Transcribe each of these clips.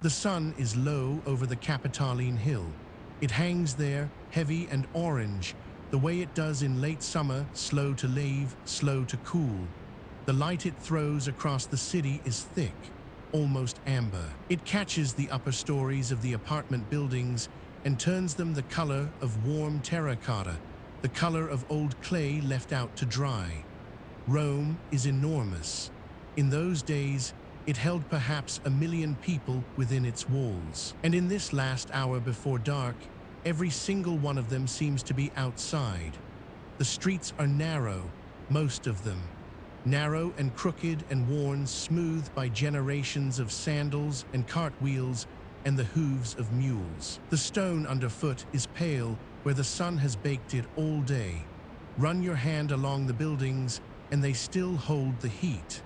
The sun is low over the Capitoline hill. It hangs there, heavy and orange, the way it does in late summer, slow to leave, slow to cool. The light it throws across the city is thick, almost amber. It catches the upper stories of the apartment buildings and turns them the color of warm terracotta, the color of old clay left out to dry. Rome is enormous. In those days, it held perhaps 1 million people within its walls. And in this last hour before dark, every single one of them seems to be outside. The streets are narrow, most of them. Narrow and crooked and worn smooth by generations of sandals and cartwheels and the hooves of mules. The stone underfoot is pale where the sun has baked it all day. Run your hand along the buildings and they still hold the heat.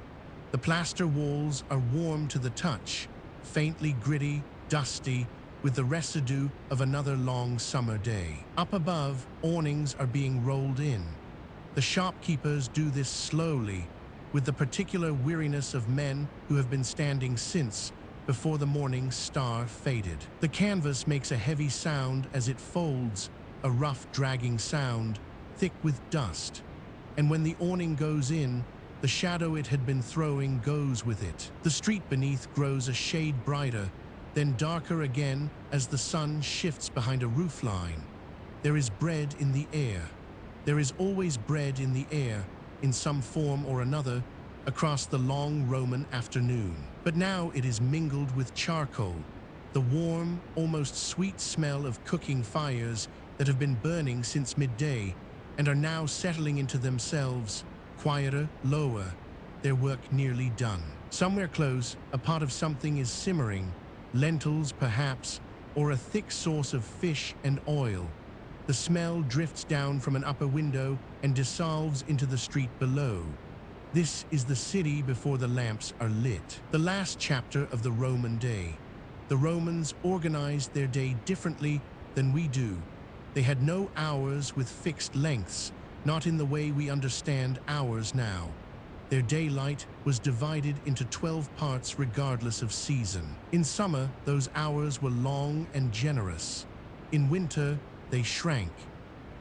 The plaster walls are warm to the touch, faintly gritty, dusty, with the residue of another long summer day. Up above, awnings are being rolled in. The shopkeepers do this slowly, with the particular weariness of men who have been standing since before the morning star faded. The canvas makes a heavy sound as it folds, a rough dragging sound, thick with dust. And when the awning goes in, the shadow it had been throwing goes with it. The street beneath grows a shade brighter, then darker again as the sun shifts behind a roofline. There is bread in the air. There is always bread in the air, in some form or another, across the long Roman afternoon. But now it is mingled with charcoal, the warm, almost sweet smell of cooking fires that have been burning since midday and are now settling into themselves, quieter, lower, their work nearly done. Somewhere close, a pot of something is simmering, lentils perhaps, or a thick sauce of fish and oil. The smell drifts down from an upper window and dissolves into the street below. This is the city before the lamps are lit. The last chapter of the Roman day. The Romans organized their day differently than we do. They had no hours with fixed lengths, not in the way we understand hours now. Their daylight was divided into 12 parts regardless of season. In summer, those hours were long and generous. In winter, they shrank.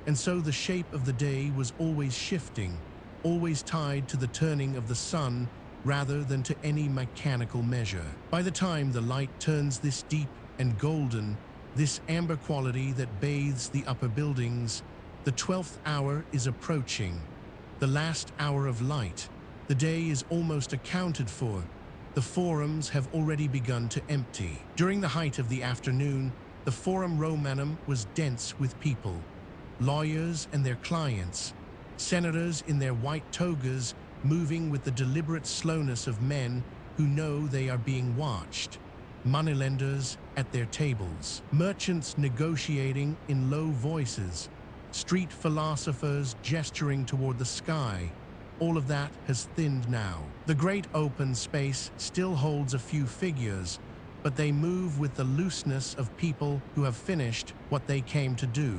And so the shape of the day was always shifting, always tied to the turning of the sun rather than to any mechanical measure. By the time the light turns this deep and golden, this amber quality that bathes the upper buildings, the 12th hour is approaching, the last hour of light. The day is almost accounted for. The forums have already begun to empty. During the height of the afternoon, the Forum Romanum was dense with people, lawyers and their clients, senators in their white togas moving with the deliberate slowness of men who know they are being watched, moneylenders at their tables, merchants negotiating in low voices, street philosophers gesturing toward the sky. All of that has thinned now. The great open space still holds a few figures, but they move with the looseness of people who have finished what they came to do.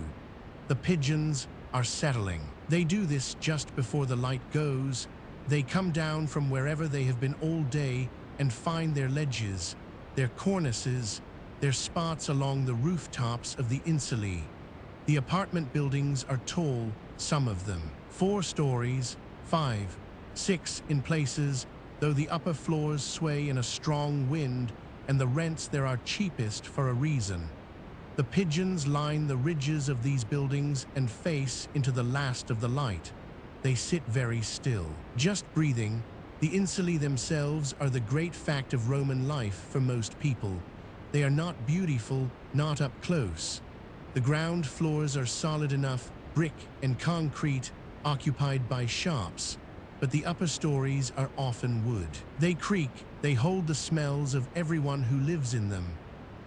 The pigeons are settling. They do this just before the light goes. They come down from wherever they have been all day and find their ledges, their cornices, their spots along the rooftops of the Insulae. The apartment buildings are tall, some of them, 4 stories, 5, 6 in places, though the upper floors sway in a strong wind and the rents there are cheapest for a reason. The pigeons line the ridges of these buildings and face into the last of the light. They sit very still, just breathing. The Insulae themselves are the great fact of Roman life for most people. They are not beautiful, not up close. The ground floors are solid enough, brick and concrete, occupied by shops, but the upper stories are often wood. They creak, they hold the smells of everyone who lives in them,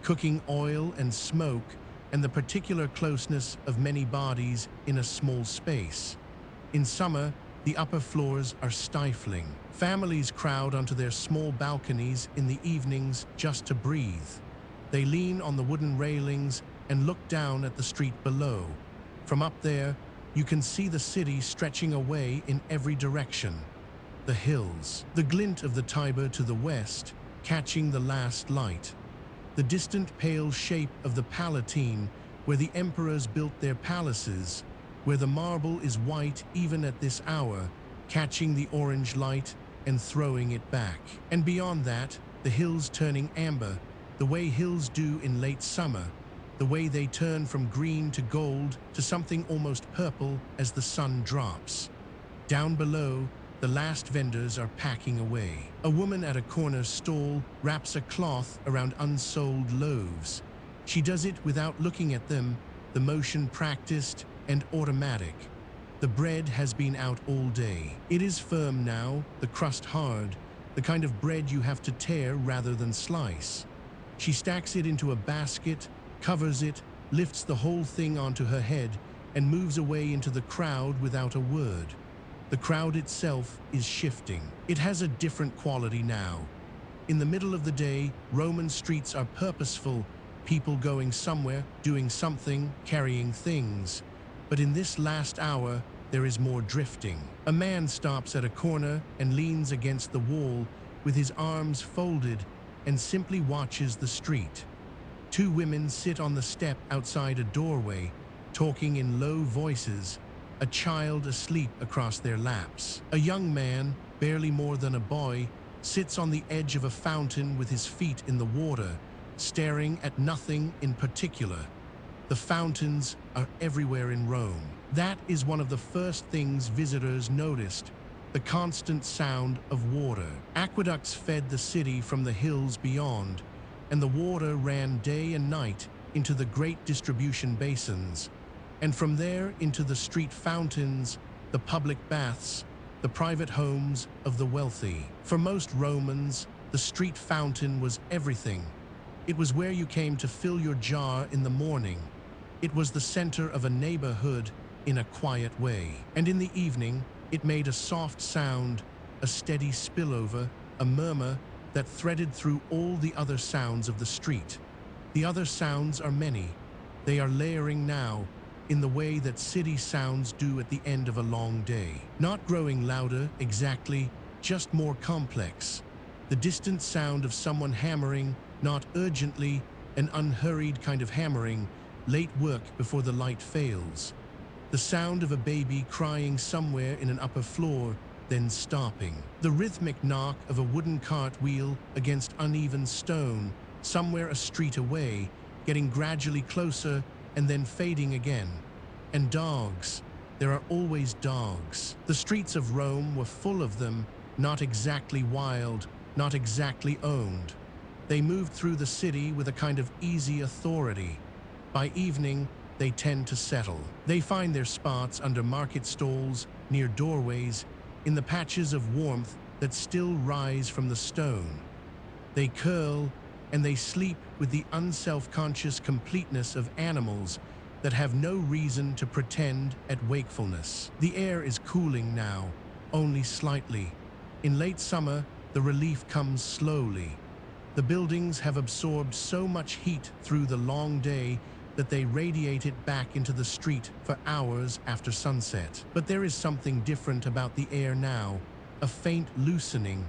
cooking oil and smoke, and the particular closeness of many bodies in a small space. In summer, the upper floors are stifling. Families crowd onto their small balconies in the evenings just to breathe. They lean on the wooden railings and look down at the street below. From up there, you can see the city stretching away in every direction. The hills, the glint of the Tiber to the west, catching the last light. the distant pale shape of the Palatine, where the emperors built their palaces, where the marble is white even at this hour, catching the orange light and throwing it back. And beyond that, the hills turning amber, the way hills do in late summer, the way they turn from green to gold to something almost purple as the sun drops. Down below, the last vendors are packing away. A woman at a corner stall wraps a cloth around unsold loaves. She does it without looking at them, the motion practiced and automatic. The bread has been out all day. It is firm now, the crust hard, the kind of bread you have to tear rather than slice. She stacks it into a basket, covers it, lifts the whole thing onto her head, and moves away into the crowd without a word. The crowd itself is shifting. It has a different quality now. In the middle of the day, Roman streets are purposeful, people going somewhere, doing something, carrying things. But in this last hour, there is more drifting. A man stops at a corner and leans against the wall with his arms folded and simply watches the street. Two women sit on the step outside a doorway, talking in low voices, a child asleep across their laps. A young man, barely more than a boy, sits on the edge of a fountain with his feet in the water, staring at nothing in particular. The fountains are everywhere in Rome. That is one of the first things visitors noticed, the constant sound of water. Aqueducts fed the city from the hills beyond, and the water ran day and night into the great distribution basins, and from there into the street fountains, the public baths, the private homes of the wealthy. For most Romans, the street fountain was everything. It was where you came to fill your jar in the morning. It was the center of a neighborhood in a quiet way. And in the evening, it made a soft sound, a steady spillover, a murmur that threaded through all the other sounds of the street. The other sounds are many. They are layering now, in the way that city sounds do at the end of a long day. Not growing louder, exactly, just more complex. The distant sound of someone hammering, not urgently, an unhurried kind of hammering, late work before the light fails. The sound of a baby crying somewhere in an upper floor, then stopping. The rhythmic knock of a wooden cart wheel against uneven stone, somewhere a street away, getting gradually closer and then fading again. And dogs. There are always dogs. The streets of Rome were full of them, not exactly wild, not exactly owned. They moved through the city with a kind of easy authority. By evening, they tend to settle. They find their spots under market stalls, near doorways, in the patches of warmth that still rise from the stone. They curl and they sleep with the unself-conscious completeness of animals that have no reason to pretend at wakefulness. The air is cooling now, only slightly. In late summer, the relief comes slowly. The buildings have absorbed so much heat through the long day that they radiate it back into the street for hours after sunset. But there is something different about the air now, a faint loosening.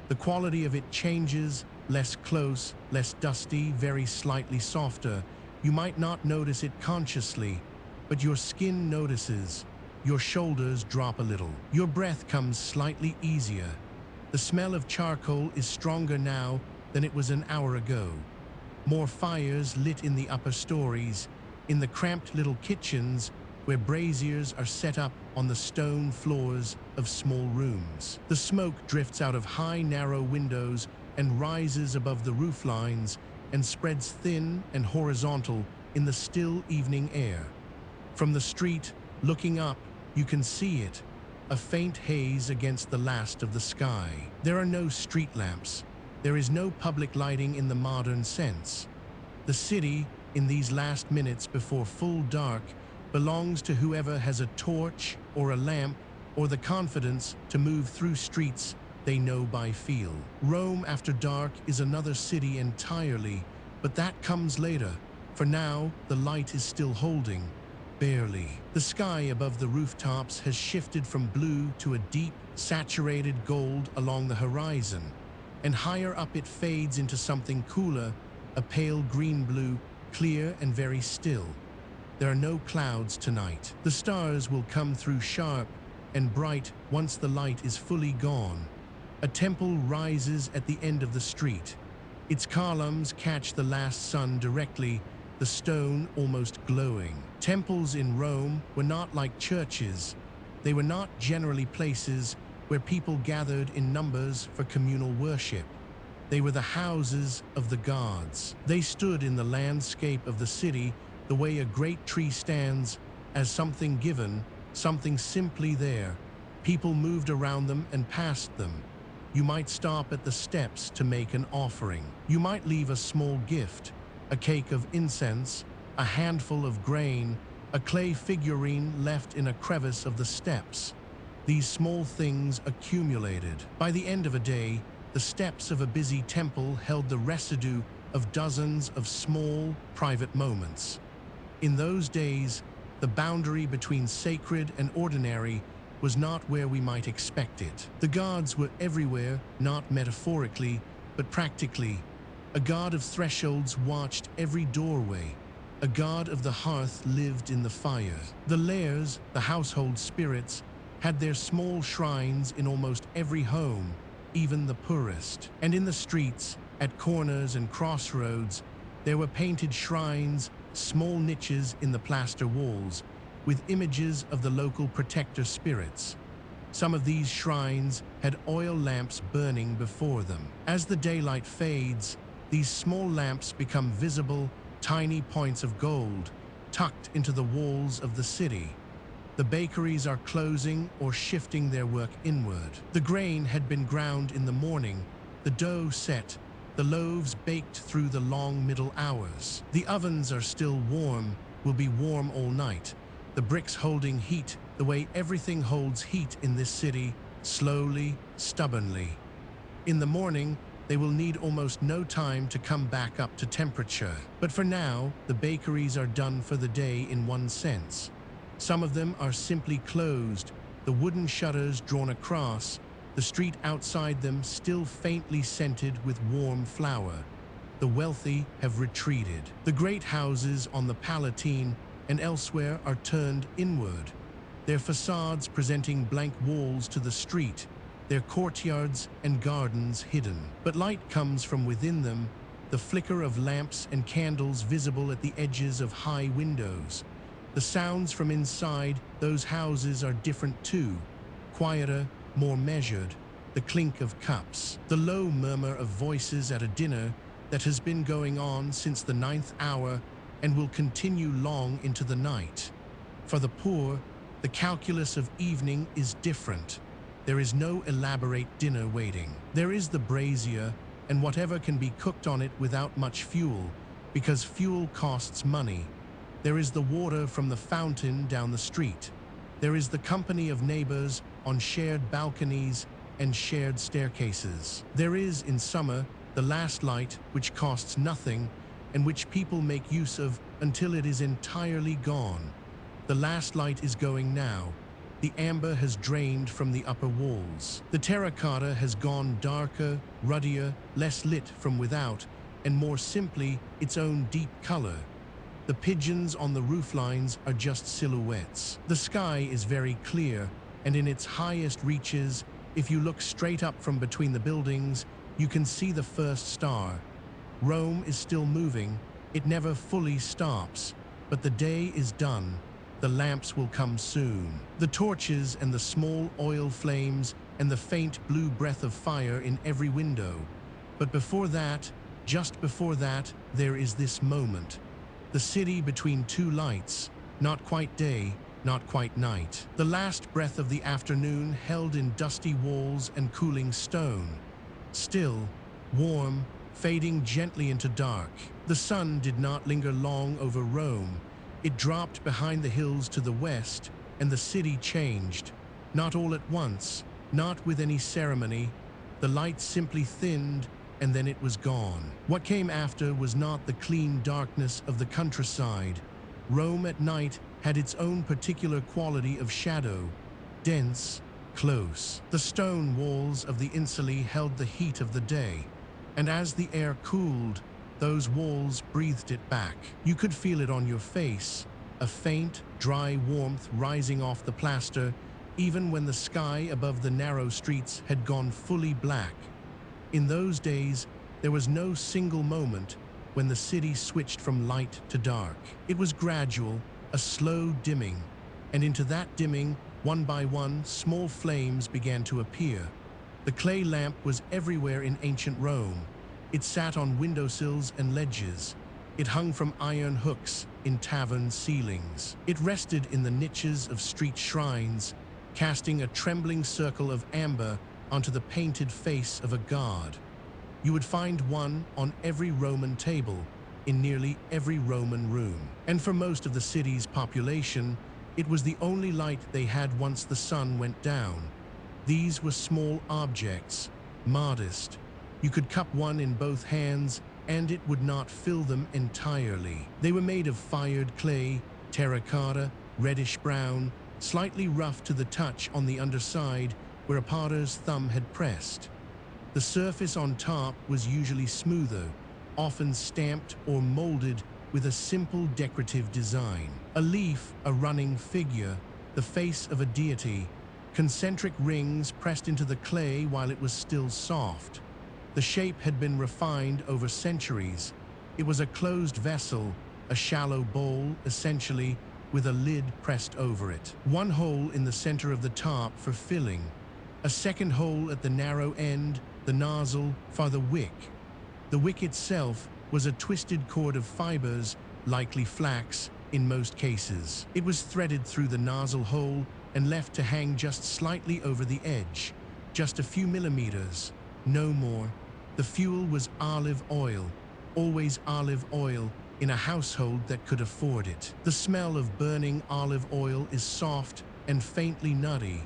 The quality of it changes, less close, less dusty, very slightly softer. You might not notice it consciously, but your skin notices. Your shoulders drop a little. Your breath comes slightly easier. The smell of charcoal is stronger now than it was an hour ago. More fires lit in the upper stories, in the cramped little kitchens where braziers are set up on the stone floors of small rooms. The smoke drifts out of high, narrow windows and rises above the roof lines and spreads thin and horizontal in the still evening air. From the street, looking up, you can see it, a faint haze against the last of the sky. There are no street lamps. There is no public lighting in the modern sense. The city, in these last minutes before full dark, belongs to whoever has a torch or a lamp or the confidence to move through streets they know by feel. Rome after dark is another city entirely, but that comes later. For now, the light is still holding, barely. The sky above the rooftops has shifted from blue to a deep, saturated gold along the horizon, and higher up it fades into something cooler, a pale green-blue, clear and very still. There are no clouds tonight. The stars will come through sharp and bright once the light is fully gone. A temple rises at the end of the street. Its columns catch the last sun directly, the stone almost glowing. Temples in Rome were not like churches. They were not generally places where people gathered in numbers for communal worship. They were the houses of the gods. They stood in the landscape of the city the way a great tree stands as something given, something simply there. People moved around them and past them. You might stop at the steps to make an offering. You might leave a small gift, a cake of incense, a handful of grain, a clay figurine left in a crevice of the steps. These small things accumulated. By the end of a day, the steps of a busy temple held the residue of dozens of small, private moments. In those days, the boundary between sacred and ordinary was not where we might expect it. The gods were everywhere, not metaphorically, but practically. A god of thresholds watched every doorway. A god of the hearth lived in the fire. The lairs, the household spirits, had their small shrines in almost every home, even the poorest. And in the streets, at corners and crossroads, there were painted shrines, small niches in the plaster walls, with images of the local protector spirits. Some of these shrines had oil lamps burning before them. As the daylight fades, these small lamps become visible, tiny points of gold, tucked into the walls of the city. The bakeries are closing or shifting their work inward. The grain had been ground in the morning, the dough set, the loaves baked through the long middle hours. The ovens are still warm, will be warm all night. The bricks holding heat, the way everything holds heat in this city, slowly, stubbornly. In the morning, they will need almost no time to come back up to temperature. But for now, the bakeries are done for the day in one sense. Some of them are simply closed, the wooden shutters drawn across, the street outside them still faintly scented with warm flour. The wealthy have retreated. The great houses on the Palatine and elsewhere are turned inward, their facades presenting blank walls to the street, their courtyards and gardens hidden. But light comes from within them, the flicker of lamps and candles visible at the edges of high windows. The sounds from inside those houses are different too, quieter, more measured, the clink of cups, the low murmur of voices at a dinner that has been going on since the 9th hour and will continue long into the night. For the poor, the calculus of evening is different. There is no elaborate dinner waiting. There is the brazier and whatever can be cooked on it without much fuel, because fuel costs money. There is the water from the fountain down the street. There is the company of neighbors on shared balconies and shared staircases. There is, in summer, the last light, which costs nothing, and which people make use of until it is entirely gone. The last light is going now. The amber has drained from the upper walls. The terracotta has gone darker, ruddier, less lit from without, and more simply its own deep color. The pigeons on the rooflines are just silhouettes. The sky is very clear, and in its highest reaches, if you look straight up from between the buildings, you can see the first star. Rome is still moving. It never fully stops, but the day is done. The lamps will come soon. The torches and the small oil flames and the faint blue breath of fire in every window. But before that, just before that, there is this moment. The city between two lights, not quite day, not quite night. The last breath of the afternoon held in dusty walls and cooling stone. Still, warm, fading gently into dark. The sun did not linger long over Rome. It dropped behind the hills to the west, and the city changed. Not all at once, not with any ceremony. The light simply thinned, and then it was gone. What came after was not the clean darkness of the countryside. Rome at night had its own particular quality of shadow, dense, close. The stone walls of the Insulae held the heat of the day, and as the air cooled, Those walls breathed it back. You could feel it on your face, a faint, dry warmth rising off the plaster, even when the sky above the narrow streets had gone fully black. In those days, there was no single moment when the city switched from light to dark. It was gradual, a slow dimming, and into that dimming, one by one, small flames began to appear. The clay lamp was everywhere in ancient Rome. It sat on windowsills and ledges. It hung from iron hooks in tavern ceilings. It rested in the niches of street shrines, casting a trembling circle of amber onto the painted face of a god. You would find one on every Roman table, in nearly every Roman room. And for most of the city's population, it was the only light they had once the sun went down. These were small objects, modest. You could cup one in both hands, and it would not fill them entirely. They were made of fired clay, terracotta, reddish-brown, slightly rough to the touch on the underside where a potter's thumb had pressed. The surface on top was usually smoother, often stamped or molded with a simple decorative design. A leaf, a running figure, the face of a deity, concentric rings pressed into the clay while it was still soft. The shape had been refined over centuries. It was a closed vessel, a shallow bowl, essentially, with a lid pressed over it. One hole in the center of the top for filling, a second hole at the narrow end, the nozzle, for the wick. The wick itself was a twisted cord of fibers, likely flax, in most cases. It was threaded through the nozzle hole and left to hang just slightly over the edge, just a few millimeters, no more. The fuel was olive oil, always olive oil, in a household that could afford it. The smell of burning olive oil is soft and faintly nutty,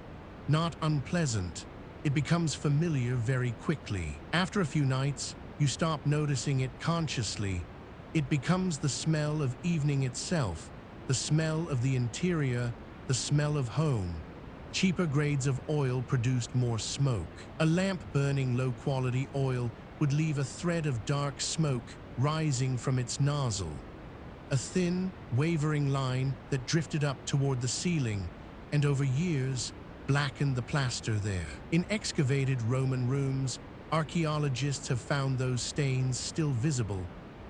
not unpleasant. It becomes familiar very quickly. After a few nights, you stop noticing it consciously. It becomes the smell of evening itself, the smell of the interior, the smell of home. Cheaper grades of oil produced more smoke. A lamp burning low-quality oil would leave a thread of dark smoke rising from its nozzle, a thin, wavering line that drifted up toward the ceiling and over years blackened the plaster there. In excavated Roman rooms, archaeologists have found those stains still visible,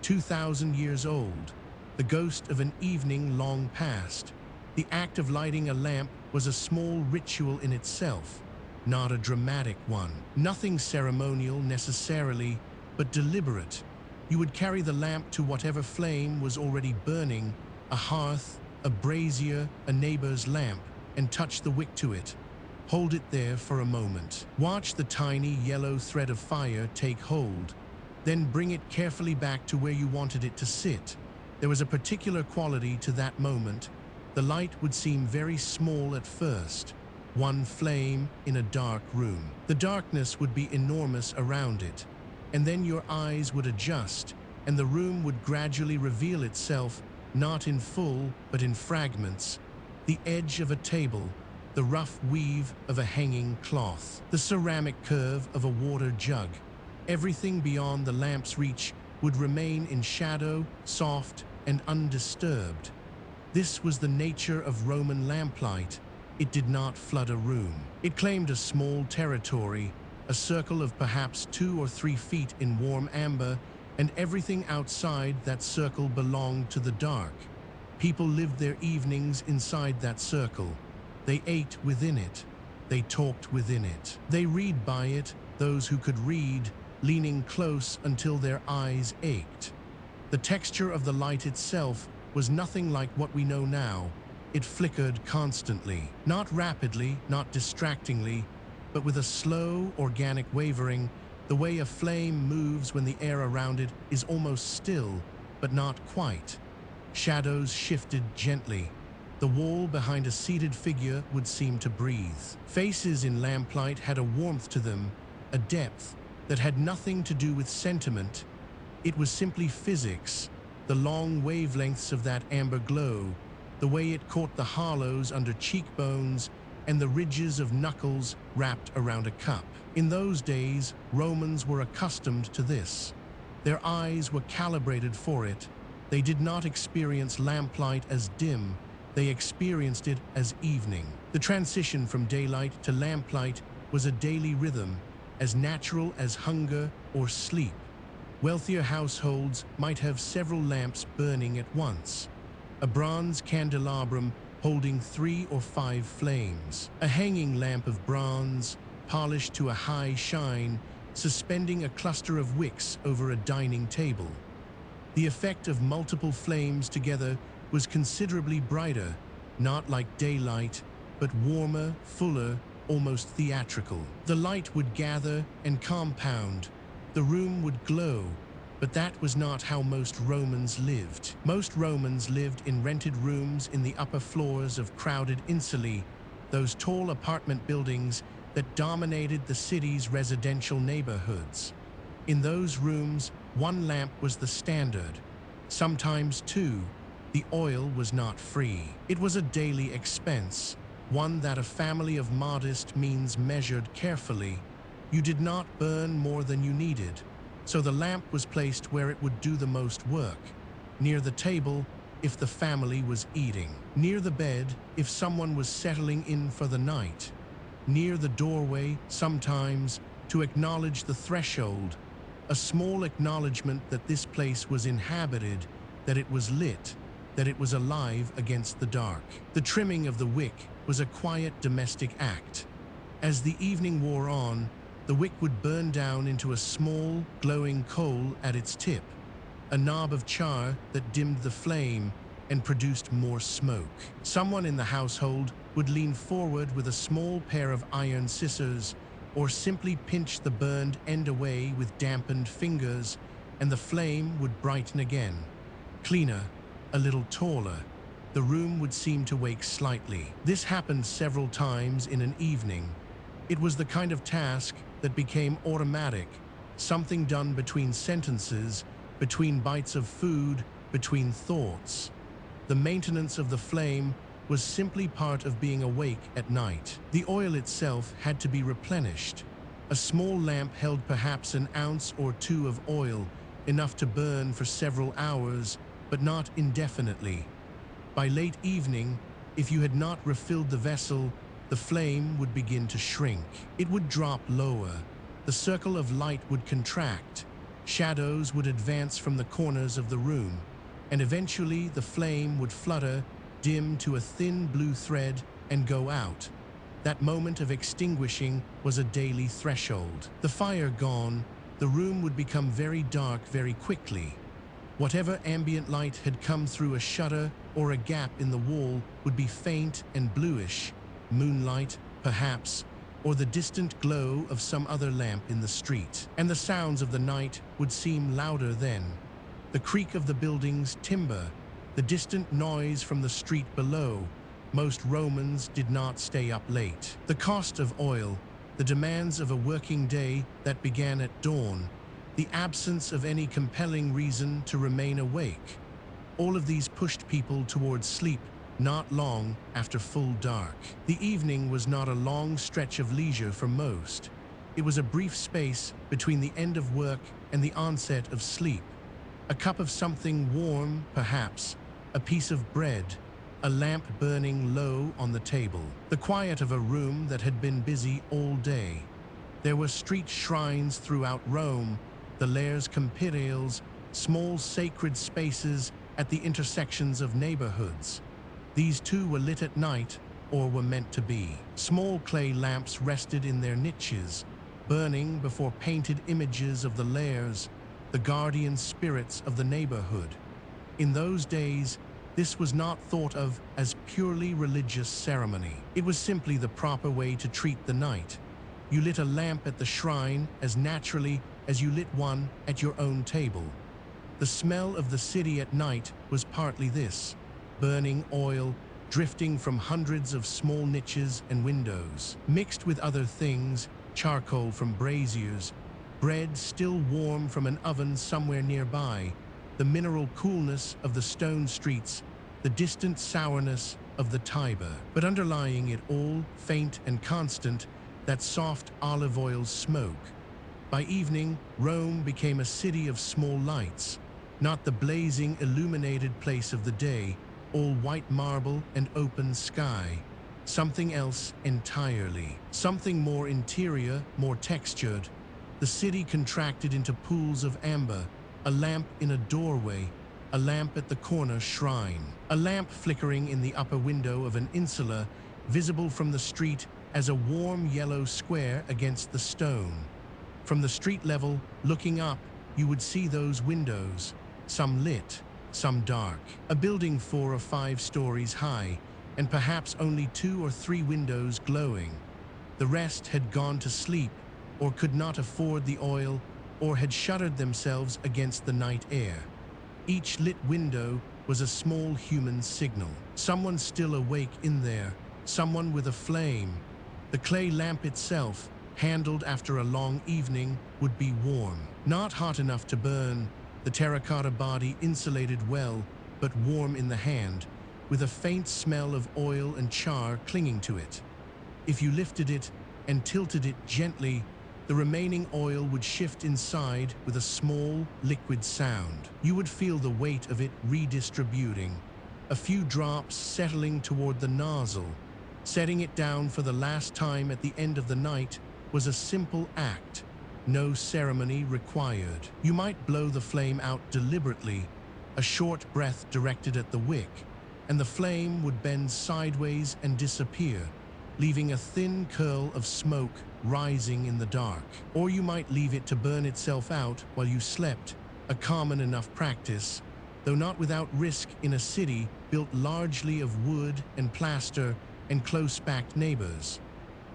2,000 years old, the ghost of an evening long past. The act of lighting a lamp was a small ritual in itself, not a dramatic one. Nothing ceremonial necessarily, but deliberate. You would carry the lamp to whatever flame was already burning, a hearth, a brazier, a neighbor's lamp, and touch the wick to it. Hold it there for a moment. Watch the tiny yellow thread of fire take hold, then bring it carefully back to where you wanted it to sit. There was a particular quality to that moment. The light would seem very small at first, one flame in a dark room. The darkness would be enormous around it, and then your eyes would adjust, and the room would gradually reveal itself, not in full, but in fragments. The edge of a table, the rough weave of a hanging cloth, the ceramic curve of a water jug. Everything beyond the lamp's reach would remain in shadow, soft and undisturbed. This was the nature of Roman lamplight. It did not flood a room. It claimed a small territory, a circle of perhaps 2 or 3 feet in warm amber, and everything outside that circle belonged to the dark. People lived their evenings inside that circle. They ate within it. They talked within it. They read by it, those who could read, leaning close until their eyes ached. The texture of the light itself was nothing like what we know now. It flickered constantly, not rapidly, not distractingly, but with a slow, organic wavering, the way a flame moves when the air around it is almost still, but not quite. Shadows shifted gently. The wall behind a seated figure would seem to breathe. Faces in lamplight had a warmth to them, a depth that had nothing to do with sentiment. It was simply physics, the long wavelengths of that amber glow, the way it caught the hollows under cheekbones and the ridges of knuckles wrapped around a cup. In those days, Romans were accustomed to this. Their eyes were calibrated for it. They did not experience lamplight as dim, they experienced it as evening. The transition from daylight to lamplight was a daily rhythm, as natural as hunger or sleep. Wealthier households might have several lamps burning at once. A bronze candelabrum holding 3 or 5 flames. A hanging lamp of bronze, polished to a high shine, suspending a cluster of wicks over a dining table. The effect of multiple flames together was considerably brighter, not like daylight, but warmer, fuller, almost theatrical. The light would gather and compound. The room would glow, but that was not how most Romans lived. Most Romans lived in rented rooms in the upper floors of crowded insulae, those tall apartment buildings that dominated the city's residential neighborhoods. In those rooms, 1 lamp was the standard, sometimes 2. The oil was not free. It was a daily expense, one that a family of modest means measured carefully. You did not burn more than you needed, so the lamp was placed where it would do the most work. Near the table, if the family was eating. Near the bed, if someone was settling in for the night. Near the doorway, sometimes, to acknowledge the threshold, a small acknowledgement that this place was inhabited, that it was lit, that it was alive against the dark. The trimming of the wick was a quiet domestic act. As the evening wore on, the wick would burn down into a small, glowing coal at its tip, a knob of char that dimmed the flame and produced more smoke. Someone in the household would lean forward with a small pair of iron scissors, or simply pinch the burned end away with dampened fingers, and the flame would brighten again. Cleaner, a little taller, the room would seem to wake slightly. This happened several times in an evening. It was the kind of task that became automatic, something done between sentences, between bites of food, between thoughts. The maintenance of the flame was simply part of being awake at night. The oil itself had to be replenished. A small lamp held perhaps an ounce or 2 of oil, enough to burn for several hours, but not indefinitely. By late evening, if you had not refilled the vessel, the flame would begin to shrink. It would drop lower. The circle of light would contract. Shadows would advance from the corners of the room, and eventually the flame would flutter, dim to a thin blue thread, and go out. That moment of extinguishing was a daily threshold. The fire gone, the room would become very dark very quickly. Whatever ambient light had come through a shutter or a gap in the wall would be faint and bluish, moonlight, perhaps, or the distant glow of some other lamp in the street. And the sounds of the night would seem louder then. The creak of the building's timber, the distant noise from the street below. Most Romans did not stay up late. The cost of oil, the demands of a working day that began at dawn, the absence of any compelling reason to remain awake. All of these pushed people towards sleep not long after full dark. The evening was not a long stretch of leisure for most. It was a brief space between the end of work and the onset of sleep. A cup of something warm, perhaps, a piece of bread, a lamp burning low on the table. The quiet of a room that had been busy all day. There were street shrines throughout Rome, the Lares Compirales, small sacred spaces at the intersections of neighborhoods. These too were lit at night, or were meant to be. Small clay lamps rested in their niches, burning before painted images of the Lares, the guardian spirits of the neighborhood. In those days, this was not thought of as purely religious ceremony. It was simply the proper way to treat the night. You lit a lamp at the shrine as naturally as you lit one at your own table. The smell of the city at night was partly this: burning oil, drifting from hundreds of small niches and windows, mixed with other things, charcoal from braziers, bread still warm from an oven somewhere nearby, the mineral coolness of the stone streets, the distant sourness of the Tiber. But underlying it all, faint and constant, that soft olive oil smoke. By evening, Rome became a city of small lights, not the blazing, illuminated place of the day, all white marble and open sky. Something else entirely. Something more interior, more textured. The city contracted into pools of amber, a lamp in a doorway, a lamp at the corner shrine, a lamp flickering in the upper window of an insula, visible from the street as a warm yellow square against the stone. From the street level, looking up, you would see those windows, some lit, some dark. A building 4 or 5 stories high, and perhaps only 2 or 3 windows glowing. The rest had gone to sleep, or could not afford the oil, or had shuttered themselves against the night air. Each lit window was a small human signal. Someone still awake in there, someone with a flame. The clay lamp itself, handled after a long evening, would be warm. Not hot enough to burn, the terracotta body insulated well, but warm in the hand, with a faint smell of oil and char clinging to it. If you lifted it and tilted it gently, the remaining oil would shift inside with a small, liquid sound. You would feel the weight of it redistributing, a few drops settling toward the nozzle. Setting it down for the last time at the end of the night was a simple act, no ceremony required. You might blow the flame out deliberately, a short breath directed at the wick, and the flame would bend sideways and disappear, leaving a thin curl of smoke rising in the dark. Or you might leave it to burn itself out while you slept, a common enough practice, though not without risk in a city built largely of wood and plaster and close-packed neighbors.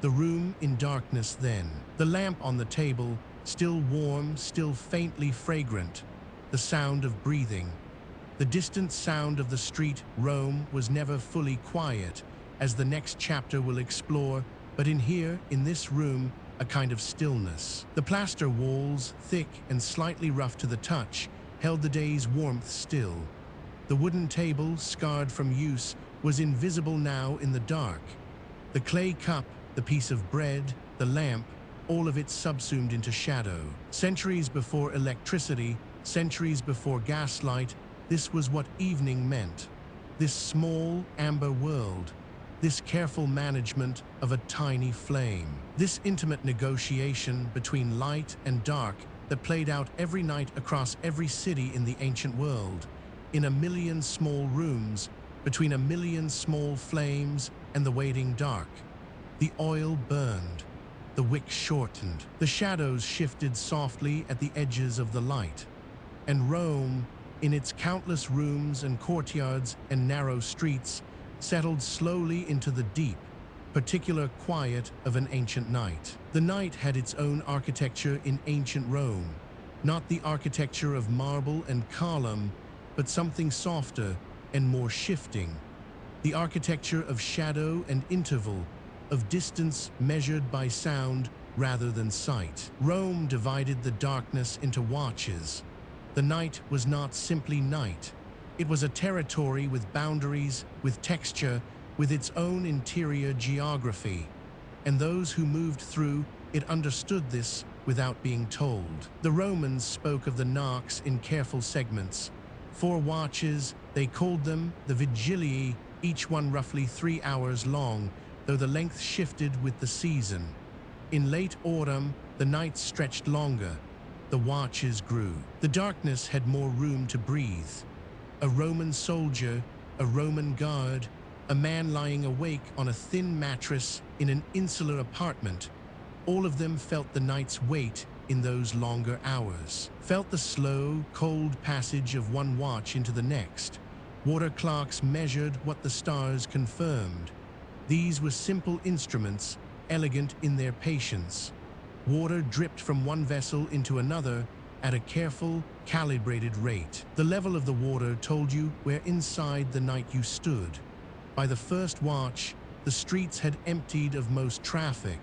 The room in darkness then. The lamp on the table, still warm, still faintly fragrant. The sound of breathing. The distant sound of the street. Rome was never fully quiet, as the next chapter will explore, but in this room, a kind of stillness. The plaster walls, thick and slightly rough to the touch, held the day's warmth still. The wooden table, scarred from use, was invisible now in the dark. The clay cup, the piece of bread, the lamp, all of it subsumed into shadow. Centuries before electricity, centuries before gaslight, this was what evening meant. This small, amber world, this careful management of a tiny flame, this intimate negotiation between light and dark that played out every night across every city in the ancient world, in a million small rooms, between a million small flames and the waiting dark. The oil burned, the wick shortened, the shadows shifted softly at the edges of the light, and Rome, in its countless rooms and courtyards and narrow streets, settled slowly into the deep, particular quiet of an ancient night. The night had its own architecture in ancient Rome, not the architecture of marble and column, but something softer and more shifting. The architecture of shadow and interval, of distance measured by sound rather than sight. Rome divided the darkness into watches. The night was not simply night. It was a territory with boundaries, with texture, with its own interior geography. And those who moved through it understood this without being told. The Romans spoke of the Nox in careful segments. 4 watches, they called them the Vigiles, each one roughly 3 hours long, though the length shifted with the season. In late autumn, the nights stretched longer. The watches grew. The darkness had more room to breathe. A Roman soldier, a Roman guard, a man lying awake on a thin mattress in an insular apartment, all of them felt the night's weight in those longer hours, felt the slow, cold passage of one watch into the next. Water clocks measured what the stars confirmed. These were simple instruments, elegant in their patience. Water dripped from one vessel into another at a careful, calibrated rate. The level of the water told you where inside the night you stood. By the first watch, the streets had emptied of most traffic.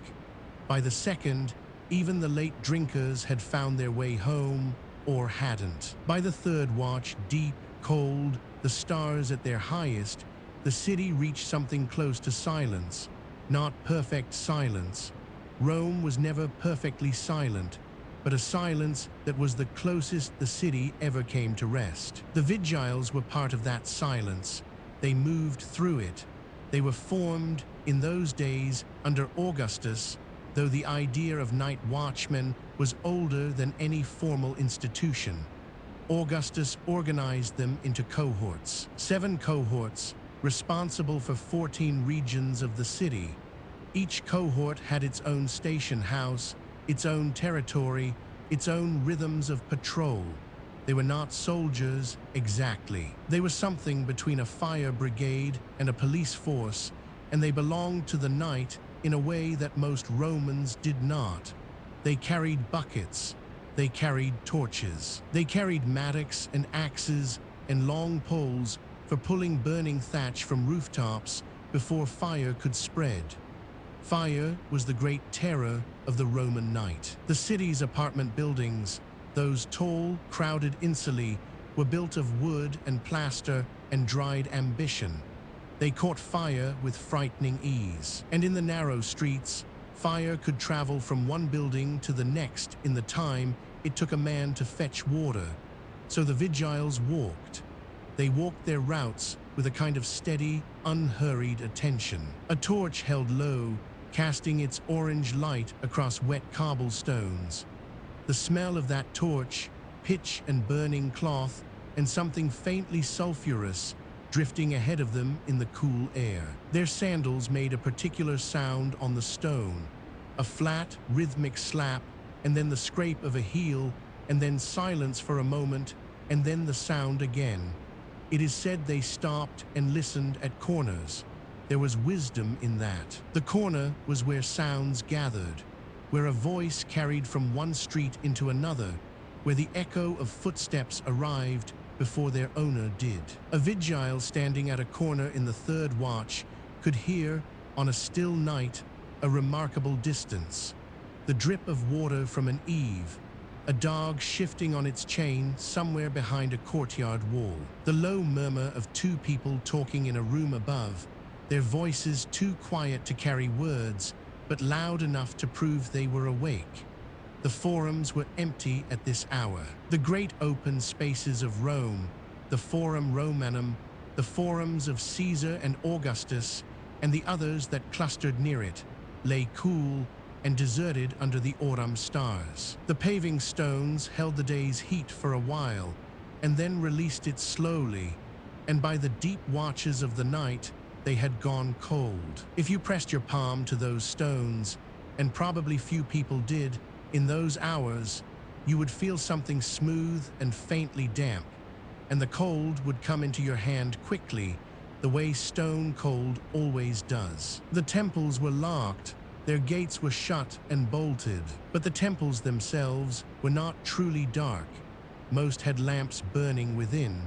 By the second, even the late drinkers had found their way home or hadn't. By the third watch, deep, cold, the stars at their highest, the city reached something close to silence. Not perfect silence. Rome was never perfectly silent, but a silence that was the closest the city ever came to rest. The Vigiles were part of that silence. They moved through it. They were formed, in those days, under Augustus, though the idea of night watchmen was older than any formal institution. Augustus organized them into cohorts, 7 cohorts, responsible for 14 regions of the city. Each cohort had its own station house, its own territory, its own rhythms of patrol. They were not soldiers, exactly. They were something between a fire brigade and a police force, and they belonged to the night in a way that most Romans did not. They carried buckets. They carried torches. They carried mattocks and axes and long poles for pulling burning thatch from rooftops before fire could spread. Fire was the great terror of the Roman night. The city's apartment buildings, those tall, crowded insulae, were built of wood and plaster and dried ambition. They caught fire with frightening ease. And in the narrow streets, fire could travel from one building to the next in the time it took a man to fetch water. So the Vigiles walked. They walked their routes with a kind of steady, unhurried attention. A torch held low, casting its orange light across wet cobblestones. The smell of that torch, pitch and burning cloth, and something faintly sulphurous drifting ahead of them in the cool air. Their sandals made a particular sound on the stone, a flat, rhythmic slap, and then the scrape of a heel, and then silence for a moment, and then the sound again. It is said they stopped and listened at corners. There was wisdom in that. The corner was where sounds gathered, where a voice carried from one street into another, where the echo of footsteps arrived before their owner did. A Vigile standing at a corner in the third watch could hear, on a still night, a remarkable distance, the drip of water from an eave, a dog shifting on its chain somewhere behind a courtyard wall, the low murmur of 2 people talking in a room above, their voices too quiet to carry words, but loud enough to prove they were awake. The forums were empty at this hour. The great open spaces of Rome, the Forum Romanum, the forums of Caesar and Augustus, and the others that clustered near it, lay cool and deserted under the autumn stars. The paving stones held the day's heat for a while, and then released it slowly, and by the deep watches of the night, they had gone cold. If you pressed your palm to those stones, and probably few people did, in those hours, you would feel something smooth and faintly damp, and the cold would come into your hand quickly, the way stone cold always does. The temples were locked, their gates were shut and bolted, but the temples themselves were not truly dark. Most had lamps burning within,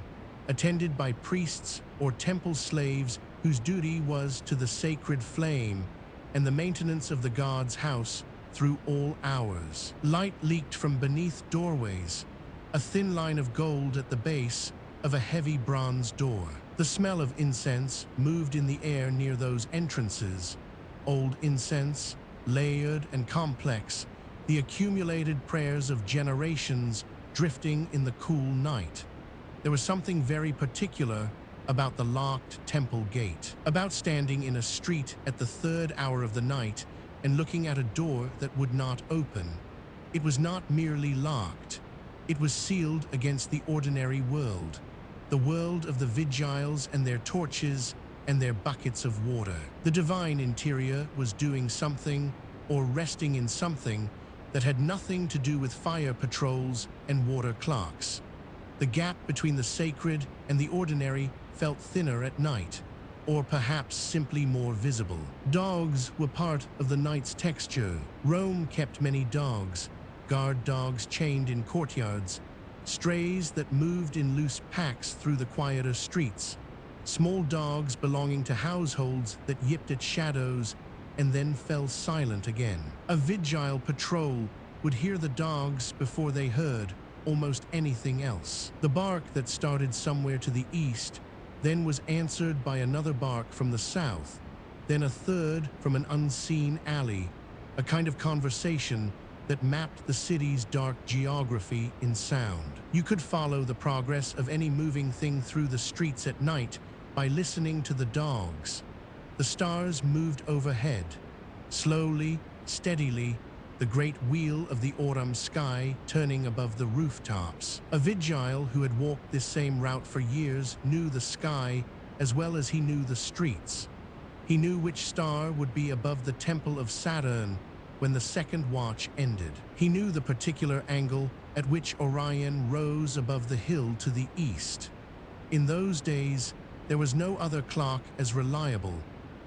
attended by priests or temple slaves whose duty was to the sacred flame and the maintenance of the god's house through all hours. Light leaked from beneath doorways, a thin line of gold at the base of a heavy bronze door. The smell of incense moved in the air near those entrances, old incense, layered and complex, the accumulated prayers of generations drifting in the cool night. There was something very particular about the locked temple gate, about standing in a street at the 3rd hour of the night and looking at a door that would not open. It was not merely locked. It was sealed against the ordinary world, the world of the Vigiles and their torches and their buckets of water. The divine interior was doing something, or resting in something, that had nothing to do with fire patrols and water clocks. The gap between the sacred and the ordinary felt thinner at night, or perhaps simply more visible. Dogs were part of the night's texture. Rome kept many dogs, guard dogs chained in courtyards, strays that moved in loose packs through the quieter streets, small dogs belonging to households that yipped at shadows and then fell silent again. A Vigile patrol would hear the dogs before they heard almost anything else. The bark that started somewhere to the east then was answered by another bark from the south, then a third from an unseen alley, a kind of conversation that mapped the city's dark geography in sound. You could follow the progress of any moving thing through the streets at night by listening to the dogs. The stars moved overhead. Slowly, steadily, the great wheel of the autumn sky turning above the rooftops. A Vigile who had walked this same route for years knew the sky as well as he knew the streets. He knew which star would be above the temple of Saturn when the second watch ended. He knew the particular angle at which Orion rose above the hill to the east. In those days, there was no other clock as reliable,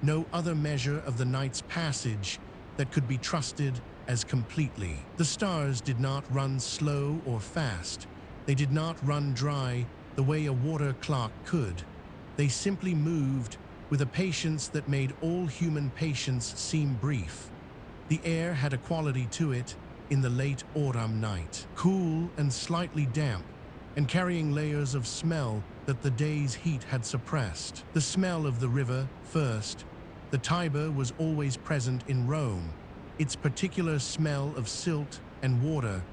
no other measure of the night's passage that could be trusted as completely. The stars did not run slow or fast. They did not run dry the way a water clock could. They simply moved with a patience that made all human patience seem brief. The air had a quality to it in the late autumn night, cool and slightly damp, and carrying layers of smell that the day's heat had suppressed. The smell of the river, first. The Tiber was always present in Rome, its particular smell of silt and water,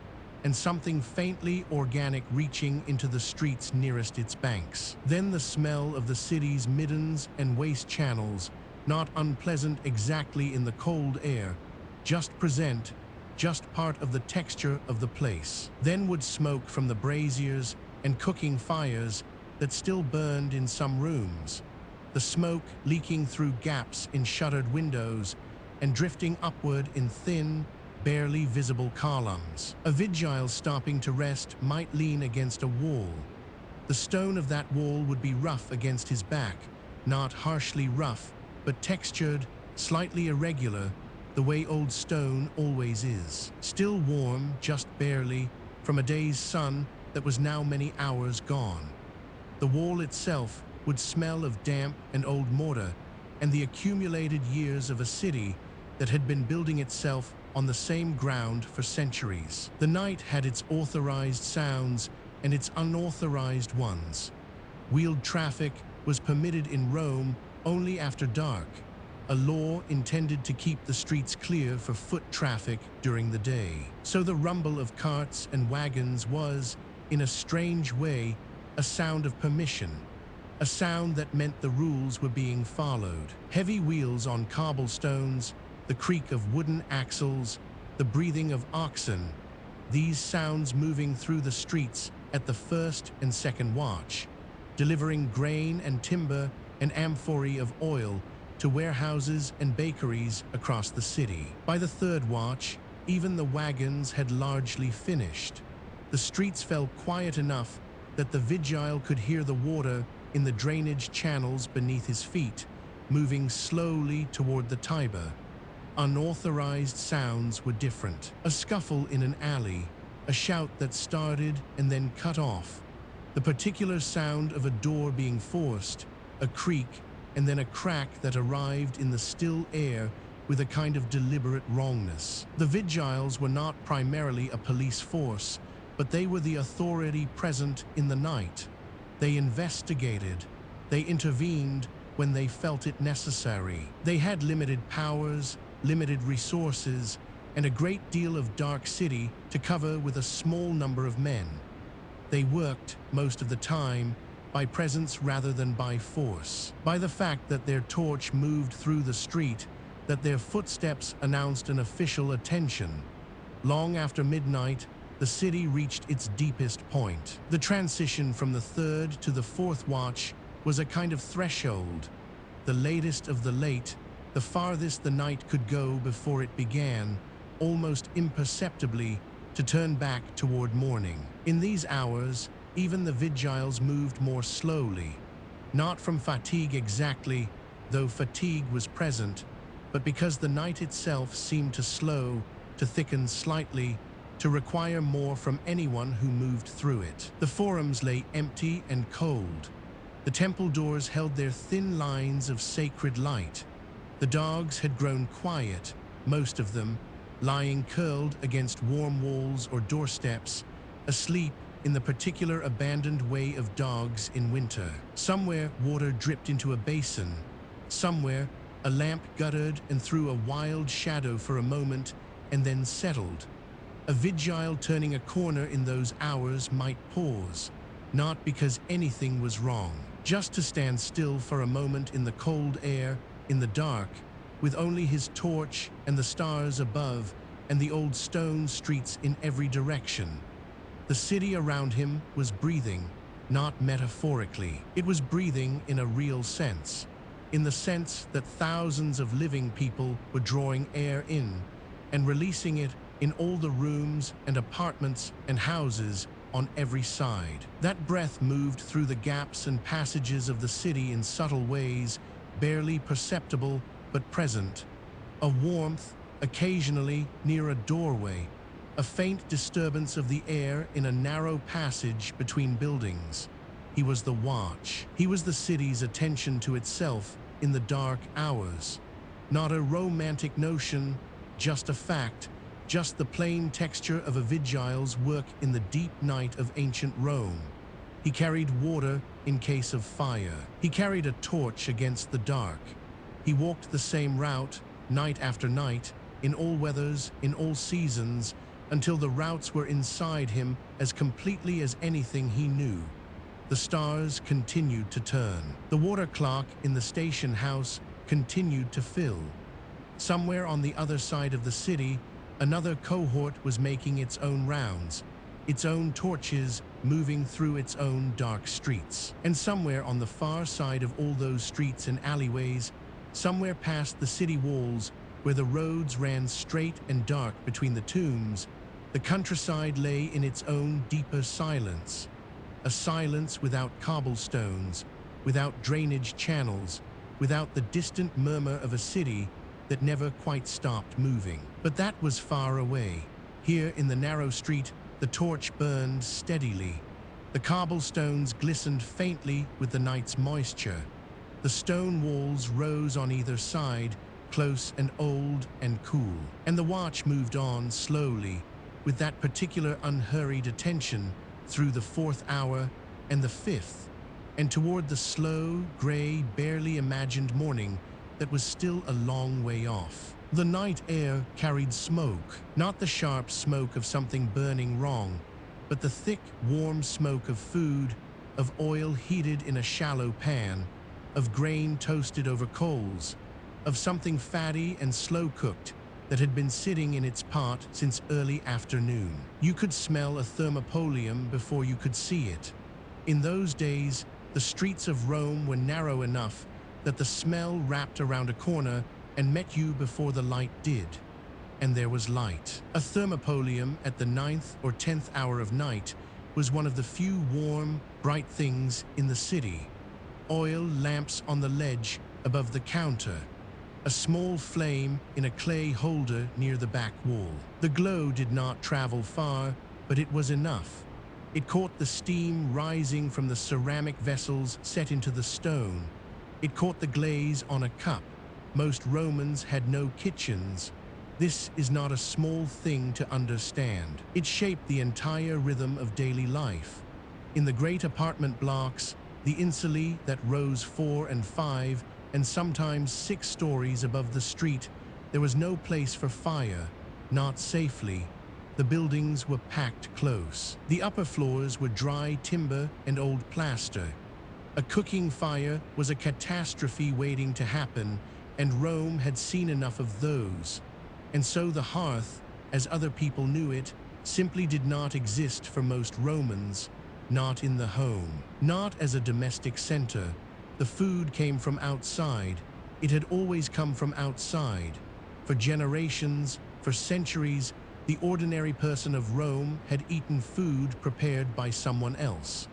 and something faintly organic reaching into the streets nearest its banks. Then the smell of the city's middens and waste channels, not unpleasant exactly in the cold air, just part of the texture of the place. Then would smoke from the braziers and cooking fires that still burned in some rooms, the smoke leaking through gaps in shuttered windows and drifting upward in thin, barely visible columns. A Vigile stopping to rest might lean against a wall. The stone of that wall would be rough against his back, not harshly rough, but textured, slightly irregular, the way old stone always is. Still warm, just barely, from a day's sun that was now many hours gone. The wall itself would smell of damp and old mortar and the accumulated years of a city that had been building itself on the same ground for centuries. The night had its authorized sounds and its unauthorized ones. Wheeled traffic was permitted in Rome only after dark, a law intended to keep the streets clear for foot traffic during the day. So the rumble of carts and wagons was, in a strange way, a sound of permission, a sound that meant the rules were being followed. Heavy wheels on cobblestones, the creak of wooden axles, the breathing of oxen, these sounds moving through the streets at the first and second watch, delivering grain and timber and amphorae of oil to warehouses and bakeries across the city. By the third watch, even the wagons had largely finished. The streets felt quiet enough that the Vigile could hear the water in the drainage channels beneath his feet, moving slowly toward the Tiber. Unauthorized sounds were different. A scuffle in an alley, a shout that started and then cut off, the particular sound of a door being forced, a creak, and then a crack that arrived in the still air with a kind of deliberate wrongness. The Vigiles were not primarily a police force, but they were the authority present in the night. They investigated, they intervened when they felt it necessary. They had limited powers, limited resources, and a great deal of dark city to cover with a small number of men. They worked, most of the time, by presence rather than by force, by the fact that their torch moved through the street, that their footsteps announced an official attention. Long after midnight, the city reached its deepest point. The transition from the third to the fourth watch was a kind of threshold, the latest of the late, the farthest the night could go before it began, almost imperceptibly, to turn back toward morning. In these hours, even the Vigiles moved more slowly, not from fatigue exactly, though fatigue was present, but because the night itself seemed to slow, to thicken slightly, to require more from anyone who moved through it. The forums lay empty and cold. The temple doors held their thin lines of sacred light. The dogs had grown quiet, most of them, lying curled against warm walls or doorsteps, asleep in the particular abandoned way of dogs in winter. Somewhere, water dripped into a basin. Somewhere, a lamp guttered and threw a wild shadow for a moment and then settled, A vigile turning a corner in those hours might pause, not because anything was wrong, just to stand still for a moment in the cold air, in the dark, with only his torch and the stars above and the old stone streets in every direction. The city around him was breathing, not metaphorically. It was breathing in a real sense, in the sense that thousands of living people were drawing air in and releasing it in all the rooms and apartments and houses on every side. That breath moved through the gaps and passages of the city in subtle ways, barely perceptible but present. A warmth, occasionally near a doorway, a faint disturbance of the air in a narrow passage between buildings. He was the watch. He was the city's attention to itself in the dark hours. Not a romantic notion, just a fact, just the plain texture of a vigile's work in the deep night of ancient Rome. He carried water in case of fire. He carried a torch against the dark. He walked the same route, night after night, in all weathers, in all seasons, until the routes were inside him as completely as anything he knew. The stars continued to turn. The water clock in the station house continued to fill. Somewhere on the other side of the city, another cohort was making its own rounds, its own torches moving through its own dark streets. And somewhere on the far side of all those streets and alleyways, somewhere past the city walls, where the roads ran straight and dark between the tombs, the countryside lay in its own deeper silence. A silence without cobblestones, without drainage channels, without the distant murmur of a city that never quite stopped moving. But that was far away. Here in the narrow street, the torch burned steadily. The cobblestones glistened faintly with the night's moisture. The stone walls rose on either side, close and old and cool. And the watch moved on slowly, with that particular unhurried attention, through the fourth hour and the fifth, and toward the slow, gray, barely imagined morning that was still a long way off. The night air carried smoke, not the sharp smoke of something burning wrong, but the thick, warm smoke of food, of oil heated in a shallow pan, of grain toasted over coals, of something fatty and slow-cooked that had been sitting in its pot since early afternoon. You could smell a thermopolium before you could see it. In those days, the streets of Rome were narrow enough that the smell wrapped around a corner and met you before the light did. And there was light. A thermopolium at the 9th or 10th hour of night was one of the few warm, bright things in the city. Oil lamps on the ledge above the counter. A small flame in a clay holder near the back wall. The glow did not travel far, but it was enough. It caught the steam rising from the ceramic vessels set into the stone. It caught the glaze on a cup. Most Romans had no kitchens. This is not a small thing to understand. It shaped the entire rhythm of daily life. In the great apartment blocks, the insulae that rose 4 and 5 and sometimes 6 stories above the street, there was no place for fire, not safely. The buildings were packed close. The upper floors were dry timber and old plaster. A cooking fire was a catastrophe waiting to happen, and Rome had seen enough of those. And so the hearth, as other people knew it, simply did not exist for most Romans, not in the home, not as a domestic center. The food came from outside. It had always come from outside. For generations, for centuries, the ordinary person of Rome had eaten food prepared by someone else.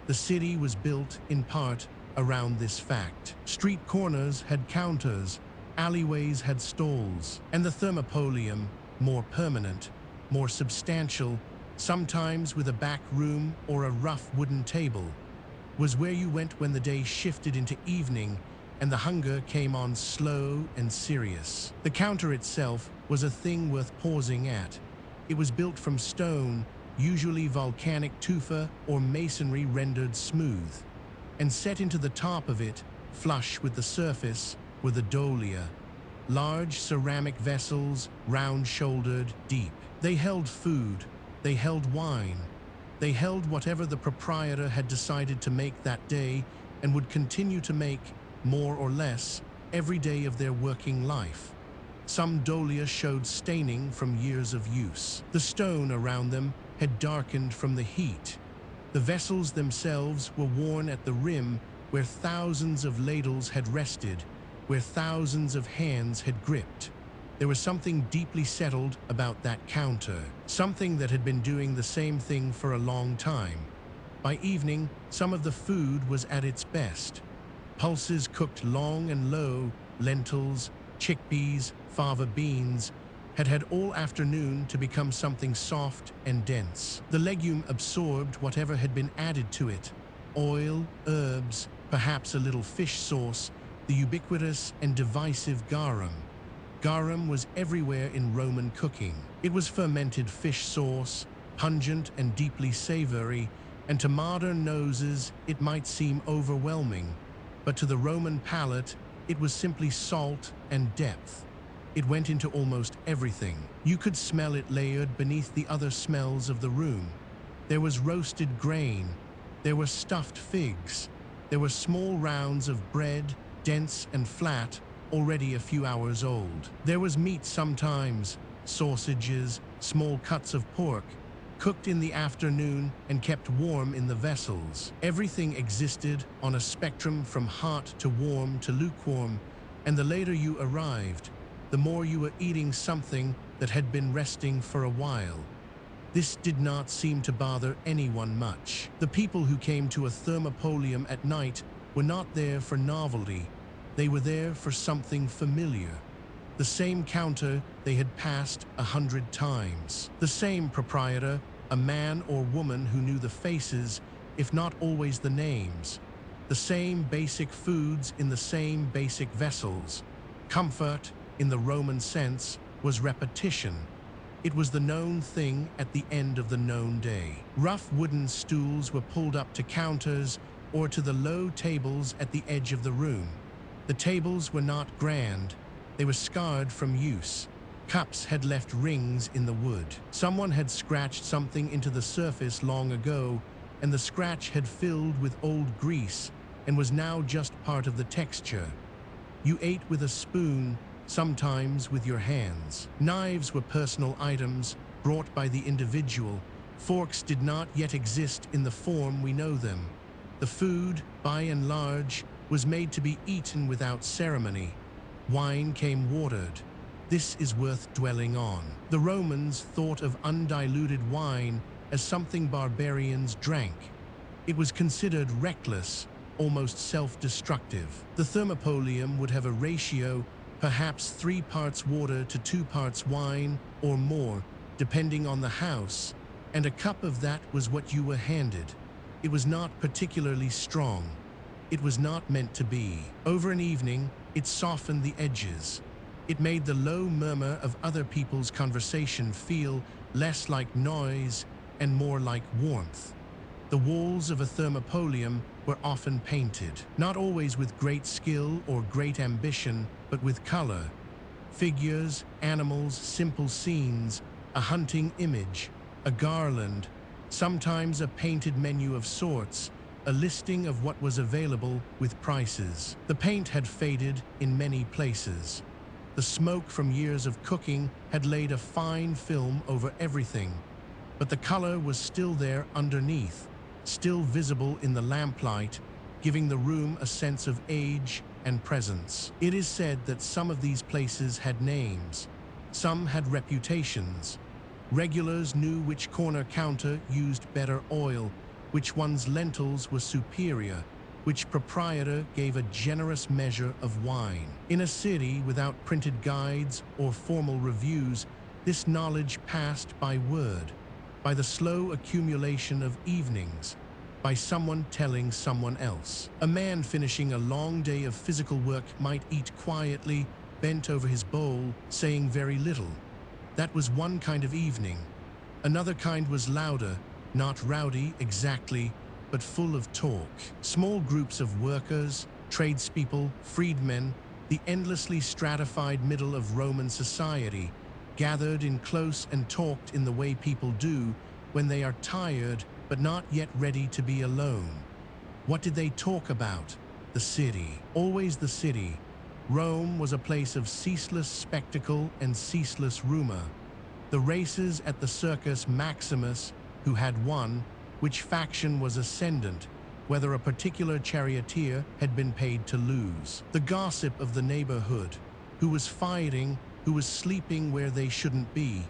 The city was built, in part, around this fact. Street corners had counters, alleyways had stalls, and the thermopolium, more permanent, more substantial, sometimes with a back room or a rough wooden table, was where you went when the day shifted into evening and the hunger came on slow and serious. The counter itself was a thing worth pausing at. It was built from stone, usually volcanic tufa or masonry rendered smooth, and set into the top of it, flush with the surface, were the dolia, large ceramic vessels, round-shouldered, deep. They held food, they held wine, they held whatever the proprietor had decided to make that day and would continue to make, more or less, every day of their working life. Some dolia showed staining from years of use. The stone around them had darkened from the heat. The vessels themselves were worn at the rim where thousands of ladles had rested, where thousands of hands had gripped. There was something deeply settled about that counter, something that had been doing the same thing for a long time. By evening, some of the food was at its best. Pulses cooked long and low, lentils, chickpeas, fava beans, had had all afternoon to become something soft and dense. The legume absorbed whatever had been added to it: oil, herbs, perhaps a little fish sauce, the ubiquitous and divisive garum. Garum was everywhere in Roman cooking. It was fermented fish sauce, pungent and deeply savory, and to modern noses it might seem overwhelming, but to the Roman palate it was simply salt and depth. It went into almost everything. You could smell it layered beneath the other smells of the room. There was roasted grain, there were stuffed figs, there were small rounds of bread, dense and flat, already a few hours old. There was meat sometimes, sausages, small cuts of pork, cooked in the afternoon and kept warm in the vessels. Everything existed on a spectrum from hot to warm to lukewarm, and the later you arrived, the more you were eating something that had been resting for a while. This did not seem to bother anyone much. The people who came to a thermopolium at night were not there for novelty. They were there for something familiar. The same counter they had passed 100 times. The same proprietor, a man or woman who knew the faces, if not always the names. The same basic foods in the same basic vessels. Comfort, in the Roman sense, was repetition. It was the known thing at the end of the known day. Rough wooden stools were pulled up to counters or to the low tables at the edge of the room. The tables were not grand. They were scarred from use. Cups had left rings in the wood. Someone had scratched something into the surface long ago, and the scratch had filled with old grease and was now just part of the texture. You ate with a spoon, sometimes with your hands. Knives were personal items brought by the individual. Forks did not yet exist in the form we know them. The food, by and large, was made to be eaten without ceremony. Wine came watered. This is worth dwelling on. The Romans thought of undiluted wine as something barbarians drank. It was considered reckless, almost self-destructive. The Thermopolium would have a ratio, perhaps 3 parts water to 2 parts wine, or more, depending on the house, and a cup of that was what you were handed. It was not particularly strong. It was not meant to be. Over an evening, it softened the edges. It made the low murmur of other people's conversation feel less like noise and more like warmth. The walls of a thermopolium were often painted, not always with great skill or great ambition, but with color. Figures, animals, simple scenes, a hunting image, a garland, sometimes a painted menu of sorts, a listing of what was available with prices. The paint had faded in many places. The smoke from years of cooking had laid a fine film over everything, but the color was still there underneath, still visible in the lamplight, giving the room a sense of age and presence. It is said that some of these places had names. Some had reputations. Regulars knew which corner counter used better oil, which one's lentils were superior, which proprietor gave a generous measure of wine. In a city without printed guides or formal reviews, this knowledge passed by word, by the slow accumulation of evenings, by someone telling someone else. A man finishing a long day of physical work might eat quietly, bent over his bowl, saying very little. That was one kind of evening. Another kind was louder, not rowdy exactly, but full of talk. Small groups of workers, tradespeople, freedmen, the endlessly stratified middle of Roman society, gathered in close and talked in the way people do when they are tired but not yet ready to be alone. What did they talk about? The city. Always the city. Rome was a place of ceaseless spectacle and ceaseless rumor. The races at the Circus Maximus, who had won, which faction was ascendant, whether a particular charioteer had been paid to lose. The gossip of the neighborhood, who was fighting, who was sleeping where they shouldn't be.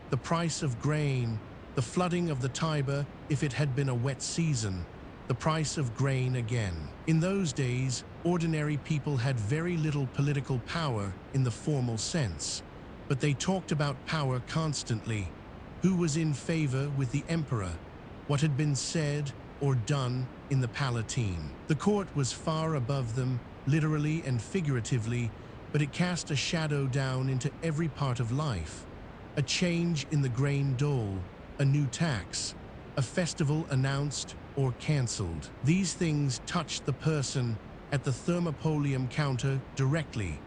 The price of grain, the flooding of the Tiber if it had been a wet season, the price of grain again. In those days, ordinary people had very little political power in the formal sense, but they talked about power constantly. Who was in favor with the emperor? What had been said or done in the Palatine? The court was far above them, literally and figuratively, but it cast a shadow down into every part of life. A change in the grain dole, a new tax, a festival announced or cancelled. These things touched the person at the Thermopolium counter directly,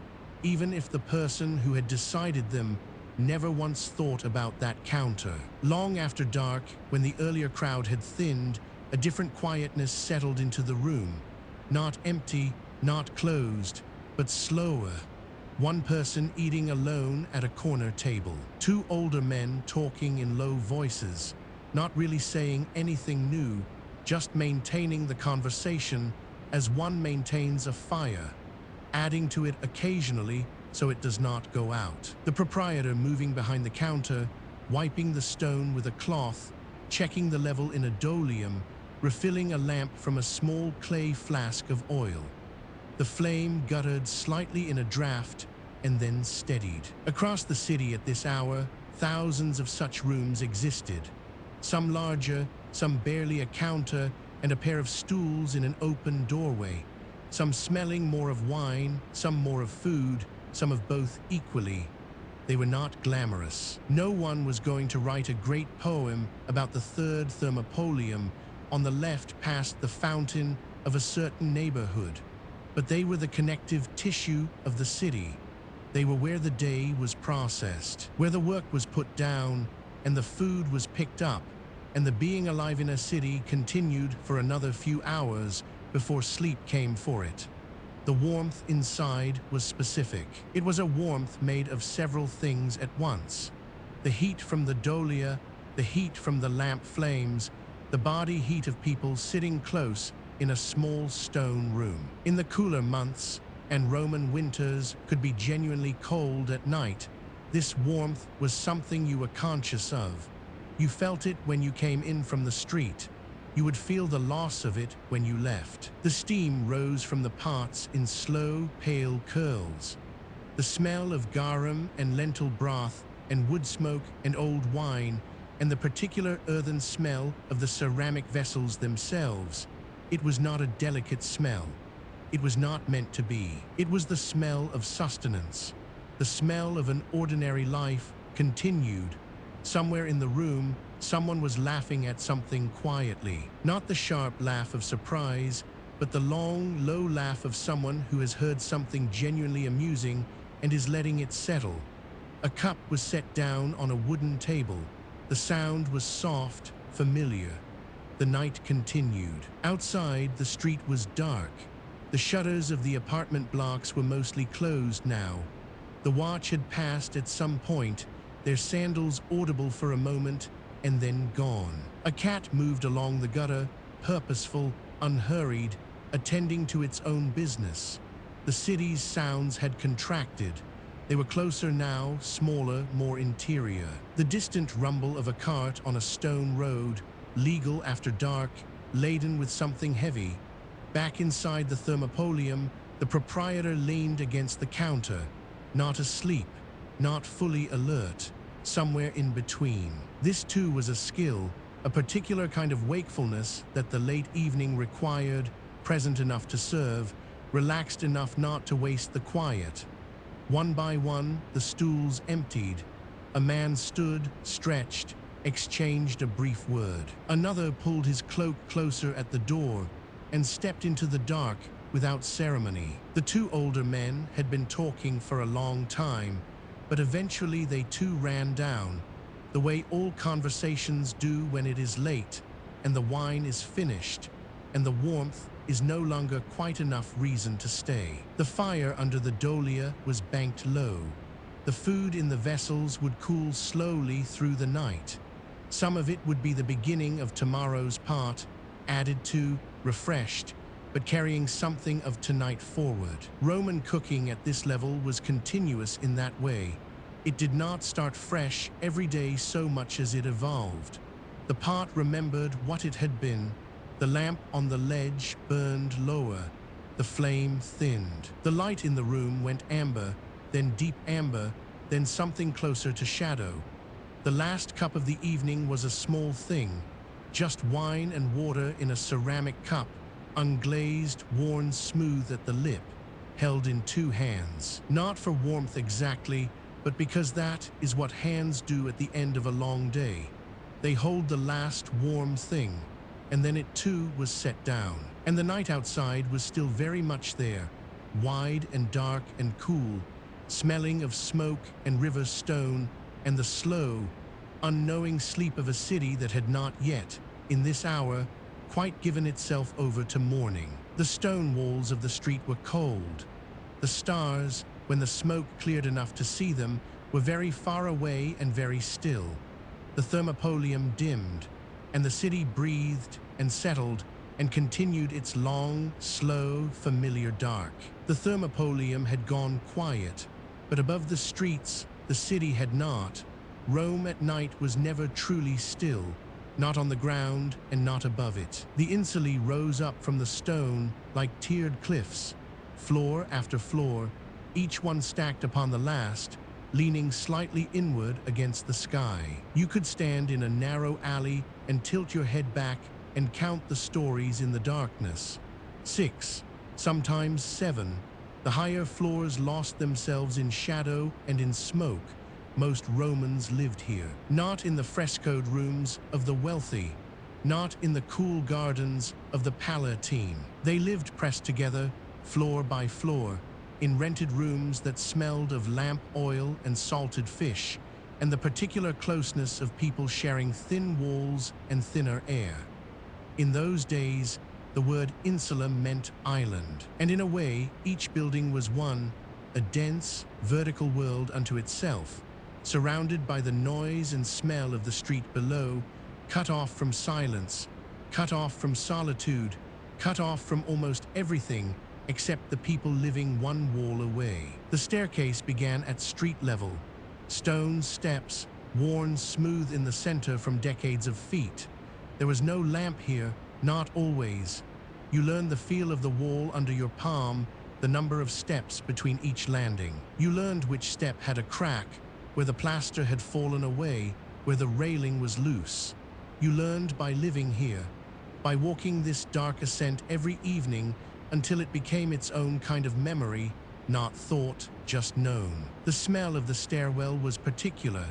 even if the person who had decided them never once thought about that counter. Long after dark, when the earlier crowd had thinned, a different quietness settled into the room. Not empty, not closed, but slower. One person eating alone at a corner table. Two older men talking in low voices, not really saying anything new, just maintaining the conversation as one maintains a fire, adding to it occasionally so it does not go out. The proprietor moving behind the counter, wiping the stone with a cloth, checking the level in a dolium, refilling a lamp from a small clay flask of oil. The flame guttered slightly in a draft and then steadied. Across the city at this hour, thousands of such rooms existed. Some larger, some barely a counter and a pair of stools in an open doorway. Some smelling more of wine, some more of food, some of both equally. They were not glamorous. No one was going to write a great poem about the third Thermopolium on the left past the fountain of a certain neighborhood. But they were the connective tissue of the city. They were where the day was processed, where the work was put down and the food was picked up, and the being alive in a city continued for another few hours before sleep came for it. The warmth inside was specific. It was a warmth made of several things at once. The heat from the dolia, the heat from the lamp flames, the body heat of people sitting close in a small stone room. In the cooler months, and Roman winters could be genuinely cold at night, this warmth was something you were conscious of. You felt it when you came in from the street. You would feel the loss of it when you left. The steam rose from the pots in slow, pale curls. The smell of garum and lentil broth and wood smoke and old wine, and the particular earthen smell of the ceramic vessels themselves. It was not a delicate smell. It was not meant to be. It was the smell of sustenance. The smell of an ordinary life continued. Somewhere in the room, someone was laughing at something quietly. Not the sharp laugh of surprise, but the long, low laugh of someone who has heard something genuinely amusing and is letting it settle. A cup was set down on a wooden table. The sound was soft, familiar. The night continued. Outside, the street was dark. The shutters of the apartment blocks were mostly closed now. The watch had passed at some point, their sandals audible for a moment and then gone. A cat moved along the gutter, purposeful, unhurried, attending to its own business. The city's sounds had contracted. They were closer now, smaller, more interior. The distant rumble of a cart on a stone road, legal after dark, laden with something heavy. Back inside the Thermopolium, the proprietor leaned against the counter, not asleep, not fully alert, somewhere in between. This too was a skill, a particular kind of wakefulness that the late evening required, present enough to serve, relaxed enough not to waste the quiet. One by one, the stools emptied. A man stood, stretched, exchanged a brief word. Another pulled his cloak closer at the door and stepped into the dark without ceremony. The two older men had been talking for a long time, but eventually they too ran down, the way all conversations do when it is late, and the wine is finished, and the warmth is no longer quite enough reason to stay. The fire under the dolia was banked low. The food in the vessels would cool slowly through the night. Some of it would be the beginning of tomorrow's part, added to, refreshed, but carrying something of tonight forward. Roman cooking at this level was continuous in that way. It did not start fresh every day so much as it evolved. The pot remembered what it had been. The lamp on the ledge burned lower. The flame thinned. The light in the room went amber, then deep amber, then something closer to shadow. The last cup of the evening was a small thing, just wine and water in a ceramic cup, unglazed, worn smooth at the lip, held in two hands. Not for warmth exactly, but because that is what hands do at the end of a long day. They hold the last warm thing, and then it too was set down. And the night outside was still very much there, wide and dark and cool, smelling of smoke and river stone and the slow, unknowing sleep of a city that had not yet, in this hour, quite given itself over to mourning. The stone walls of the street were cold. The stars, when the smoke cleared enough to see them, were very far away and very still. The Thermopolium dimmed, and the city breathed and settled and continued its long, slow, familiar dark. The Thermopolium had gone quiet, but above the streets, the city had not. Rome at night was never truly still, not on the ground and not above it. The Insulae rose up from the stone like tiered cliffs, floor after floor, each one stacked upon the last, leaning slightly inward against the sky. You could stand in a narrow alley and tilt your head back and count the stories in the darkness. 6, sometimes 7. The higher floors lost themselves in shadow and in smoke. Most Romans lived here, not in the frescoed rooms of the wealthy, not in the cool gardens of the Palatine. They lived pressed together, floor by floor, in rented rooms that smelled of lamp oil and salted fish, and the particular closeness of people sharing thin walls and thinner air. In those days, the word insula meant island, and in a way, each building was one, a dense, vertical world unto itself, surrounded by the noise and smell of the street below, cut off from silence, cut off from solitude, cut off from almost everything except the people living one wall away. The staircase began at street level, stone steps, worn smooth in the center from decades of feet. There was no lamp here, not always. You learned the feel of the wall under your palm, the number of steps between each landing. You learned which step had a crack, where the plaster had fallen away, where the railing was loose. You learned by living here, by walking this dark ascent every evening until it became its own kind of memory, not thought, just known. The smell of the stairwell was particular.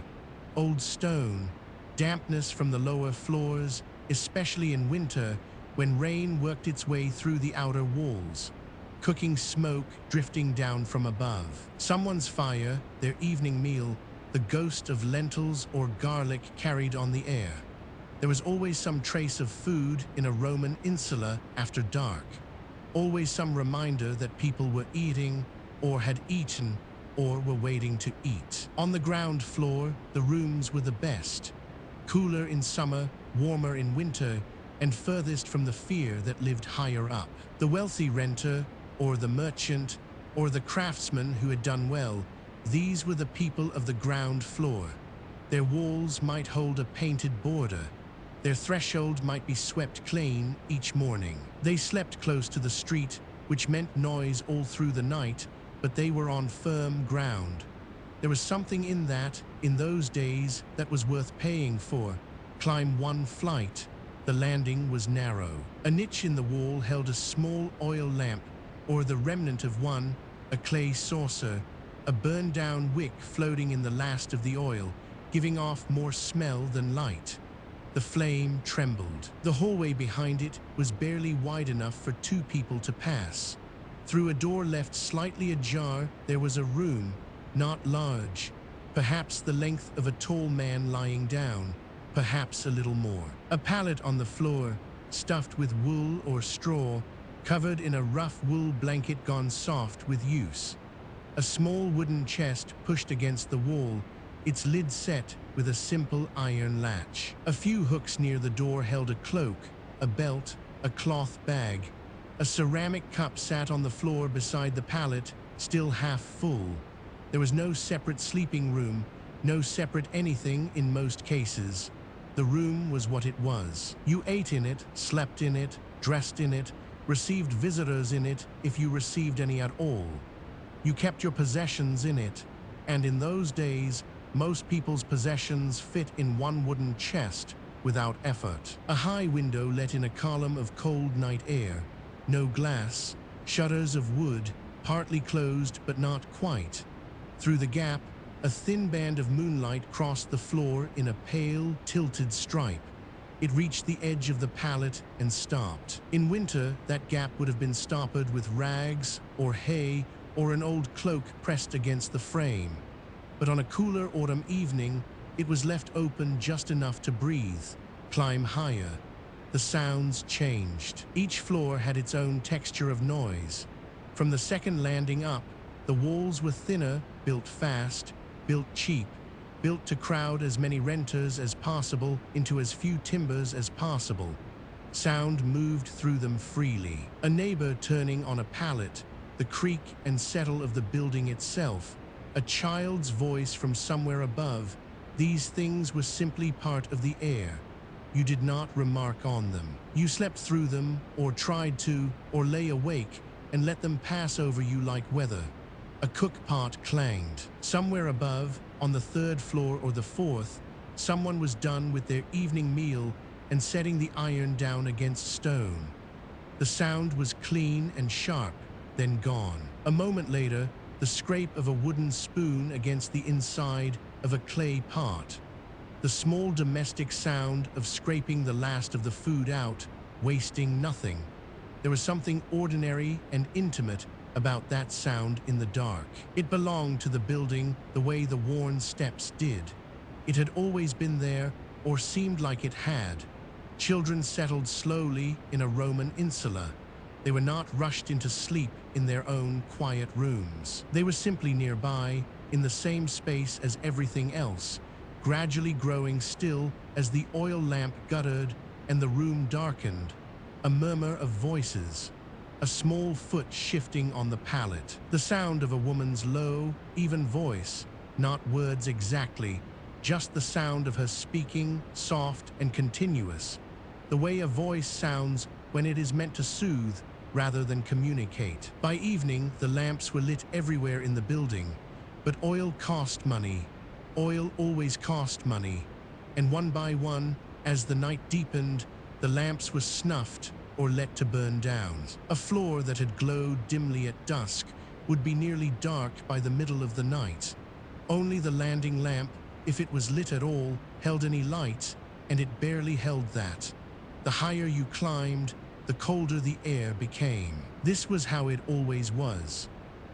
Old stone, dampness from the lower floors, especially in winter when rain worked its way through the outer walls, cooking smoke drifting down from above. Someone's fire, their evening meal, the ghost of lentils or garlic carried on the air. There was always some trace of food in a Roman insula after dark. Always some reminder that people were eating, or had eaten, or were waiting to eat. On the ground floor, the rooms were the best. Cooler in summer, warmer in winter, and furthest from the fear that lived higher up. The wealthy renter, or the merchant, or the craftsman who had done well, these were the people of the ground floor. Their walls might hold a painted border. Their threshold might be swept clean each morning. They slept close to the street, which meant noise all through the night, but they were on firm ground. There was something in that, in those days, that was worth paying for. Climb one flight. The landing was narrow. A niche in the wall held a small oil lamp, or the remnant of one, a clay saucer, a burned-down wick floating in the last of the oil, giving off more smell than light. The flame trembled. The hallway behind it was barely wide enough for 2 people to pass. Through a door left slightly ajar, there was a room, not large, perhaps the length of a tall man lying down, perhaps a little more. A pallet on the floor, stuffed with wool or straw, covered in a rough wool blanket gone soft with use. A small wooden chest pushed against the wall, its lid set with a simple iron latch. A few hooks near the door held a cloak, a belt, a cloth bag. A ceramic cup sat on the floor beside the pallet, still half full. There was no separate sleeping room, no separate anything in most cases. The room was what it was. You ate in it, slept in it, dressed in it, received visitors in it if you received any at all. You kept your possessions in it, and in those days, most people's possessions fit in one wooden chest without effort. A high window let in a column of cold night air. No glass, shutters of wood, partly closed but not quite. Through the gap, a thin band of moonlight crossed the floor in a pale, tilted stripe. It reached the edge of the pallet and stopped. In winter, that gap would have been stoppered with rags or hay or an old cloak pressed against the frame. But on a cooler autumn evening, it was left open just enough to breathe, climb higher. The sounds changed. Each floor had its own texture of noise. From the second landing up, the walls were thinner, built fast, built cheap, built to crowd as many renters as possible into as few timbers as possible. Sound moved through them freely. A neighbor turning on a pallet, the creak and settle of the building itself, a child's voice from somewhere above. These things were simply part of the air. You did not remark on them. You slept through them, or tried to, or lay awake and let them pass over you like weather. A cook-pot clanged. Somewhere above, on the third floor or the fourth, someone was done with their evening meal and setting the iron down against stone. The sound was clean and sharp, then gone. A moment later, the scrape of a wooden spoon against the inside of a clay pot. The small domestic sound of scraping the last of the food out, wasting nothing. There was something ordinary and intimate about that sound in the dark. It belonged to the building the way the worn steps did. It had always been there, or seemed like it had. Children settled slowly in a Roman insula. They were not rushed into sleep in their own quiet rooms. They were simply nearby, in the same space as everything else, gradually growing still as the oil lamp guttered and the room darkened. A murmur of voices, a small foot shifting on the pallet, the sound of a woman's low, even voice, not words exactly, just the sound of her speaking, soft and continuous, the way a voice sounds when it is meant to soothe rather than communicate. By evening, the lamps were lit everywhere in the building, but oil cost money. Oil always cost money, and one by one, as the night deepened, the lamps were snuffed or let to burn down. A floor that had glowed dimly at dusk would be nearly dark by the middle of the night. Only the landing lamp, if it was lit at all, held any light, and it barely held that. The higher you climbed, the colder the air became. This was how it always was.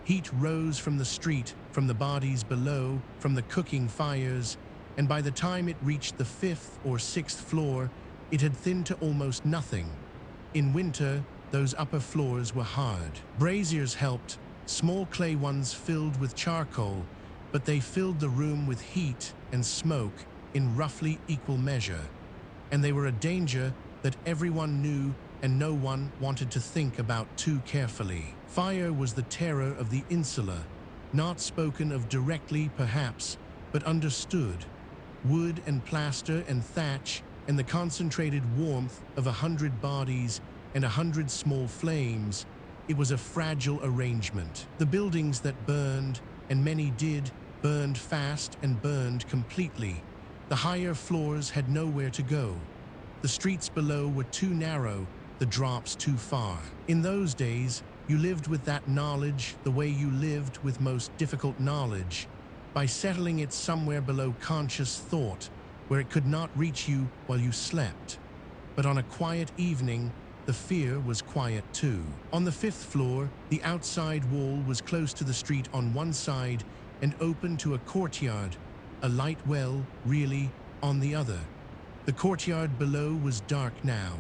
Heat rose from the street, from the bodies below, from the cooking fires, and by the time it reached the 5th or 6th floor, it had thinned to almost nothing. In winter, those upper floors were hard. Braziers helped, small clay ones filled with charcoal, but they filled the room with heat and smoke in roughly equal measure. And they were a danger that everyone knew and no one wanted to think about too carefully. Fire was the terror of the insula, not spoken of directly perhaps, but understood. Wood and plaster and thatch and the concentrated warmth of 100 bodies and 100 small flames, it was a fragile arrangement. The buildings that burned, and many did, burned fast and burned completely. The higher floors had nowhere to go. The streets below were too narrow, the drops too far. In those days, you lived with that knowledge the way you lived with most difficult knowledge, by settling it somewhere below conscious thought, where it could not reach you while you slept. But on a quiet evening, the fear was quiet too. On the 5th floor, the outside wall was close to the street on one side and open to a courtyard a light well, really, on the other. The courtyard below was dark now.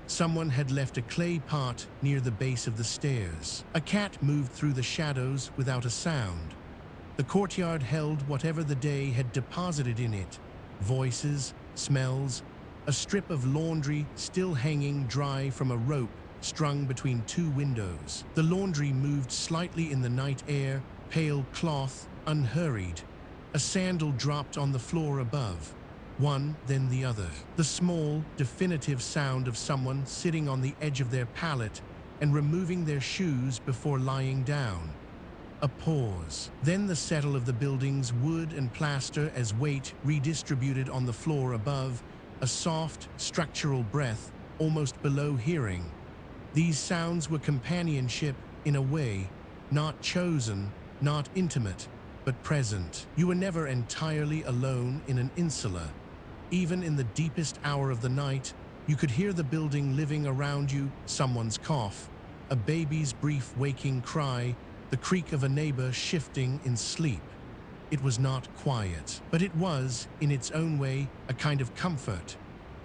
Someone had left a clay pot near the base of the stairs. A cat moved through the shadows without a sound. The courtyard held whatever the day had deposited in it. Voices, smells, a strip of laundry still hanging dry from a rope strung between two windows. The laundry moved slightly in the night air, pale cloth, unhurried. A sandal dropped on the floor above. One, then the other. The small, definitive sound of someone sitting on the edge of their pallet and removing their shoes before lying down. A pause. Then the settle of the building's wood and plaster as weight redistributed on the floor above, a soft, structural breath, almost below hearing. These sounds were companionship in a way, not chosen, not intimate, but present. You were never entirely alone in an insula. Even in the deepest hour of the night, you could hear the building living around you, someone's cough, a baby's brief waking cry, the creak of a neighbor shifting in sleep. It was not quiet, but it was, in its own way, a kind of comfort.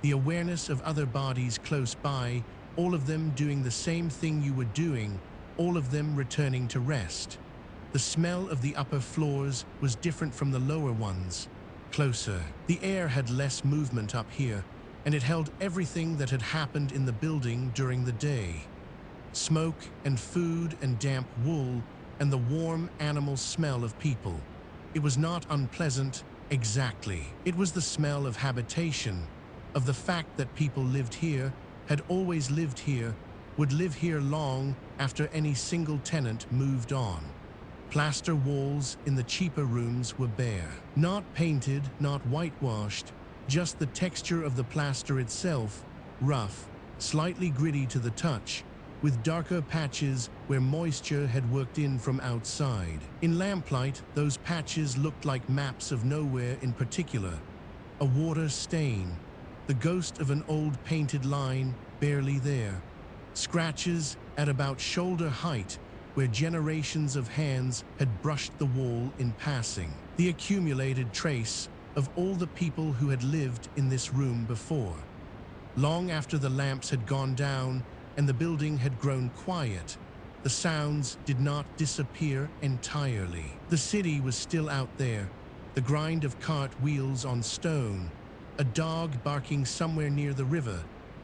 The awareness of other bodies close by, all of them doing the same thing you were doing, all of them returning to rest. The smell of the upper floors was different from the lower ones. Closer. The air had less movement up here, and it held everything that had happened in the building during the day. Smoke and food and damp wool and the warm animal smell of people. It was not unpleasant, exactly. It was the smell of habitation, of the fact that people lived here, had always lived here, would live here long after any single tenant moved on. Plaster walls in the cheaper rooms were bare. Not painted, not whitewashed, just the texture of the plaster itself, rough, slightly gritty to the touch, with darker patches where moisture had worked in from outside. In lamplight, those patches looked like maps of nowhere in particular. A water stain, the ghost of an old painted line barely there. Scratches at about shoulder height where generations of hands had brushed the wall in passing. The accumulated trace of all the people who had lived in this room before. Long after the lamps had gone down and the building had grown quiet, the sounds did not disappear entirely. The city was still out there, the grind of cart wheels on stone, a dog barking somewhere near the river,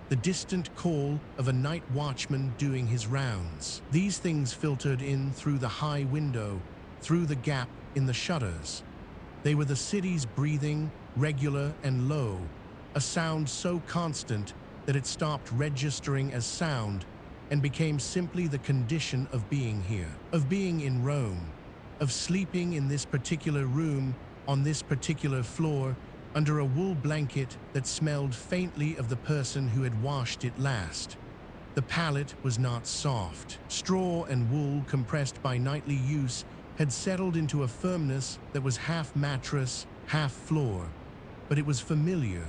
the distant call of a night watchman doing his rounds. These things filtered in through the high window, through the gap in the shutters. They were the city's breathing, regular and low, a sound so constant that it stopped registering as sound and became simply the condition of being here, of being in Rome, of sleeping in this particular room, on this particular floor, under a wool blanket that smelled faintly of the person who had washed it last. The pallet was not soft. Straw and wool compressed by nightly use had settled into a firmness that was half mattress, half floor, but it was familiar.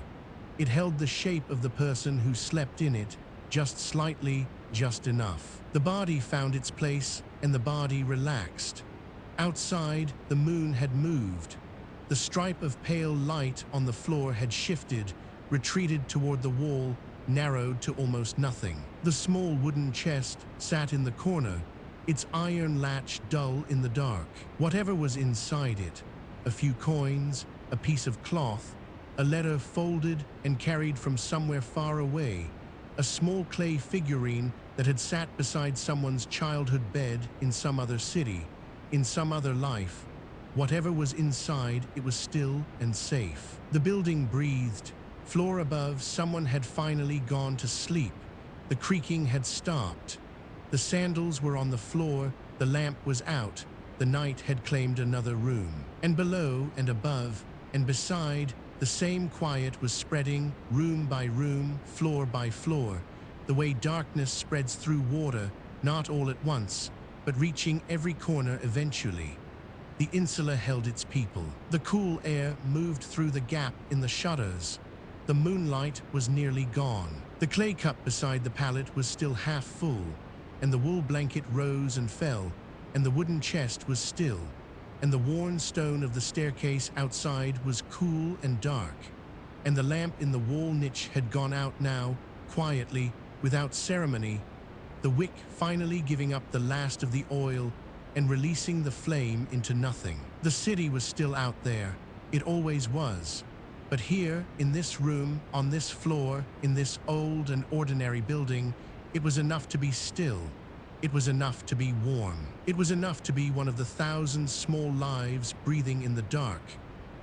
It held the shape of the person who slept in it, just slightly, just enough. The body found its place, and the body relaxed. Outside, the moon had moved. The stripe of pale light on the floor had shifted, retreated toward the wall, narrowed to almost nothing. The small wooden chest sat in the corner, its iron latch dull in the dark. Whatever was inside it, a few coins, a piece of cloth, a letter folded and carried from somewhere far away, a small clay figurine that had sat beside someone's childhood bed in some other city, in some other life. Whatever was inside, it was still and safe. The building breathed. Floor above, someone had finally gone to sleep. The creaking had stopped. The sandals were on the floor, the lamp was out, the night had claimed another room. And below and above and beside, the same quiet was spreading, room by room, floor by floor, the way darkness spreads through water, not all at once, but reaching every corner eventually. The insula held its people. The cool air moved through the gap in the shutters. The moonlight was nearly gone. The clay cup beside the pallet was still half full, and the wool blanket rose and fell, and the wooden chest was still. and the worn stone of the staircase outside was cool and dark, and the lamp in the wall niche had gone out now, quietly, without ceremony, the wick finally giving up the last of the oil and releasing the flame into nothing. The city was still out there. It always was. But here, in this room, on this floor, in this old and ordinary building, it was enough to be still. It was enough to be warm. It was enough to be one of the thousand small lives breathing in the dark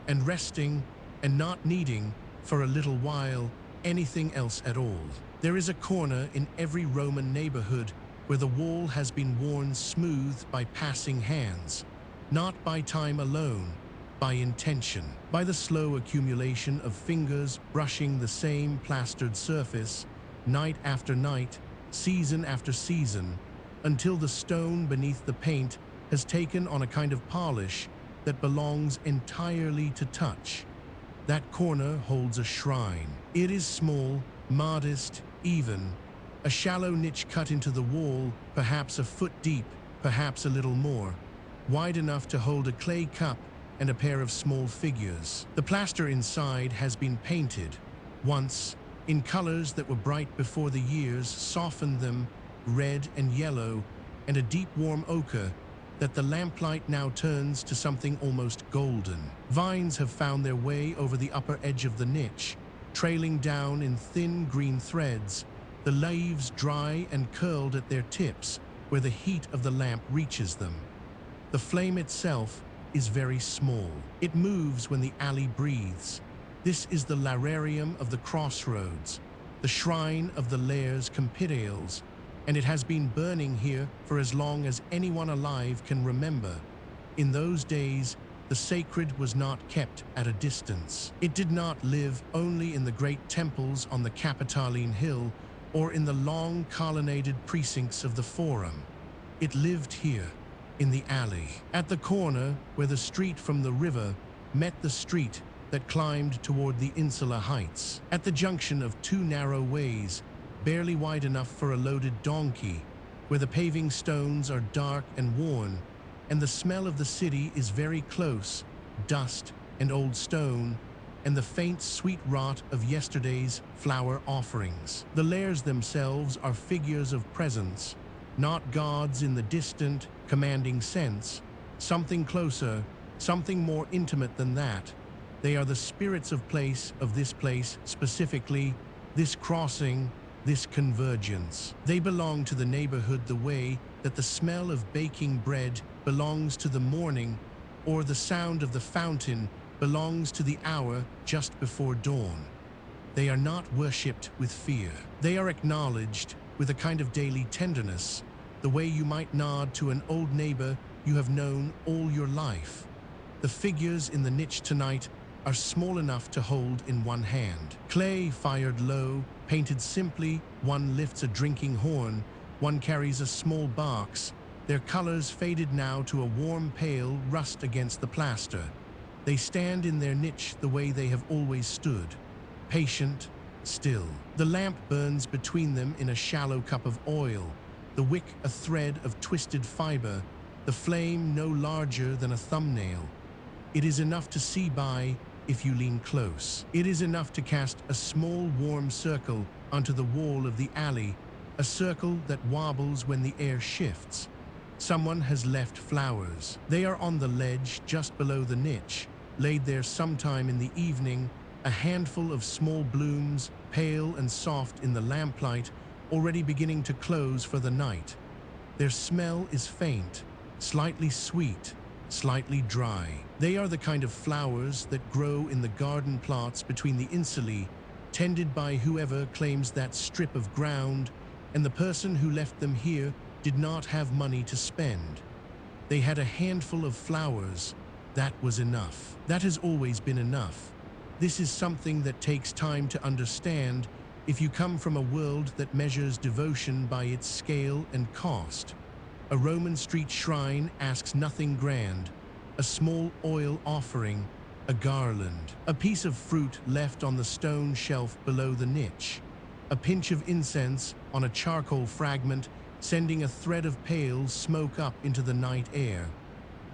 and resting and not needing, for a little while, anything else at all. There is a corner in every Roman neighborhood where the wall has been worn smooth by passing hands, not by time alone, by intention, by the slow accumulation of fingers brushing the same plastered surface, night after night, season after season, until the stone beneath the paint has taken on a kind of polish that belongs entirely to touch. That corner holds a shrine. It is small, modest, even, a shallow niche cut into the wall, perhaps a foot deep, perhaps a little more, wide enough to hold a clay cup and a pair of small figures. The plaster inside has been painted, once, in colors that were bright before the years softened them, red and yellow, and a deep warm ochre that the lamplight now turns to something almost golden. Vines have found their way over the upper edge of the niche, trailing down in thin green threads, the leaves dry and curled at their tips where the heat of the lamp reaches them. The flame itself is very small. It moves when the alley breathes. This is the lararium of the crossroads, the shrine of the Lares Compiteals, and it has been burning here for as long as anyone alive can remember. In those days, the sacred was not kept at a distance. It did not live only in the great temples on the Capitoline Hill or in the long colonnaded precincts of the Forum. It lived here, in the alley, at the corner where the street from the river met the street that climbed toward the Insula heights, at the junction of two narrow ways, barely wide enough for a loaded donkey, where the paving stones are dark and worn, and the smell of the city is very close, dust and old stone, and the faint sweet rot of yesterday's flower offerings. The Lares themselves are figures of presence, not gods in the distant, commanding sense, something closer, something more intimate than that. They are the spirits of this place specifically, this crossing, this convergence. They belong to the neighborhood the way that the smell of baking bread belongs to the morning, or the sound of the fountain belongs to the hour just before dawn. They are not worshipped with fear. They are acknowledged with a kind of daily tenderness, the way you might nod to an old neighbor you have known all your life. The figures in the niche tonight are small enough to hold in one hand. Clay fired low, painted simply, one lifts a drinking horn, one carries a small box, their colors faded now to a warm pale rust against the plaster. They stand in their niche the way they have always stood, patient, still. The lamp burns between them in a shallow cup of oil, the wick a thread of twisted fiber, the flame no larger than a thumbnail. It is enough to see by if you lean close. It is enough to cast a small warm circle onto the wall of the alley, a circle that wobbles when the air shifts. Someone has left flowers. They are on the ledge just below the niche, laid there sometime in the evening, a handful of small blooms, pale and soft in the lamplight, already beginning to close for the night. Their smell is faint, slightly sweet, slightly dry. They are the kind of flowers that grow in the garden plots between the insulae, tended by whoever claims that strip of ground, and the person who left them here did not have money to spend. They had a handful of flowers. That was enough. That has always been enough. This is something that takes time to understand if you come from a world that measures devotion by its scale and cost. A Roman street shrine asks nothing grand, a small oil offering, a garland, a piece of fruit left on the stone shelf below the niche, a pinch of incense on a charcoal fragment sending a thread of pale smoke up into the night air.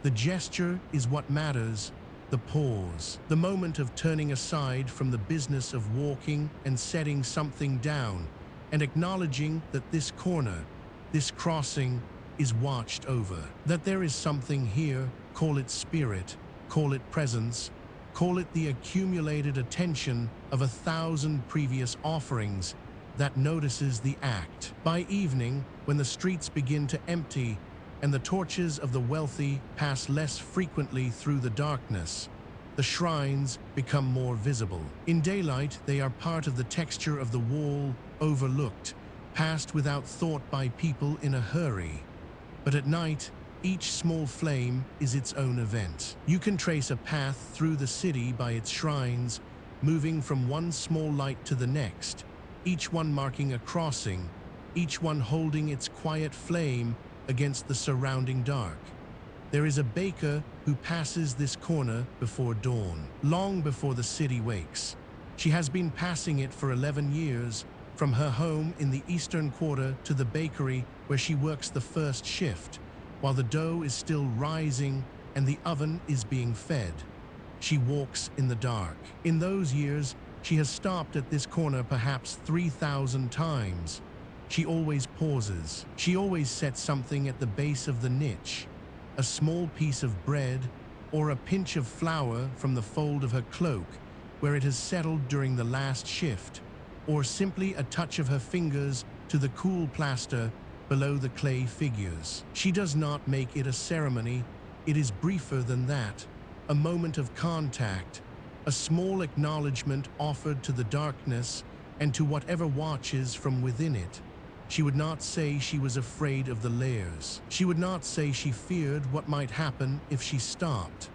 The gesture is what matters, the pause, the moment of turning aside from the business of walking and setting something down, and acknowledging that this corner, this crossing, is watched over, that there is something here, call it spirit, call it presence, call it the accumulated attention of 1,000 previous offerings, that notices the act. By evening, when the streets begin to empty and the torches of the wealthy pass less frequently through the darkness, the shrines become more visible. In daylight, they are part of the texture of the wall, overlooked, passed without thought by people in a hurry. But at night, each small flame is its own event. You can trace a path through the city by its shrines, moving from one small light to the next, each one marking a crossing, each one holding its quiet flame against the surrounding dark. There is a baker who passes this corner before dawn, long before the city wakes. She has been passing it for 11 years, from her home in the eastern quarter to the bakery where she works the first shift, while the dough is still rising and the oven is being fed. She walks in the dark. In those years, she has stopped at this corner perhaps 3,000 times. She always pauses. She always sets something at the base of the niche, a small piece of bread or a pinch of flour from the fold of her cloak where it has settled during the last shift, or simply a touch of her fingers to the cool plaster below the clay figures. She does not make it a ceremony. It is briefer than that, a moment of contact, a small acknowledgement offered to the darkness and to whatever watches from within it. She would not say she was afraid of the layers. She would not say she feared what might happen if she stopped.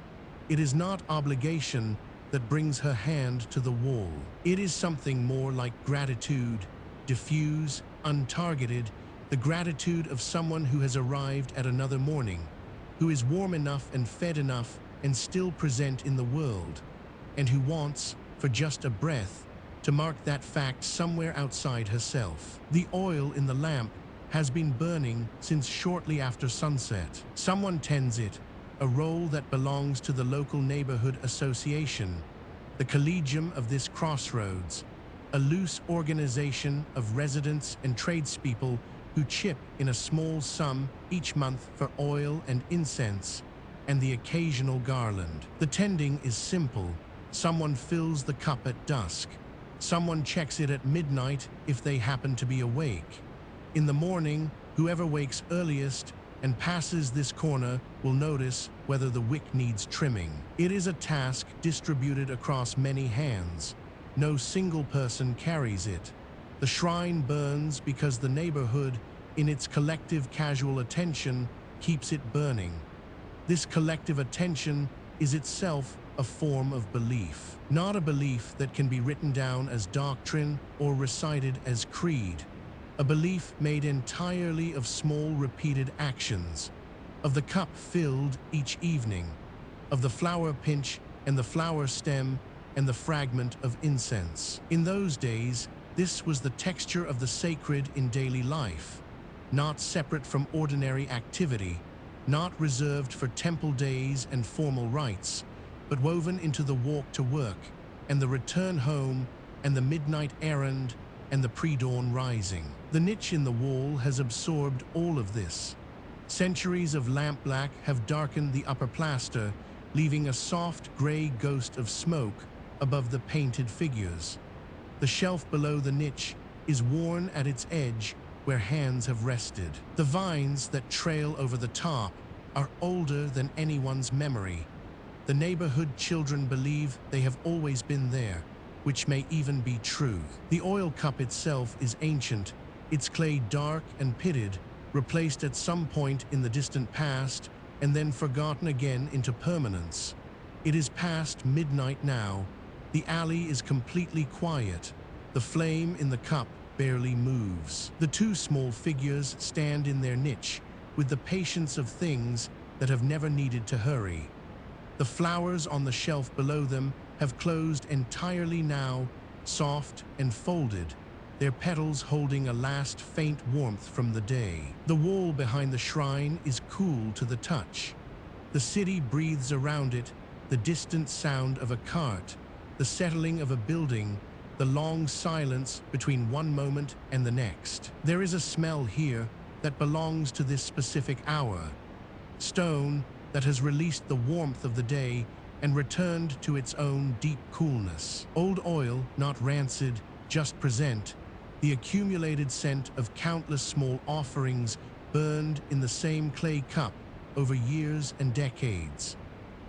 It is not obligation that brings her hand to the wall. It is something more like gratitude, diffuse, untargeted, the gratitude of someone who has arrived at another morning, who is warm enough and fed enough and still present in the world, and who wants, for just a breath, to mark that fact somewhere outside herself. The oil in the lamp has been burning since shortly after sunset. Someone tends it, a role that belongs to the local neighborhood association, the collegium of this crossroads, a loose organization of residents and tradespeople who chip in a small sum each month for oil and incense and the occasional garland. The tending is simple. Someone fills the cup at dusk. Someone checks it at midnight if they happen to be awake. In the morning, whoever wakes earliest and passes this corner will notice whether the wick needs trimming. It is a task distributed across many hands. No single person carries it. The shrine burns because the neighborhood, in its collective casual attention, keeps it burning. This collective attention is itself a form of belief, not a belief that can be written down as doctrine or recited as creed, a belief made entirely of small repeated actions, of the cup filled each evening, of the flower pinch and the flower stem and the fragment of incense. In those days, this was the texture of the sacred in daily life, not separate from ordinary activity, not reserved for temple days and formal rites, but woven into the walk to work, and the return home, and the midnight errand, and the pre-dawn rising. The niche in the wall has absorbed all of this. Centuries of lampblack have darkened the upper plaster, leaving a soft gray ghost of smoke above the painted figures. The shelf below the niche is worn at its edge where hands have rested. The vines that trail over the top are older than anyone's memory. The neighborhood children believe they have always been there, which may even be true. The oil cup itself is ancient, its clay dark and pitted, replaced at some point in the distant past and then forgotten again into permanence. It is past midnight now. The alley is completely quiet. The flame in the cup barely moves. The two small figures stand in their niche with the patience of things that have never needed to hurry. The flowers on the shelf below them have closed entirely now, soft and folded, their petals holding a last faint warmth from the day. The wall behind the shrine is cool to the touch. The city breathes around it, the distant sound of a cart, the settling of a building, the long silence between one moment and the next. There is a smell here that belongs to this specific hour. Stone that has released the warmth of the day and returned to its own deep coolness. Old oil, not rancid, just present, the accumulated scent of countless small offerings burned in the same clay cup over years and decades.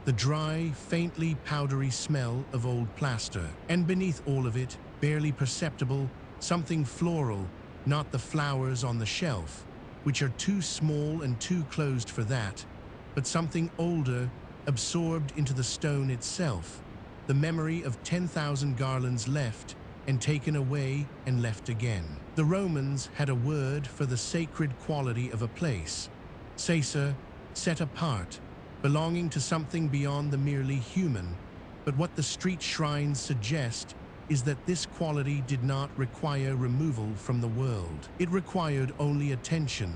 The dry, faintly powdery smell of old plaster. And beneath all of it, barely perceptible, something floral, not the flowers on the shelf, which are too small and too closed for that, but something older, absorbed into the stone itself, the memory of 10,000 garlands left and taken away and left again. The Romans had a word for the sacred quality of a place. Sacer, set apart, belonging to something beyond the merely human. But what the street shrines suggest is that this quality did not require removal from the world. It required only attention.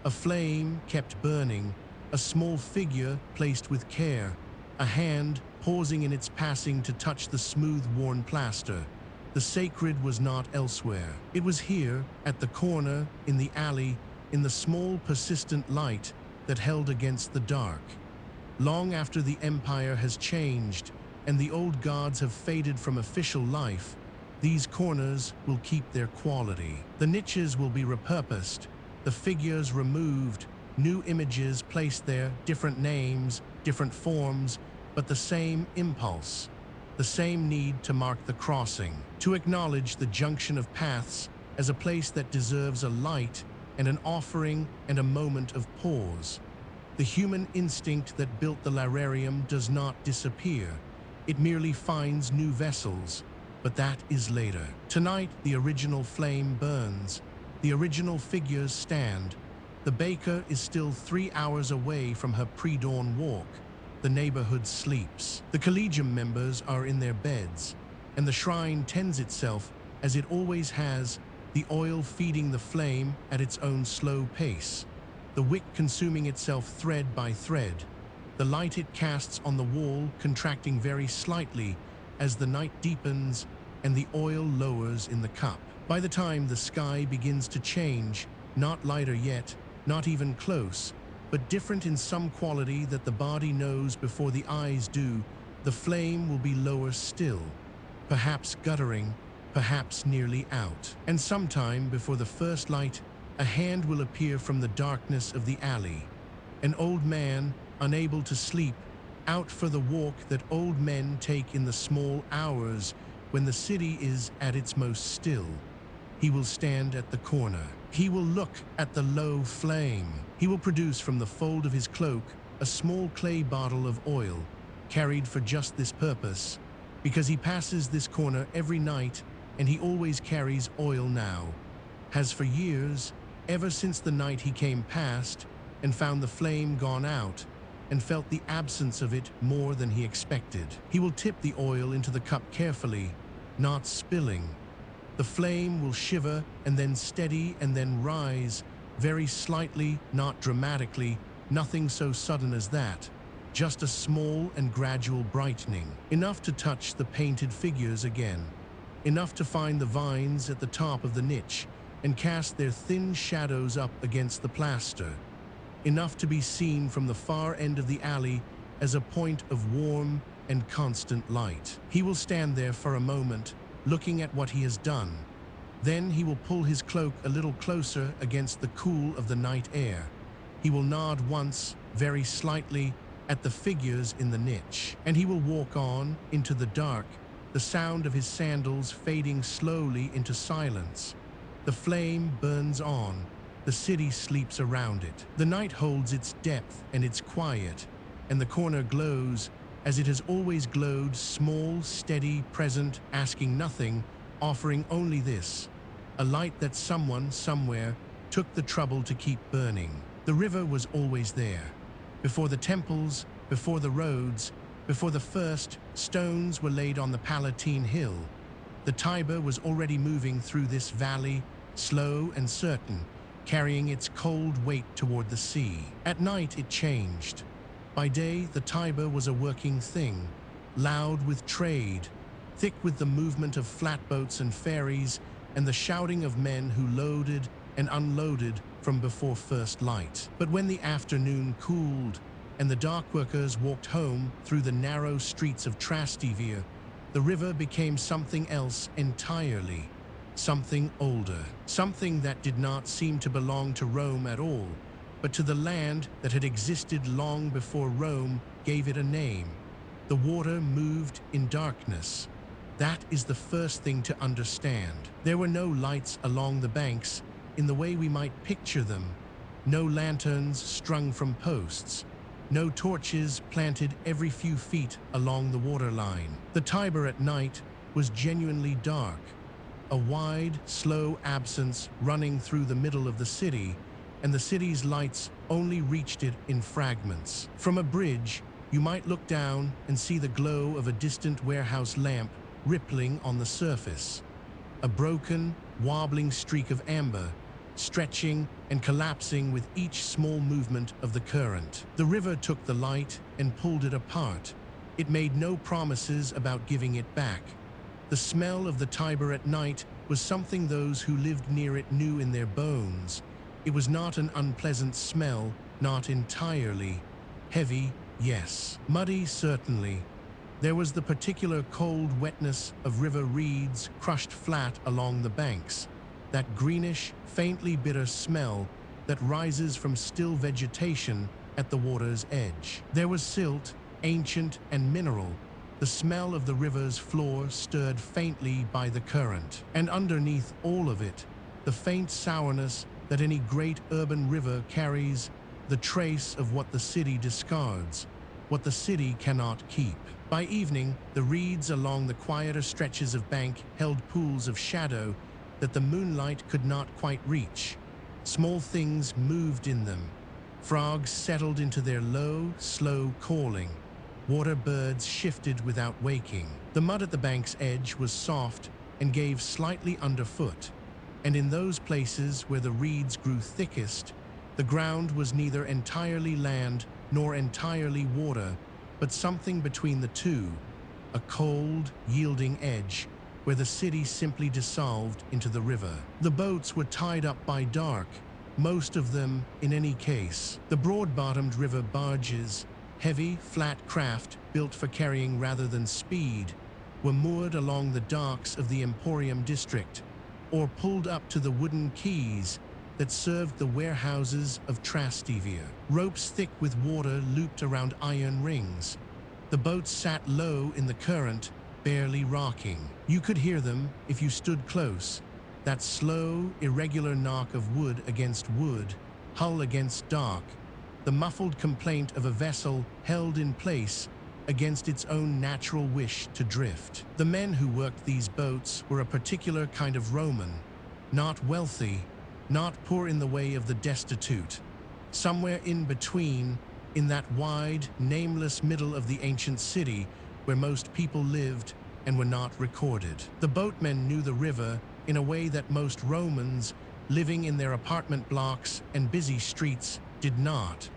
A flame kept burning, a small figure placed with care, a hand pausing in its passing to touch the smooth-worn plaster. The sacred was not elsewhere. It was here, at the corner, in the alley, in the small, persistent light that held against the dark. Long after the empire has changed and the old gods have faded from official life, these corners will keep their quality. The niches will be repurposed, the figures removed, new images placed there, different names, different forms, but the same impulse, the same need to mark the crossing, to acknowledge the junction of paths as a place that deserves a light and an offering and a moment of pause. The human instinct that built the lararium does not disappear. It merely finds new vessels, but that is later. Tonight, the original flame burns. The original figures stand. The baker is still 3 hours away from her pre-dawn walk. The neighborhood sleeps. The collegium members are in their beds, and the shrine tends itself as it always has, the oil feeding the flame at its own slow pace, the wick consuming itself thread by thread, the light it casts on the wall contracting very slightly as the night deepens and the oil lowers in the cup. By the time the sky begins to change, not lighter yet, not even close, but different in some quality that the body knows before the eyes do, the flame will be lower still, perhaps guttering, perhaps nearly out. And sometime before the first light, a hand will appear from the darkness of the alley. An old man, unable to sleep, out for the walk that old men take in the small hours when the city is at its most still. He will stand at the corner. He will look at the low flame. He will produce from the fold of his cloak a small clay bottle of oil, carried for just this purpose, because he passes this corner every night and he always carries oil now, has for years, ever since the night he came past and found the flame gone out and felt the absence of it more than he expected. He will tip the oil into the cup carefully, not spilling. The flame will shiver and then steady and then rise, very slightly, not dramatically, nothing so sudden as that. Just a small and gradual brightening, enough to touch the painted figures again, enough to find the vines at the top of the niche and cast their thin shadows up against the plaster, enough to be seen from the far end of the alley as a point of warm and constant light. He will stand there for a moment, looking at what he has done. Then he will pull his cloak a little closer against the cool of the night air. He will nod once, very slightly, at the figures in the niche, and he will walk on into the dark, the sound of his sandals fading slowly into silence. The flame burns on. The city sleeps around it. The night holds its depth and its quiet, and the corner glows as it has always glowed, small, steady, present, asking nothing, offering only this, a light that someone, somewhere, took the trouble to keep burning. The river was always there. Before the temples, before the roads, before the first stones were laid on the Palatine Hill, the Tiber was already moving through this valley, slow and certain, carrying its cold weight toward the sea. At night it changed. By day, the Tiber was a working thing, loud with trade, thick with the movement of flatboats and ferries, and the shouting of men who loaded and unloaded from before first light. But when the afternoon cooled, and the dock workers walked home through the narrow streets of Trastevere, the river became something else entirely, something older, something that did not seem to belong to Rome at all, but to the land that had existed long before Rome gave it a name. The water moved in darkness. That is the first thing to understand. There were no lights along the banks in the way we might picture them, no lanterns strung from posts, no torches planted every few feet along the waterline. The Tiber at night was genuinely dark, a wide, slow absence running through the middle of the city, and the city's lights only reached it in fragments. From a bridge, you might look down and see the glow of a distant warehouse lamp rippling on the surface, a broken, wobbling streak of amber, stretching and collapsing with each small movement of the current. The river took the light and pulled it apart. It made no promises about giving it back. The smell of the Tiber at night was something those who lived near it knew in their bones. It was not an unpleasant smell, not entirely. Heavy, yes. Muddy, certainly. There was the particular cold wetness of river reeds crushed flat along the banks, that greenish, faintly bitter smell that rises from still vegetation at the water's edge. There was silt, ancient and mineral, the smell of the river's floor stirred faintly by the current. And underneath all of it, the faint sourness that any great urban river carries, the trace of what the city discards, what the city cannot keep. By evening, the reeds along the quieter stretches of bank held pools of shadow that the moonlight could not quite reach. Small things moved in them. Frogs settled into their low, slow calling. Water birds shifted without waking. The mud at the bank's edge was soft and gave slightly underfoot, and in those places where the reeds grew thickest, the ground was neither entirely land nor entirely water, but something between the two, a cold, yielding edge where the city simply dissolved into the river. The boats were tied up by dark, most of them in any case. The broad-bottomed river barges, heavy, flat craft built for carrying rather than speed, were moored along the docks of the Emporium district, or pulled up to the wooden quays that served the warehouses of Trastevere. Ropes thick with water looped around iron rings. The boats sat low in the current, barely rocking. You could hear them if you stood close, that slow, irregular knock of wood against wood, hull against dock, the muffled complaint of a vessel held in place against its own natural wish to drift. The men who worked these boats were a particular kind of Roman, not wealthy, not poor in the way of the destitute, somewhere in between, in that wide, nameless middle of the ancient city where most people lived and were not recorded. The boatmen knew the river in a way that most Romans, living in their apartment blocks and busy streets, did not.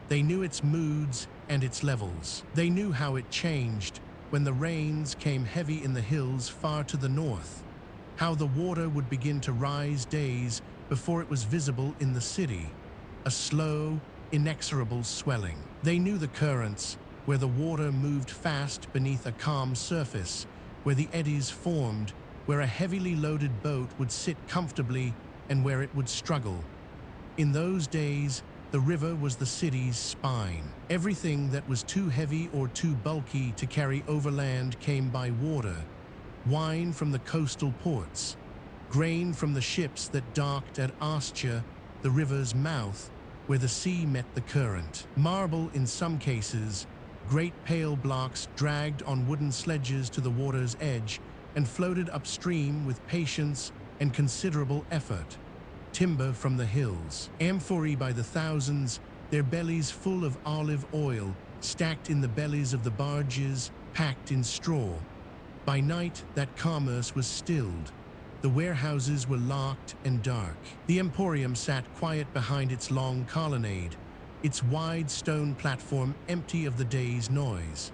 They knew its moods and its levels. They knew how it changed when the rains came heavy in the hills far to the north, how the water would begin to rise days before it was visible in the city, a slow, inexorable swelling. They knew the currents, where the water moved fast beneath a calm surface, where the eddies formed, where a heavily loaded boat would sit comfortably and where it would struggle. In those days, the river was the city's spine. Everything that was too heavy or too bulky to carry overland came by water. Wine from the coastal ports, grain from the ships that docked at Ostia, the river's mouth, where the sea met the current. Marble in some cases, great pale blocks dragged on wooden sledges to the water's edge and floated upstream with patience and considerable effort. Timber from the hills, amphorae by the thousands, their bellies full of olive oil, stacked in the bellies of the barges, packed in straw. By night, that commerce was stilled. The warehouses were locked and dark. The Emporium sat quiet behind its long colonnade, its wide stone platform empty of the day's noise.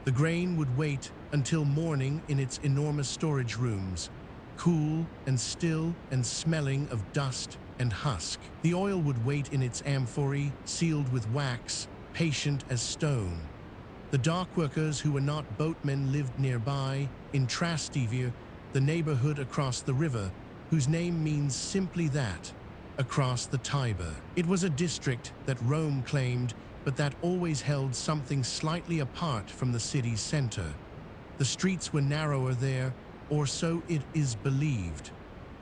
The grain would wait until morning in its enormous storage rooms, cool and still and smelling of dust and husk. The oil would wait in its amphorae, sealed with wax, patient as stone. The dock workers who were not boatmen lived nearby, in Trastevere, the neighborhood across the river, whose name means simply that, across the Tiber. It was a district that Rome claimed, but that always held something slightly apart from the city's center. The streets were narrower there, or so it is believed.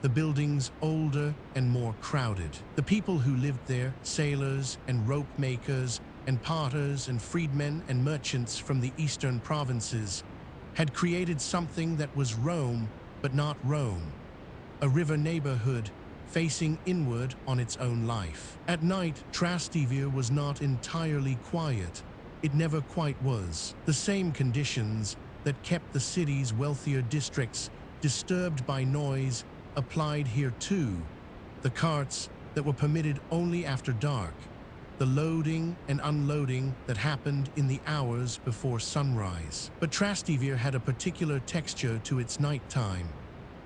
The buildings older and more crowded. The people who lived there, sailors and rope makers and potters and freedmen and merchants from the eastern provinces, had created something that was Rome, but not Rome. A river neighborhood facing inward on its own life. At night, Trastevere was not entirely quiet. It never quite was. The same conditions that kept the city's wealthier districts disturbed by noise applied here too. The carts that were permitted only after dark, the loading and unloading that happened in the hours before sunrise. But Trastevere had a particular texture to its nighttime.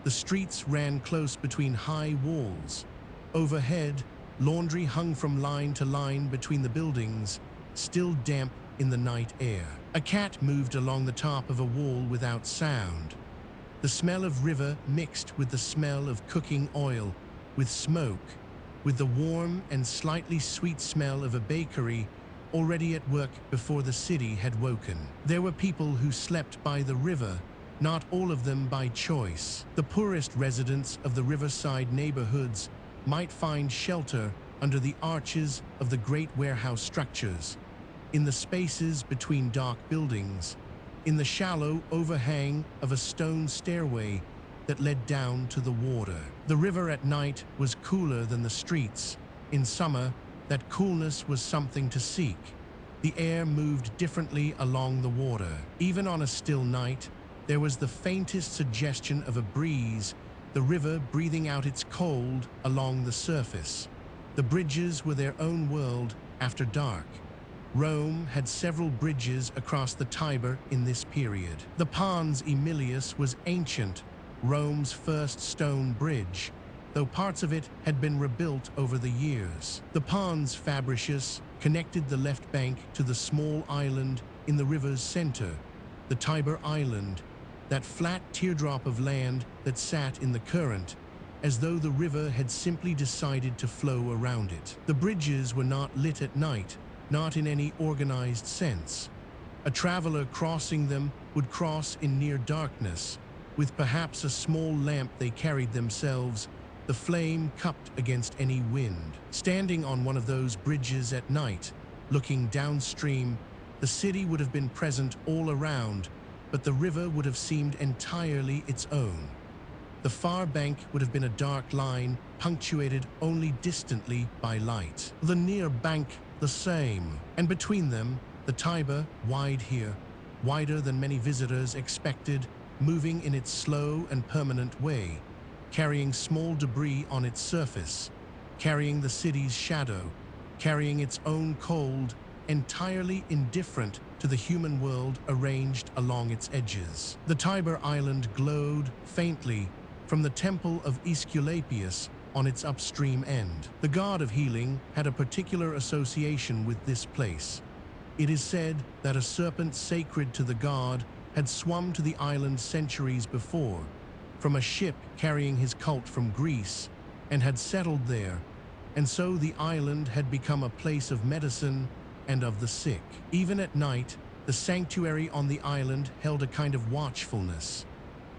The streets ran close between high walls. Overhead, laundry hung from line to line between the buildings, still damp in the night air. A cat moved along the top of a wall without sound. The smell of river mixed with the smell of cooking oil, with smoke, with the warm and slightly sweet smell of a bakery already at work before the city had woken. There were people who slept by the river, not all of them by choice. The poorest residents of the riverside neighborhoods might find shelter under the arches of the great warehouse structures, in the spaces between dark buildings, in the shallow overhang of a stone stairway that led down to the water. The river at night was cooler than the streets. In summer, that coolness was something to seek. The air moved differently along the water. Even on a still night, there was the faintest suggestion of a breeze, the river breathing out its cold along the surface. The bridges were their own world after dark. Rome had several bridges across the Tiber in this period. The Pons Aemilius was ancient, Rome's first stone bridge, though parts of it had been rebuilt over the years. The Pons Fabricius connected the left bank to the small island in the river's center, the Tiber Island, that flat teardrop of land that sat in the current, as though the river had simply decided to flow around it. The bridges were not lit at night, not in any organized sense. A traveler crossing them would cross in near darkness, with perhaps a small lamp they carried themselves, the flame cupped against any wind. Standing on one of those bridges at night, looking downstream, the city would have been present all around, but the river would have seemed entirely its own. The far bank would have been a dark line, punctuated only distantly by light. The near bank the same, and between them, the Tiber, wide here, wider than many visitors expected, moving in its slow and permanent way, carrying small debris on its surface, carrying the city's shadow, carrying its own cold, entirely indifferent to the human world arranged along its edges. The Tiber Island glowed faintly from the temple of Aesculapius on its upstream end. The god of healing had a particular association with this place. It is said that a serpent sacred to the god had swum to the island centuries before, from a ship carrying his cult from Greece, and had settled there, and so the island had become a place of medicine and of the sick. Even at night, the sanctuary on the island held a kind of watchfulness.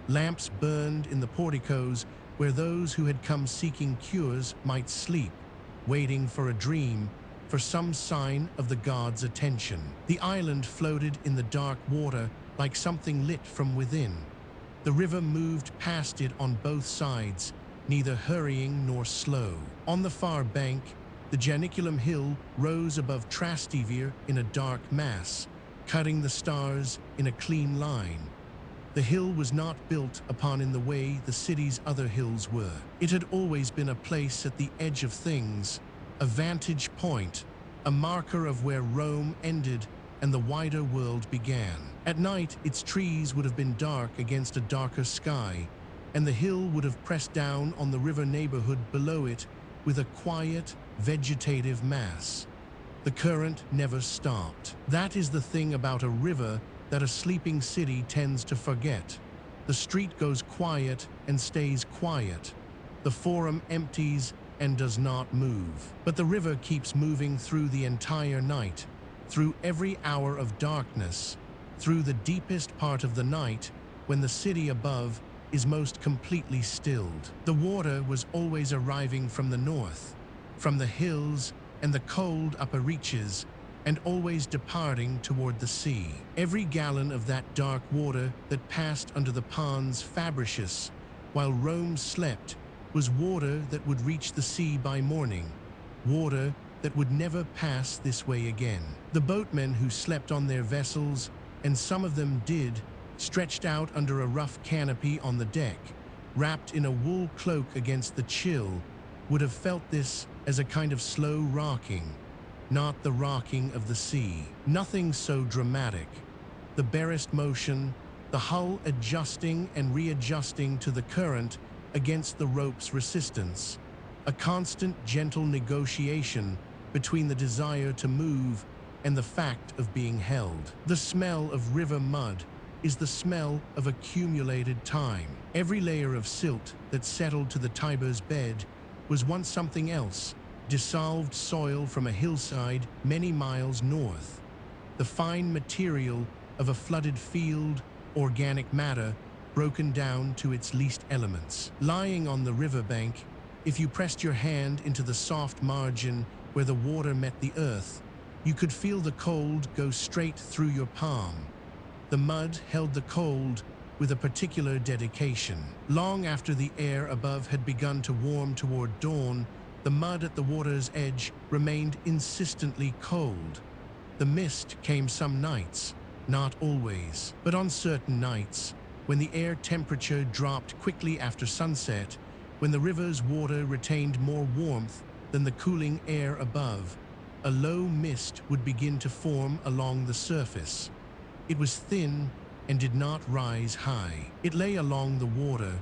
Lamps burned in the porticos where those who had come seeking cures might sleep, waiting for a dream, for some sign of the god's attention. The island floated in the dark water like something lit from within. The river moved past it on both sides, neither hurrying nor slow. On the far bank, the Janiculum Hill rose above Trastevere in a dark mass, cutting the stars in a clean line. The hill was not built upon in the way the city's other hills were. It had always been a place at the edge of things, a vantage point, a marker of where Rome ended and the wider world began. At night, its trees would have been dark against a darker sky, and the hill would have pressed down on the river neighborhood below it with a quiet, vegetative mass. The current never stopped. That is the thing about a river that a sleeping city tends to forget. The street goes quiet and stays quiet. The forum empties and does not move. But the river keeps moving through the entire night, through every hour of darkness, through the deepest part of the night when the city above is most completely stilled. The water was always arriving from the north, from the hills and the cold upper reaches, and always departing toward the sea. Every gallon of that dark water that passed under the Pons Fabricius while Rome slept was water that would reach the sea by morning, water that would never pass this way again. The boatmen who slept on their vessels, and some of them did, stretched out under a rough canopy on the deck, wrapped in a wool cloak against the chill, would have felt this as a kind of slow rocking, not the rocking of the sea. Nothing so dramatic. The barest motion, the hull adjusting and readjusting to the current against the rope's resistance, a constant gentle negotiation between the desire to move and the fact of being held. The smell of river mud is the smell of accumulated time. Every layer of silt that settled to the Tiber's bed was once something else, dissolved soil from a hillside many miles north. The fine material of a flooded field, organic matter broken down to its least elements. Lying on the riverbank, if you pressed your hand into the soft margin where the water met the earth, you could feel the cold go straight through your palm. The mud held the cold with a particular dedication. Long after the air above had begun to warm toward dawn, the mud at the water's edge remained insistently cold. The mist came some nights, not always, but on certain nights, when the air temperature dropped quickly after sunset, when the river's water retained more warmth than the cooling air above, a low mist would begin to form along the surface. It was thin and did not rise high. It lay along the water,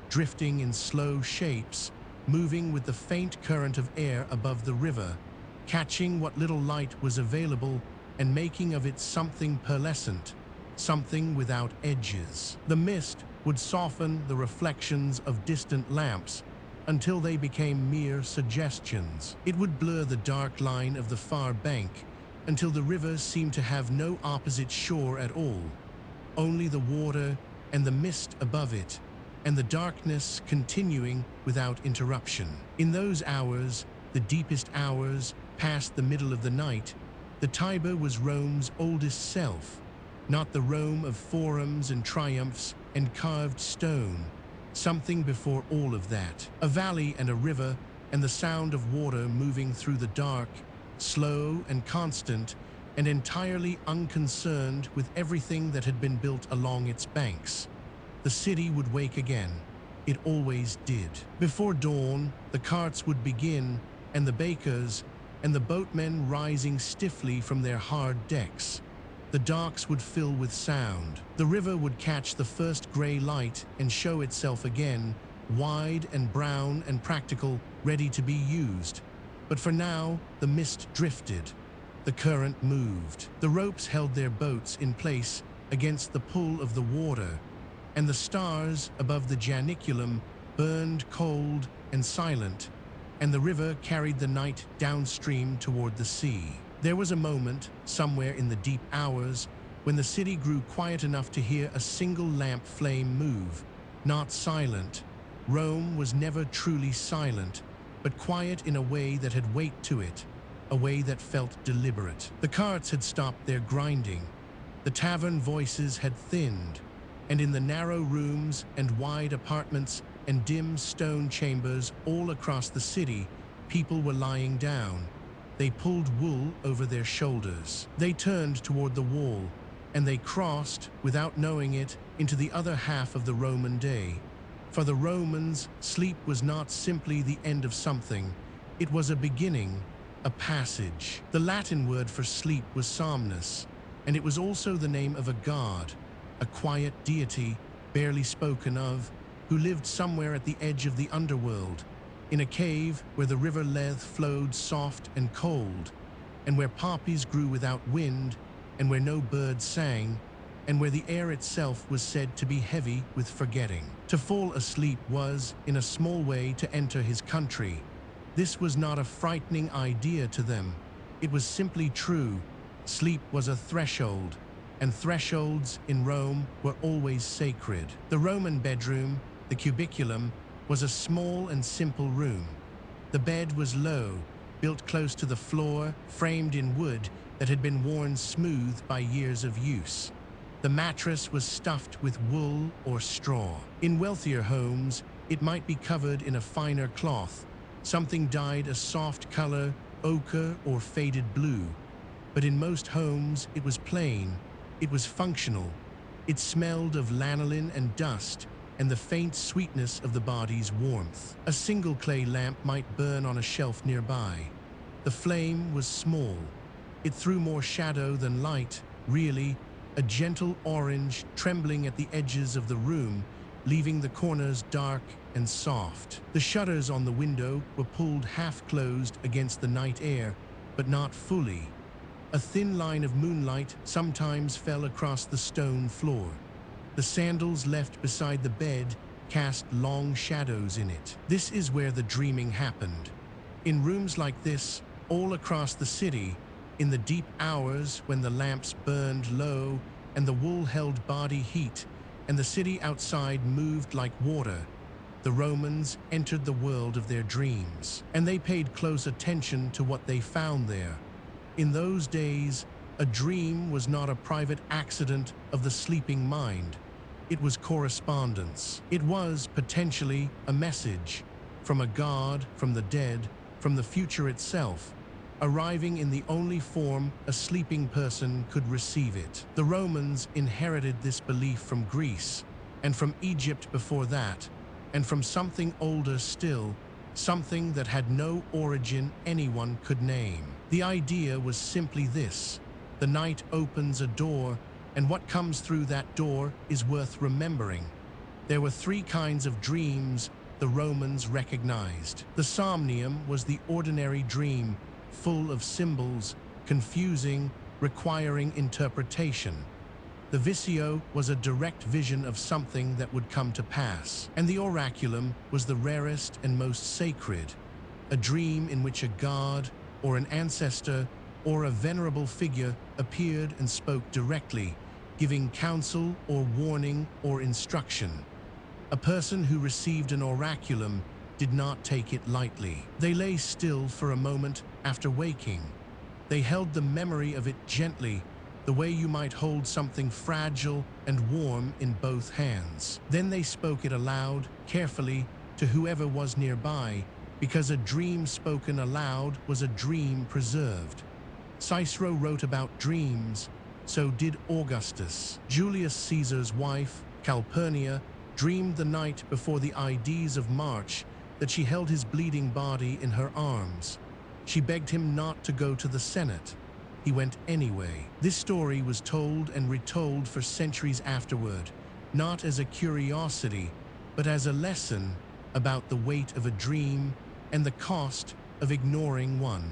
drifting in slow shapes, moving with the faint current of air above the river, catching what little light was available and making of it something pearlescent, something without edges. The mist would soften the reflections of distant lamps until they became mere suggestions. It would blur the dark line of the far bank until the river seemed to have no opposite shore at all, only the water and the mist above it, and the darkness continuing without interruption. In those hours, the deepest hours, past the middle of the night, the Tiber was Rome's oldest self, not the Rome of forums and triumphs and carved stone, something before all of that. A valley and a river, and the sound of water moving through the dark, slow and constant, and entirely unconcerned with everything that had been built along its banks. The city would wake again. It always did. Before dawn, the carts would begin, and the bakers, and the boatmen rising stiffly from their hard decks. The docks would fill with sound. The river would catch the first gray light and show itself again, wide and brown and practical, ready to be used. But for now, the mist drifted. The current moved. The ropes held their boats in place against the pull of the water, and the stars above the janiculum burned cold and silent, and the river carried the night downstream toward the sea. There was a moment, somewhere in the deep hours, when the city grew quiet enough to hear a single lamp flame move, not silent. Rome was never truly silent, but quiet in a way that had weight to it, a way that felt deliberate. The carts had stopped their grinding. The tavern voices had thinned, and in the narrow rooms and wide apartments and dim stone chambers all across the city, people were lying down. They pulled wool over their shoulders. They turned toward the wall, and they crossed, without knowing it, into the other half of the Roman day. For the Romans, sleep was not simply the end of something. It was a beginning, a passage. The Latin word for sleep was somnus, and it was also the name of a god, a quiet deity, barely spoken of, who lived somewhere at the edge of the underworld, in a cave where the river Lethe flowed soft and cold, and where poppies grew without wind, and where no birds sang, and where the air itself was said to be heavy with forgetting. To fall asleep was, in a small way, to enter his country. This was not a frightening idea to them. It was simply true. Sleep was a threshold, and thresholds in Rome were always sacred. The Roman bedroom, the cubiculum, was a small and simple room. The bed was low, built close to the floor, framed in wood that had been worn smooth by years of use. The mattress was stuffed with wool or straw. In wealthier homes, it might be covered in a finer cloth, something dyed a soft color, ochre or faded blue. But in most homes, it was plain, it was functional. It smelled of lanolin and dust, and the faint sweetness of the body's warmth. A single clay lamp might burn on a shelf nearby. The flame was small. It threw more shadow than light, really, a gentle orange trembling at the edges of the room, leaving the corners dark and soft. The shutters on the window were pulled half-closed against the night air, but not fully. A thin line of moonlight sometimes fell across the stone floor. The sandals left beside the bed cast long shadows in it. This is where the dreaming happened. In rooms like this, all across the city, in the deep hours when the lamps burned low and the wool held body heat and the city outside moved like water, the Romans entered the world of their dreams, and they paid close attention to what they found there. In those days, a dream was not a private accident of the sleeping mind. It was correspondence. It was, potentially, a message from a god, from the dead, from the future itself, arriving in the only form a sleeping person could receive it. The Romans inherited this belief from Greece, and from Egypt before that, and from something older still, something that had no origin anyone could name. The idea was simply this: the night opens a door, and what comes through that door is worth remembering. There were three kinds of dreams the Romans recognized. The somnium was the ordinary dream, full of symbols, confusing, requiring interpretation. The visio was a direct vision of something that would come to pass. And the oraculum was the rarest and most sacred, a dream in which a god, or an ancestor, or a venerable figure appeared and spoke directly, giving counsel or warning or instruction. A person who received an oraculum did not take it lightly. They lay still for a moment after waking. They held the memory of it gently, the way you might hold something fragile and warm in both hands. Then they spoke it aloud, carefully, to whoever was nearby, because a dream spoken aloud was a dream preserved. Cicero wrote about dreams, so did Augustus. Julius Caesar's wife, Calpurnia, dreamed the night before the Ides of March that she held his bleeding body in her arms. She begged him not to go to the Senate. He went anyway. This story was told and retold for centuries afterward, not as a curiosity, but as a lesson about the weight of a dream and the cost of ignoring one.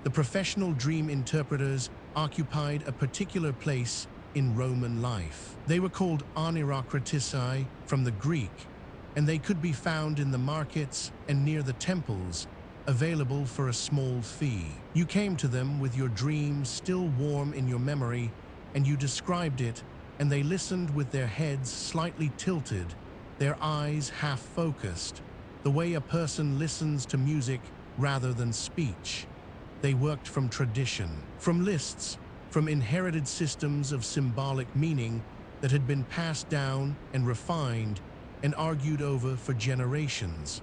The professional dream interpreters occupied a particular place in Roman life. They were called onirocratici from the Greek, and they could be found in the markets and near the temples, available for a small fee. You came to them with your dream still warm in your memory, and you described it, and they listened with their heads slightly tilted, their eyes half-focused, the way a person listens to music rather than speech. They worked from tradition, from lists, from inherited systems of symbolic meaning that had been passed down and refined and argued over for generations.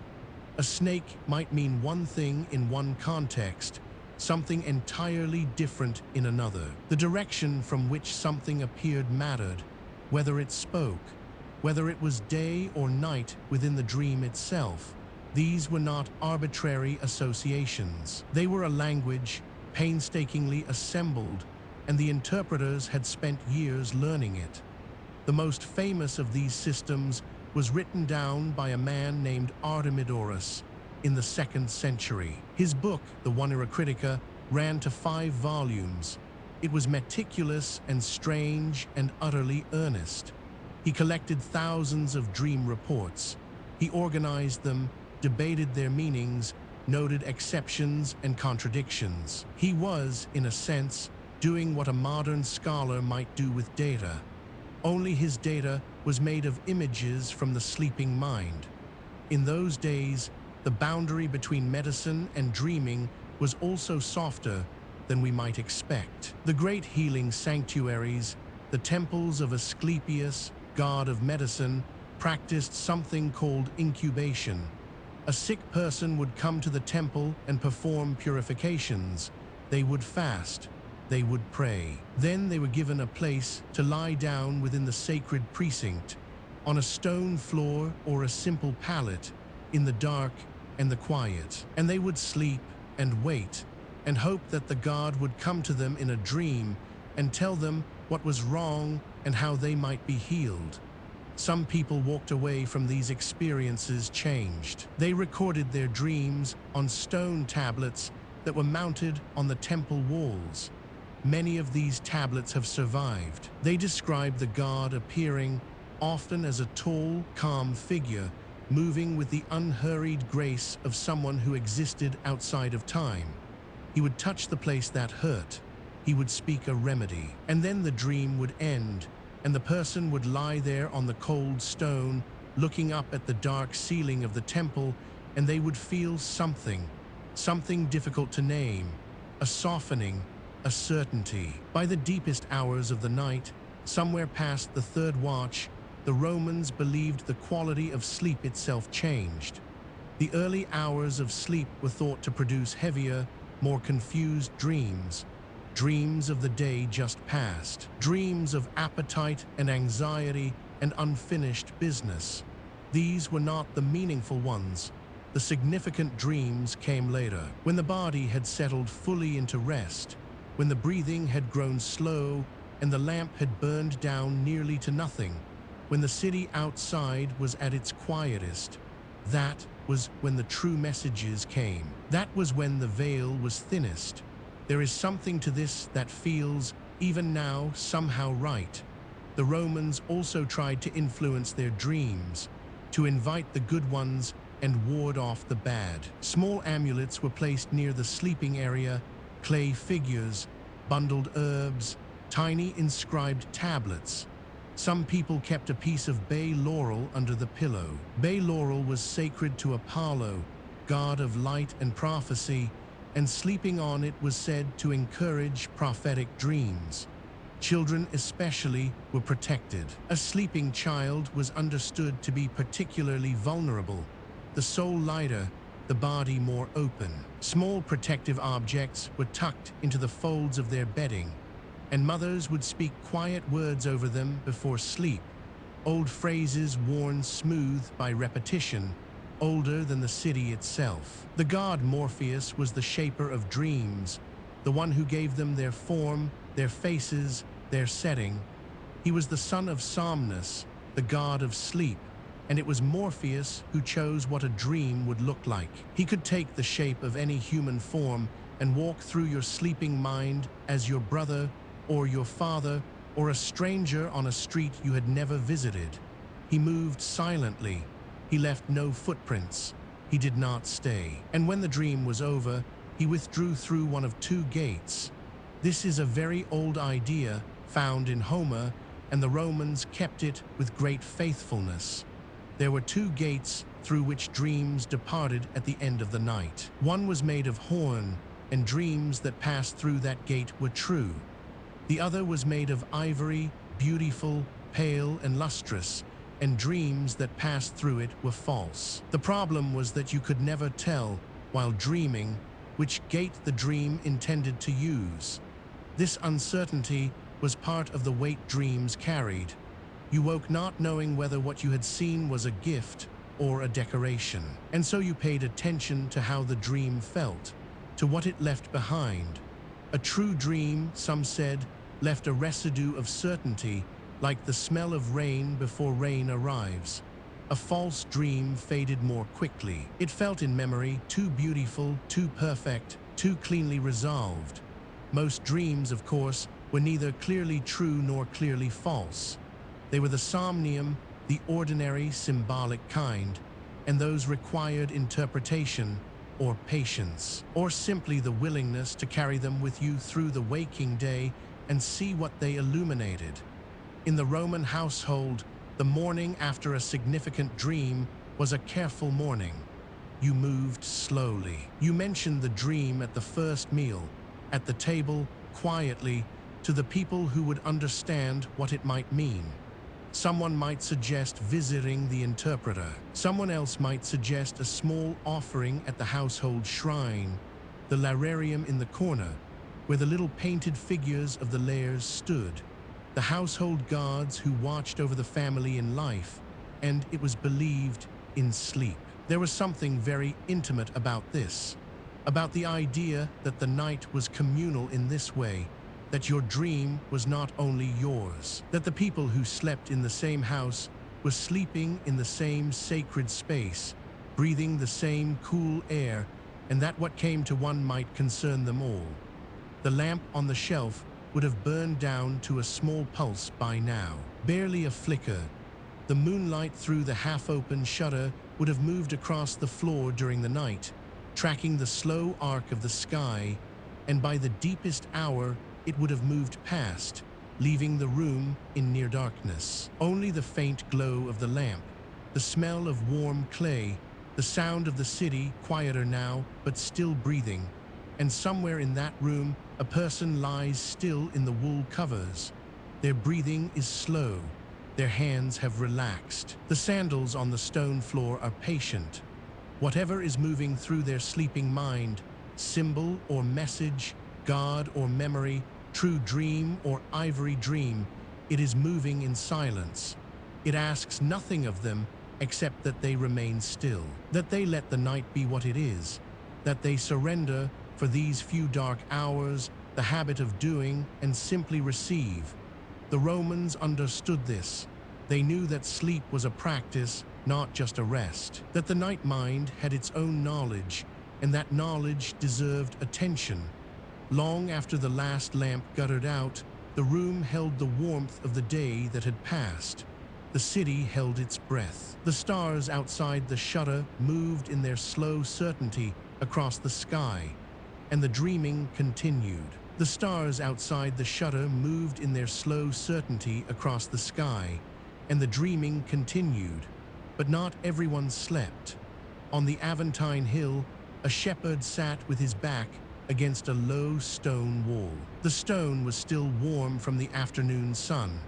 A snake might mean one thing in one context, something entirely different in another. The direction from which something appeared mattered, whether it spoke, whether it was day or night within the dream itself. These were not arbitrary associations. They were a language painstakingly assembled, and the interpreters had spent years learning it. The most famous of these systems was written down by a man named Artemidorus in the 2nd century. His book, the Onera Critica, ran to 5 volumes. It was meticulous and strange and utterly earnest. He collected thousands of dream reports. He organized them, debated their meanings, noted exceptions and contradictions. He was, in a sense, doing what a modern scholar might do with data. Only his data was made of images from the sleeping mind. In those days, the boundary between medicine and dreaming was also softer than we might expect. The great healing sanctuaries, the temples of Asclepius, god of medicine, practiced something called incubation. A sick person would come to the temple and perform purifications. They would fast. They would pray. Then they were given a place to lie down within the sacred precinct, on a stone floor or a simple pallet, in the dark and the quiet. And they would sleep and wait, and hope that the god would come to them in a dream and tell them what was wrong and how they might be healed. Some people walked away from these experiences changed. They recorded their dreams on stone tablets that were mounted on the temple walls. Many of these tablets have survived. They describe the god appearing often as a tall, calm figure, moving with the unhurried grace of someone who existed outside of time. He would touch the place that hurt. He would speak a remedy. And then the dream would end, and the person would lie there on the cold stone, looking up at the dark ceiling of the temple, and they would feel something difficult to name, a softening, a certainty. By the deepest hours of the night, somewhere past the 3rd watch, the Romans believed the quality of sleep itself changed. The early hours of sleep were thought to produce heavier, more confused dreams. Dreams of the day just past. Dreams of appetite and anxiety and unfinished business. These were not the meaningful ones. The significant dreams came later, when the body had settled fully into rest, when the breathing had grown slow and the lamp had burned down nearly to nothing, when the city outside was at its quietest. That was when the true messages came. That was when the veil was thinnest. There is something to this that feels, even now, somehow right. The Romans also tried to influence their dreams, to invite the good ones and ward off the bad. Small amulets were placed near the sleeping area, clay figures, bundled herbs, tiny inscribed tablets. Some people kept a piece of bay laurel under the pillow. Bay laurel was sacred to Apollo, god of light and prophecy, and sleeping on it was said to encourage prophetic dreams. Children especially were protected. A sleeping child was understood to be particularly vulnerable, the soul lighter, the body more open. Small protective objects were tucked into the folds of their bedding, and mothers would speak quiet words over them before sleep, old phrases worn smooth by repetition, older than the city itself. The god Morpheus was the shaper of dreams, the one who gave them their form, their faces, their setting. He was the son of Somnus, the god of sleep, and it was Morpheus who chose what a dream would look like. He could take the shape of any human form and walk through your sleeping mind as your brother, or your father, or a stranger on a street you had never visited. He moved silently. He left no footprints. He did not stay. And when the dream was over, he withdrew through one of 2 gates. This is a very old idea found in Homer, and the Romans kept it with great faithfulness. There were 2 gates through which dreams departed at the end of the night. One was made of horn, and dreams that passed through that gate were true. The other was made of ivory, beautiful, pale, and lustrous, and dreams that passed through it were false. The problem was that you could never tell, while dreaming, which gate the dream intended to use. This uncertainty was part of the weight dreams carried. You woke not knowing whether what you had seen was a gift or a decoration. And so you paid attention to how the dream felt, to what it left behind. A true dream, some said, left a residue of certainty, like the smell of rain before rain arrives. A false dream faded more quickly. It felt in memory too beautiful, too perfect, too cleanly resolved. Most dreams, of course, were neither clearly true nor clearly false. They were the somnium, the ordinary, symbolic kind, and those required interpretation or patience, or simply the willingness to carry them with you through the waking day and see what they illuminated. In the Roman household, the morning after a significant dream was a careful morning. You moved slowly. You mentioned the dream at the first meal, at the table, quietly, to the people who would understand what it might mean. Someone might suggest visiting the interpreter. Someone else might suggest a small offering at the household shrine, the lararium in the corner, where the little painted figures of the layers stood, the household gods who watched over the family in life, and, it was believed, in sleep. There was something very intimate about this, about the idea that the night was communal in this way, that your dream was not only yours, that the people who slept in the same house were sleeping in the same sacred space, breathing the same cool air, and that what came to one might concern them all. The lamp on the shelf would have burned down to a small pulse by now, barely a flicker. The moonlight through the half-open shutter would have moved across the floor during the night, tracking the slow arc of the sky, and by the deepest hour it would have moved past, leaving the room in near darkness. Only the faint glow of the lamp, the smell of warm clay, the sound of the city, quieter now, but still breathing, and somewhere in that room a person lies still in the wool covers. Their breathing is slow, their hands have relaxed. The sandals on the stone floor are patient. Whatever is moving through their sleeping mind, symbol or message, God or memory, true dream or ivory dream, it is moving in silence. It asks nothing of them except that they remain still, that they let the night be what it is, that they surrender for these few dark hours the habit of doing and simply receive. The Romans understood this. They knew that sleep was a practice, not just a rest, that the night mind had its own knowledge, and that knowledge deserved attention. Long after the last lamp guttered out, the room held the warmth of the day that had passed. The city held its breath. The stars outside the shutter moved in their slow certainty across the sky, and the dreaming continued. The stars outside the shutter moved in their slow certainty across the sky, and the dreaming continued. But not everyone slept. On the Aventine Hill, a shepherd sat with his back against a low stone wall. The stone was still warm from the afternoon sun.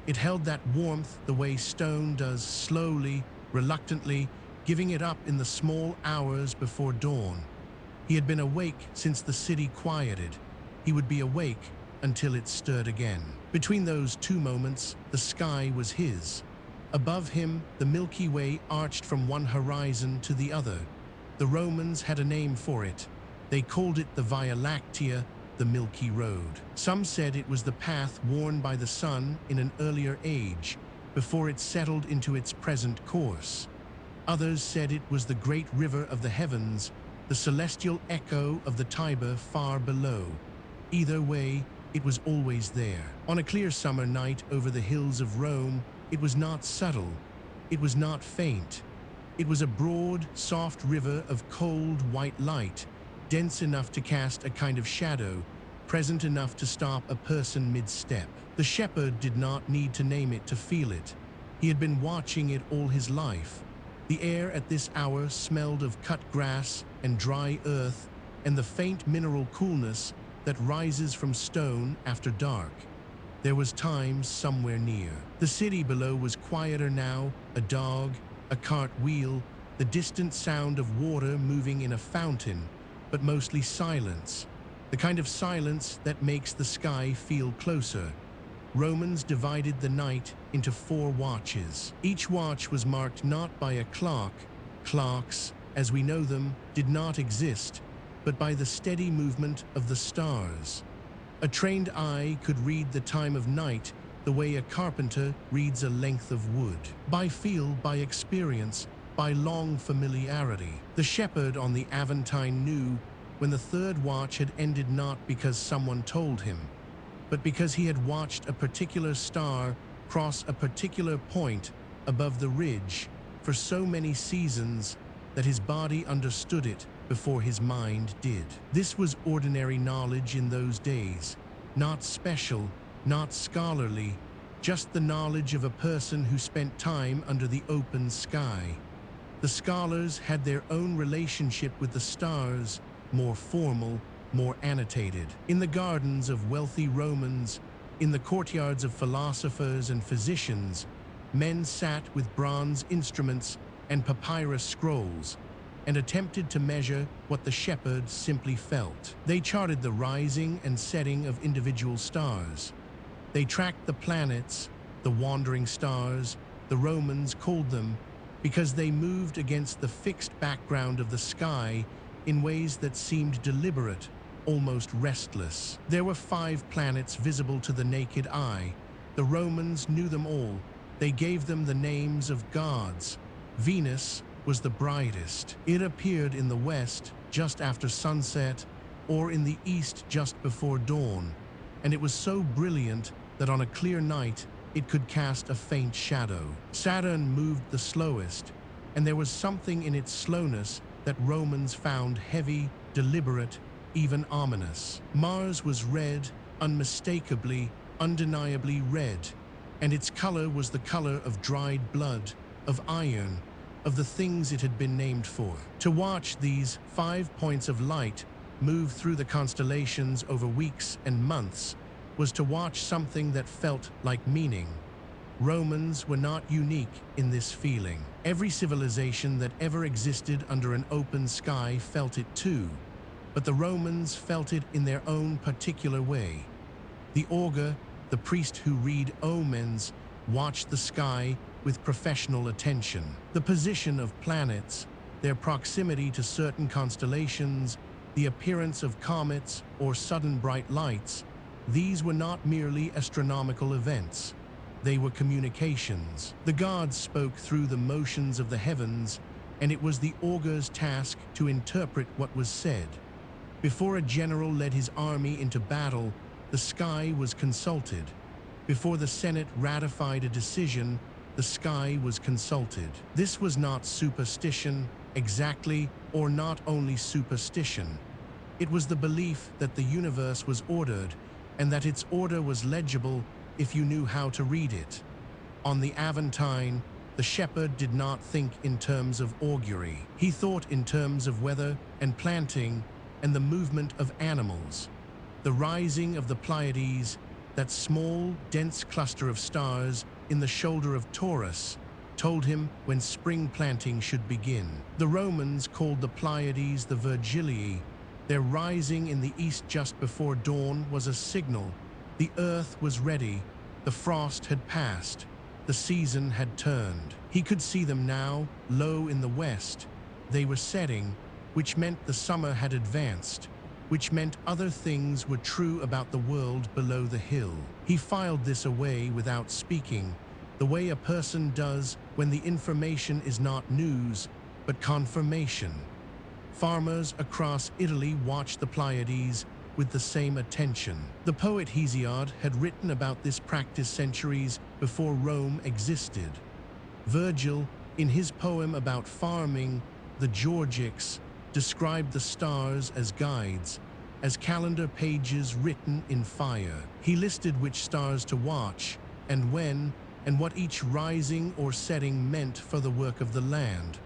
It held that warmth the way stone does, slowly, reluctantly, giving it up in the small hours before dawn. He had been awake since the city quieted. He would be awake until it stirred again. Between those two moments, the sky was his. Above him, the Milky Way arched from one horizon to the other. The Romans had a name for it. They called it the Via Lactea, the Milky Road. Some said it was the path worn by the sun in an earlier age, before it settled into its present course. Others said it was the great river of the heavens, the celestial echo of the Tiber far below. Either way, it was always there. On a clear summer night over the hills of Rome, it was not subtle, it was not faint. It was a broad, soft river of cold, white light, dense enough to cast a kind of shadow, present enough to stop a person mid-step. The shepherd did not need to name it to feel it. He had been watching it all his life. The air at this hour smelled of cut grass and dry earth, and the faint mineral coolness that rises from stone after dark. There was time somewhere near. The city below was quieter now, a dog, a cart wheel, the distant sound of water moving in a fountain, but mostly silence, the kind of silence that makes the sky feel closer. Romans divided the night into 4 watches. Each watch was marked not by a clock. Clocks, as we know them, did not exist, but by the steady movement of the stars. A trained eye could read the time of night the way a carpenter reads a length of wood. By feel, by experience, by long familiarity. The shepherd on the Aventine knew when the 3rd watch had ended, not because someone told him, but because he had watched a particular star cross a particular point above the ridge for so many seasons that his body understood it before his mind did. This was ordinary knowledge in those days, not special, not scholarly, just the knowledge of a person who spent time under the open sky. The scholars had their own relationship with the stars, more formal, more annotated. In the gardens of wealthy Romans, in the courtyards of philosophers and physicians, men sat with bronze instruments and papyrus scrolls and attempted to measure what the shepherd simply felt. They charted the rising and setting of individual stars. They tracked the planets, the wandering stars, the Romans called them, because they moved against the fixed background of the sky in ways that seemed deliberate, almost restless. There were 5 planets visible to the naked eye. The Romans knew them all. They gave them the names of gods. Venus was the brightest. It appeared in the west just after sunset, or in the east just before dawn, and it was so brilliant that on a clear night it could cast a faint shadow. Saturn moved the slowest, and there was something in its slowness that Romans found heavy, deliberate, even ominous. Mars was red, unmistakably, undeniably red, and its color was the color of dried blood, of iron, of the things it had been named for. To watch these 5 points of light move through the constellations over weeks and months was to watch something that felt like meaning. Romans were not unique in this feeling. Every civilization that ever existed under an open sky felt it too, but the Romans felt it in their own particular way. The augur, the priest who read omens, watched the sky with professional attention. The position of planets, their proximity to certain constellations, the appearance of comets or sudden bright lights, these were not merely astronomical events. They were communications. The gods spoke through the motions of the heavens, and it was the augur's task to interpret what was said. Before a general led his army into battle, the sky was consulted. Before the Senate ratified a decision, the sky was consulted. This was not superstition, exactly, or not only superstition. It was the belief that the universe was ordered, and that its order was legible if you knew how to read it. On the Aventine, the shepherd did not think in terms of augury. He thought in terms of weather and planting and the movement of animals. The rising of the Pleiades, that small, dense cluster of stars in the shoulder of Taurus, told him when spring planting should begin. The Romans called the Pleiades the Vigiles. Their rising in the east just before dawn was a signal. The earth was ready. The frost had passed. The season had turned. He could see them now, low in the west. They were setting, which meant the summer had advanced, which meant other things were true about the world below the hill. He filed this away without speaking, the way a person does when the information is not news, but confirmation. Farmers across Italy watched the Pleiades with the same attention. The poet Hesiod had written about this practice centuries before Rome existed. Virgil, in his poem about farming, the Georgics, described the stars as guides, as calendar pages written in fire. He listed which stars to watch, and when, and what each rising or setting meant for the work of the land.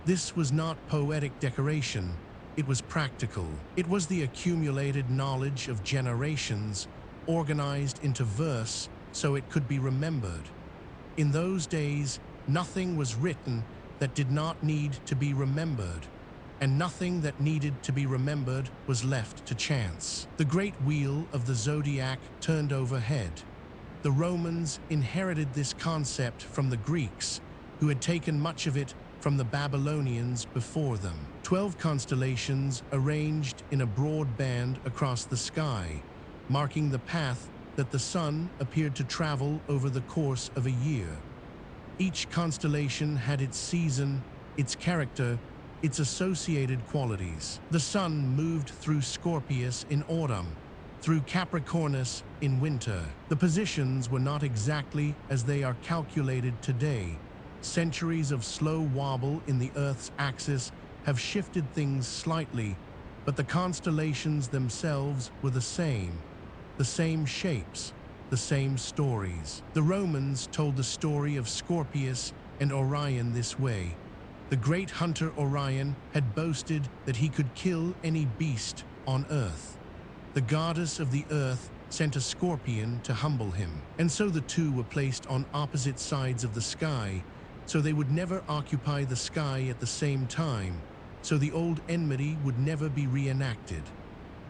This was not poetic decoration, it was practical. It was the accumulated knowledge of generations, organized into verse so it could be remembered. In those days, nothing was written that did not need to be remembered, and nothing that needed to be remembered was left to chance. The great wheel of the zodiac turned overhead. The Romans inherited this concept from the Greeks, who had taken much of it from the Babylonians before them. 12 constellations arranged in a broad band across the sky, marking the path that the sun appeared to travel over the course of a year. Each constellation had its season, its character, its associated qualities. The sun moved through Scorpius in autumn, through Capricornus in winter. The positions were not exactly as they are calculated today. Centuries of slow wobble in the Earth's axis have shifted things slightly, but the constellations themselves were the same shapes, the same stories. The Romans told the story of Scorpius and Orion this way. The great hunter Orion had boasted that he could kill any beast on Earth. The goddess of the Earth sent a scorpion to humble him, and so the two were placed on opposite sides of the sky, so they would never occupy the sky at the same time, so the old enmity would never be reenacted.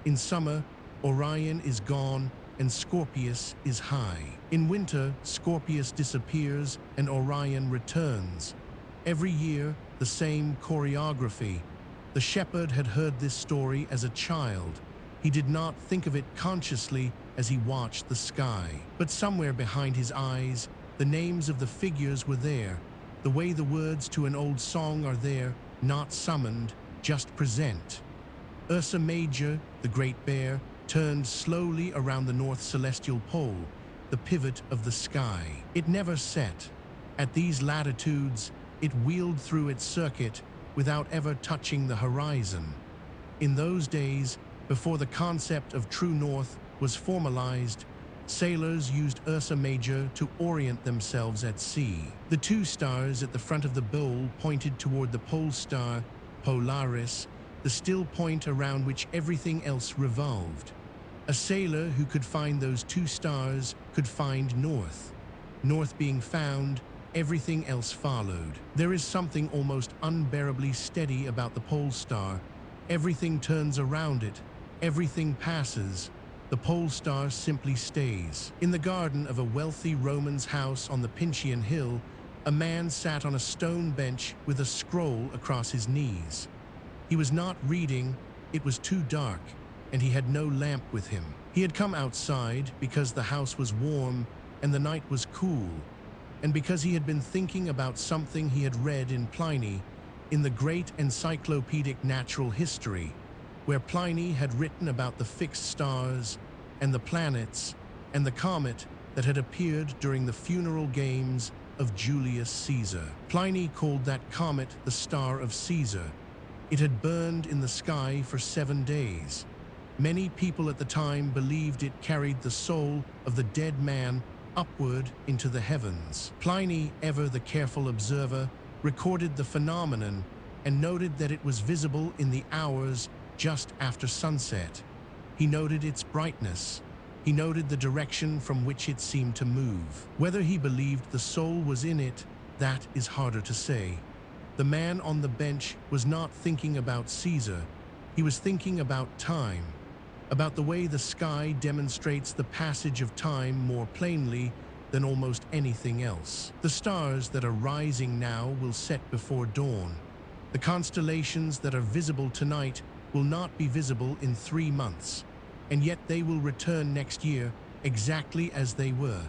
In summer, Orion is gone and Scorpius is high. In winter, Scorpius disappears and Orion returns. Every year, the same choreography. The shepherd had heard this story as a child. He did not think of it consciously as he watched the sky. But somewhere behind his eyes, the names of the figures were there. The way the words to an old song are there, not summoned, just present. Ursa Major, the Great Bear, turned slowly around the North Celestial Pole, the pivot of the sky. It never set. At these latitudes, it wheeled through its circuit without ever touching the horizon. In those days, before the concept of true north was formalized, sailors used Ursa Major to orient themselves at sea. The two stars at the front of the bowl pointed toward the pole star, Polaris, the still point around which everything else revolved. A sailor who could find those two stars could find north. North being found, everything else followed. There is something almost unbearably steady about the pole star. Everything turns around it. Everything passes. The pole star simply stays. In the garden of a wealthy Roman's house on the Pincian Hill, a man sat on a stone bench with a scroll across his knees. He was not reading, it was too dark, and he had no lamp with him. He had come outside because the house was warm and the night was cool, and because he had been thinking about something he had read in Pliny, in the great encyclopedic natural history, where Pliny had written about the fixed stars and the planets and the comet that had appeared during the funeral games of Julius Caesar. Pliny called that comet the Star of Caesar. It had burned in the sky for 7 days. Many people at the time believed it carried the soul of the dead man upward into the heavens. Pliny, ever the careful observer, recorded the phenomenon and noted that it was visible in the hours just after sunset. He noted its brightness. He noted the direction from which it seemed to move. Whether he believed the soul was in it, that is harder to say. The man on the bench was not thinking about Caesar. He was thinking about time, about the way the sky demonstrates the passage of time more plainly than almost anything else. The stars that are rising now will set before dawn. The constellations that are visible tonight will not be visible in 3 months, and yet they will return next year exactly as they were.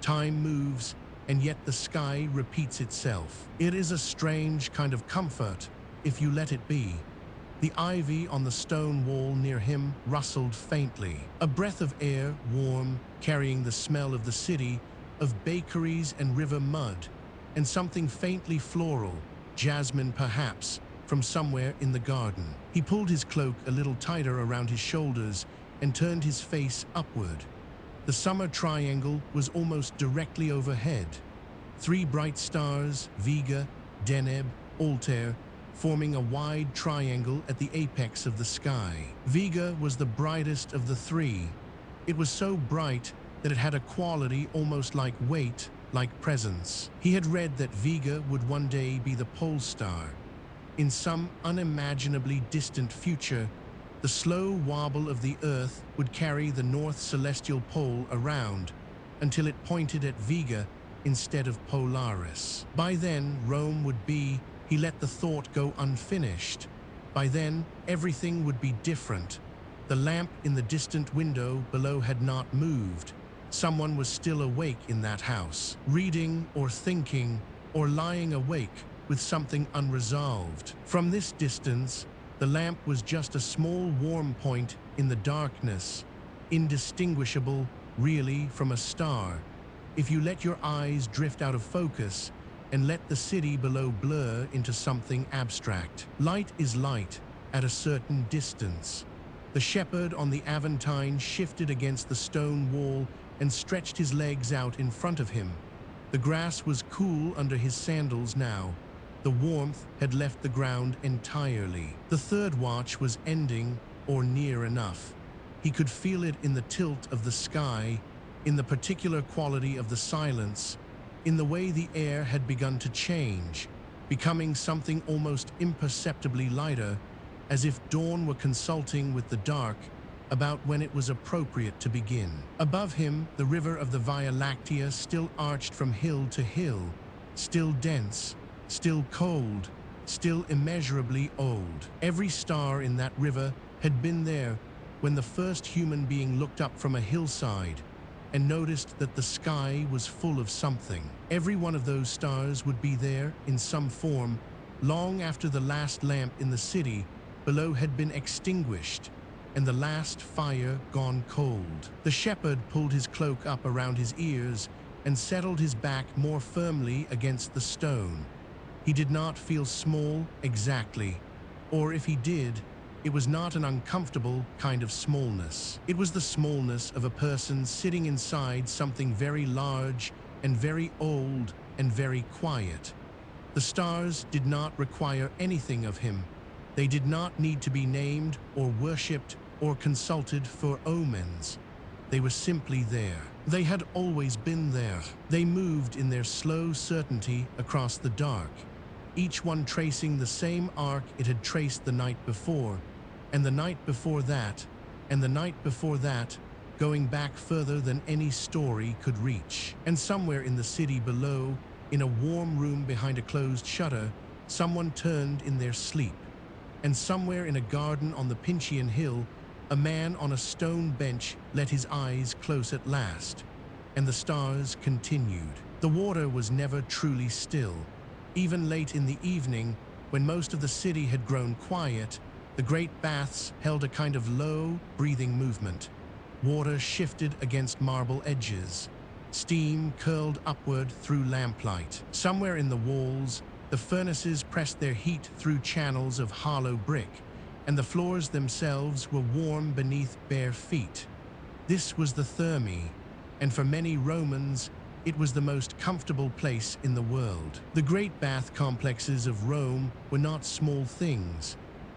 Time moves, and yet the sky repeats itself. It is a strange kind of comfort, if you let it be. The ivy on the stone wall near him rustled faintly. A breath of air, warm, carrying the smell of the city, of bakeries and river mud, and something faintly floral, jasmine perhaps, from somewhere in the garden. He pulled his cloak a little tighter around his shoulders and turned his face upward. The summer triangle was almost directly overhead. 3 bright stars, Vega, Deneb, Altair, forming a wide triangle at the apex of the sky. Vega was the brightest of the 3. It was so bright that it had a quality almost like weight, like presence. He had read that Vega would one day be the pole star. In some unimaginably distant future, the slow wobble of the Earth would carry the North Celestial Pole around, until it pointed at Vega instead of Polaris. By then, Rome would be, he let the thought go unfinished. By then, everything would be different. The lamp in the distant window below had not moved. Someone was still awake in that house, reading or thinking or lying awake with something unresolved. From this distance, the lamp was just a small warm point in the darkness, indistinguishable, really, from a star. If you let your eyes drift out of focus and let the city below blur into something abstract. Light is light at a certain distance. The shepherd on the Aventine shifted against the stone wall and stretched his legs out in front of him. The grass was cool under his sandals now. The warmth had left the ground entirely. The third watch was ending, or near enough. He could feel it in the tilt of the sky, in the particular quality of the silence, in the way the air had begun to change, becoming something almost imperceptibly lighter, as if dawn were consulting with the dark about when it was appropriate to begin. Above him, the river of the Via Lactea still arched from hill to hill, still dense, still cold, still immeasurably old. Every star in that river had been there when the first human being looked up from a hillside and noticed that the sky was full of something. Every one of those stars would be there in some form long after the last lamp in the city below had been extinguished and the last fire gone cold. The shepherd pulled his cloak up around his ears and settled his back more firmly against the stone. He did not feel small exactly, or if he did, it was not an uncomfortable kind of smallness. It was the smallness of a person sitting inside something very large and very old and very quiet. The stars did not require anything of him. They did not need to be named or worshipped or consulted for omens. They were simply there. They had always been there. They moved in their slow certainty across the dark, each one tracing the same arc it had traced the night before, and the night before that, and the night before that, going back further than any story could reach. And somewhere in the city below, in a warm room behind a closed shutter, someone turned in their sleep. And somewhere in a garden on the Pincian Hill, a man on a stone bench let his eyes close at last, and the stars continued. The water was never truly still. Even late in the evening, when most of the city had grown quiet, the great baths held a kind of low, breathing movement. Water shifted against marble edges. Steam curled upward through lamplight. Somewhere in the walls, the furnaces pressed their heat through channels of hollow brick, and the floors themselves were warm beneath bare feet. This was the Thermae, and for many Romans, it was the most comfortable place in the world. The great bath complexes of Rome were not small things.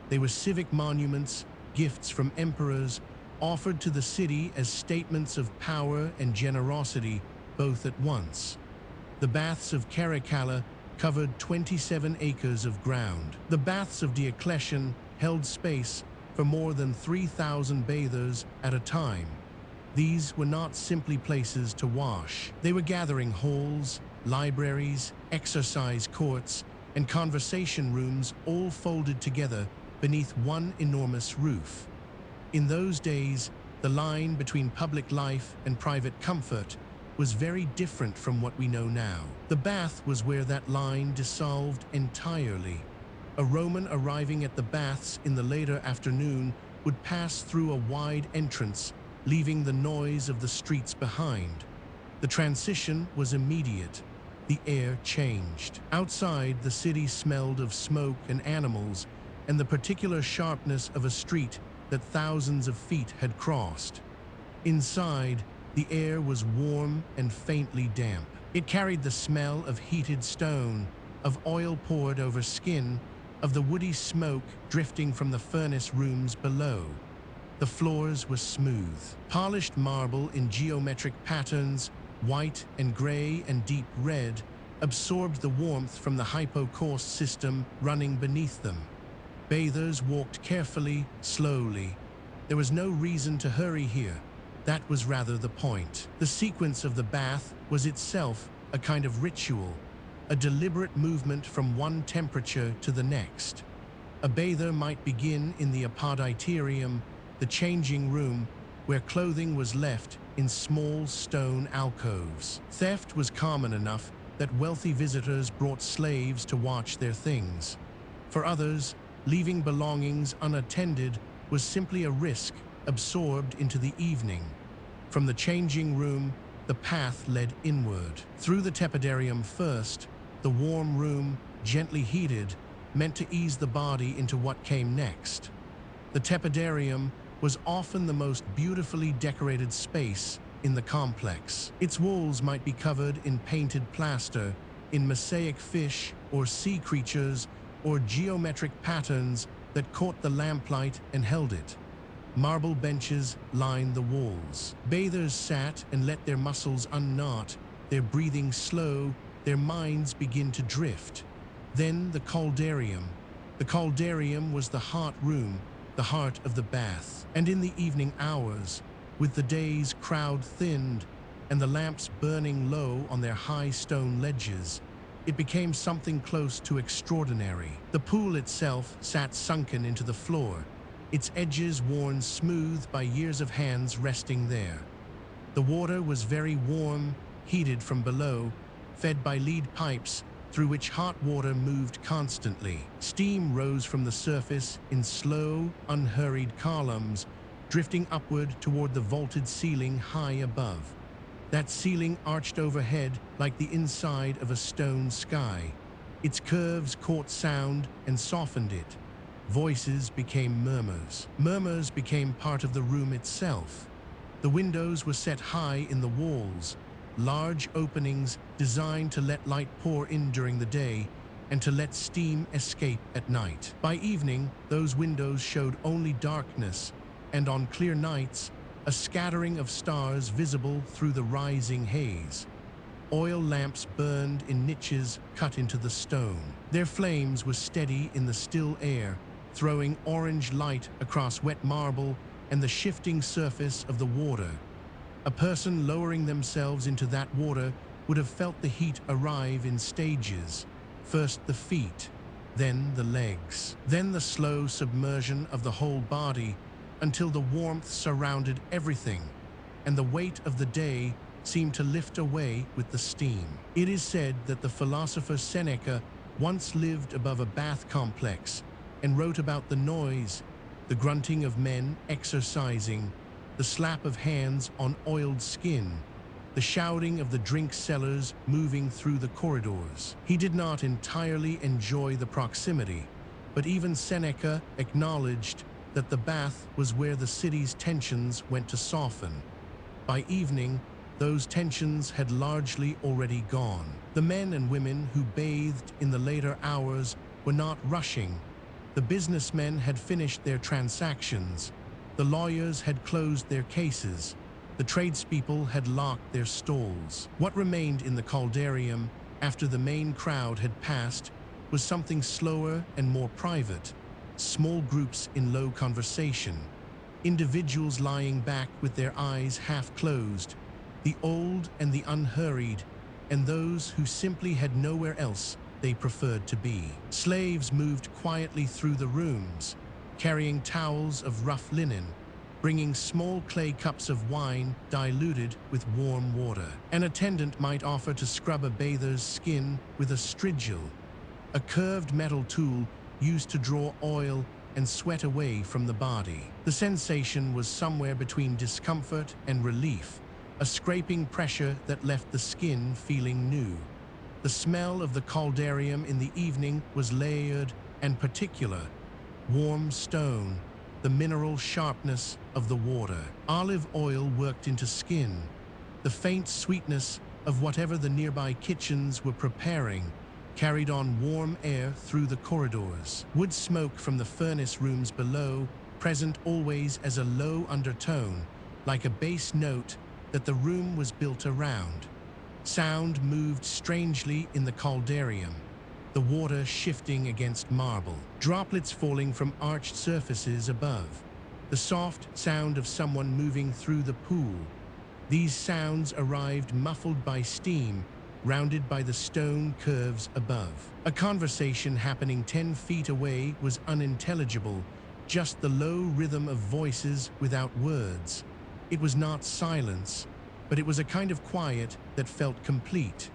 They were civic monuments, gifts from emperors, offered to the city as statements of power and generosity, both at once. The baths of Caracalla covered 27 acres of ground. The baths of Diocletian held space for more than 3,000 bathers at a time. These were not simply places to wash. They were gathering halls, libraries, exercise courts, and conversation rooms all folded together beneath one enormous roof. In those days, the line between public life and private comfort was very different from what we know now. The bath was where that line dissolved entirely. A Roman arriving at the baths in the later afternoon would pass through a wide entrance, leaving the noise of the streets behind. The transition was immediate. The air changed. Outside, the city smelled of smoke and animals, and the particular sharpness of a street that thousands of feet had crossed. Inside, the air was warm and faintly damp. It carried the smell of heated stone, of oil poured over skin, of the woody smoke drifting from the furnace rooms below. The floors were smooth. Polished marble in geometric patterns, white and gray and deep red, absorbed the warmth from the hypocaust system running beneath them. Bathers walked carefully, slowly. There was no reason to hurry here. That was rather the point. The sequence of the bath was itself a kind of ritual, a deliberate movement from one temperature to the next. A bather might begin in the apoditerium, the changing room, where clothing was left in small stone alcoves. Theft was common enough that wealthy visitors brought slaves to watch their things. For others, leaving belongings unattended was simply a risk absorbed into the evening. From the changing room, the path led inward. Through the tepidarium first, the warm room, gently heated, meant to ease the body into what came next. The tepidarium was often the most beautifully decorated space in the complex. Its walls might be covered in painted plaster, in mosaic fish or sea creatures, or geometric patterns that caught the lamplight and held it. Marble benches lined the walls. Bathers sat and let their muscles unknot, their breathing slow, their minds begin to drift. Then the caldarium. The caldarium was the hot room, the heart of the bath. And in the evening hours, with the day's crowd thinned and the lamps burning low on their high stone ledges, it became something close to extraordinary. The pool itself sat sunken into the floor, its edges worn smooth by years of hands resting there. The water was very warm, heated from below, fed by lead pipes through which hot water moved constantly. Steam rose from the surface in slow, unhurried columns, drifting upward toward the vaulted ceiling high above. That ceiling arched overhead like the inside of a stone sky. Its curves caught sound and softened it. Voices became murmurs. Murmurs became part of the room itself. The windows were set high in the walls, large openings designed to let light pour in during the day and to let steam escape at night. By evening, those windows showed only darkness, and on clear nights, a scattering of stars visible through the rising haze. Oil lamps burned in niches cut into the stone. Their flames were steady in the still air, throwing orange light across wet marble and the shifting surface of the water. A person lowering themselves into that water would have felt the heat arrive in stages. First the feet, then the legs, then the slow submersion of the whole body until the warmth surrounded everything, and the weight of the day seemed to lift away with the steam. It is said that the philosopher Seneca once lived above a bath complex and wrote about the noise, the grunting of men exercising, the slap of hands on oiled skin, the shouting of the drink sellers moving through the corridors. He did not entirely enjoy the proximity, but even Seneca acknowledged that the bath was where the city's tensions went to soften. By evening, those tensions had largely already gone. The men and women who bathed in the later hours were not rushing. The businessmen had finished their transactions. The lawyers had closed their cases. The tradespeople had locked their stalls. What remained in the caldarium after the main crowd had passed was something slower and more private. Small groups in low conversation, individuals lying back with their eyes half closed, the old and the unhurried, and those who simply had nowhere else they preferred to be. Slaves moved quietly through the rooms, carrying towels of rough linen, bringing small clay cups of wine diluted with warm water. An attendant might offer to scrub a bather's skin with a strigil, a curved metal tool used to draw oil and sweat away from the body. The sensation was somewhere between discomfort and relief, a scraping pressure that left the skin feeling new. The smell of the caldarium in the evening was layered and particular. Warm stone, the mineral sharpness of the water. Olive oil worked into skin, the faint sweetness of whatever the nearby kitchens were preparing carried on warm air through the corridors. Wood smoke from the furnace rooms below, present always as a low undertone, like a bass note that the room was built around. Sound moved strangely in the caldarium, the water shifting against marble, droplets falling from arched surfaces above. the soft sound of someone moving through the pool. These sounds arrived muffled by steam, rounded by the stone curves above. A conversation happening 10 feet away was unintelligible, just the low rhythm of voices without words. It was not silence, but it was a kind of quiet that felt complete.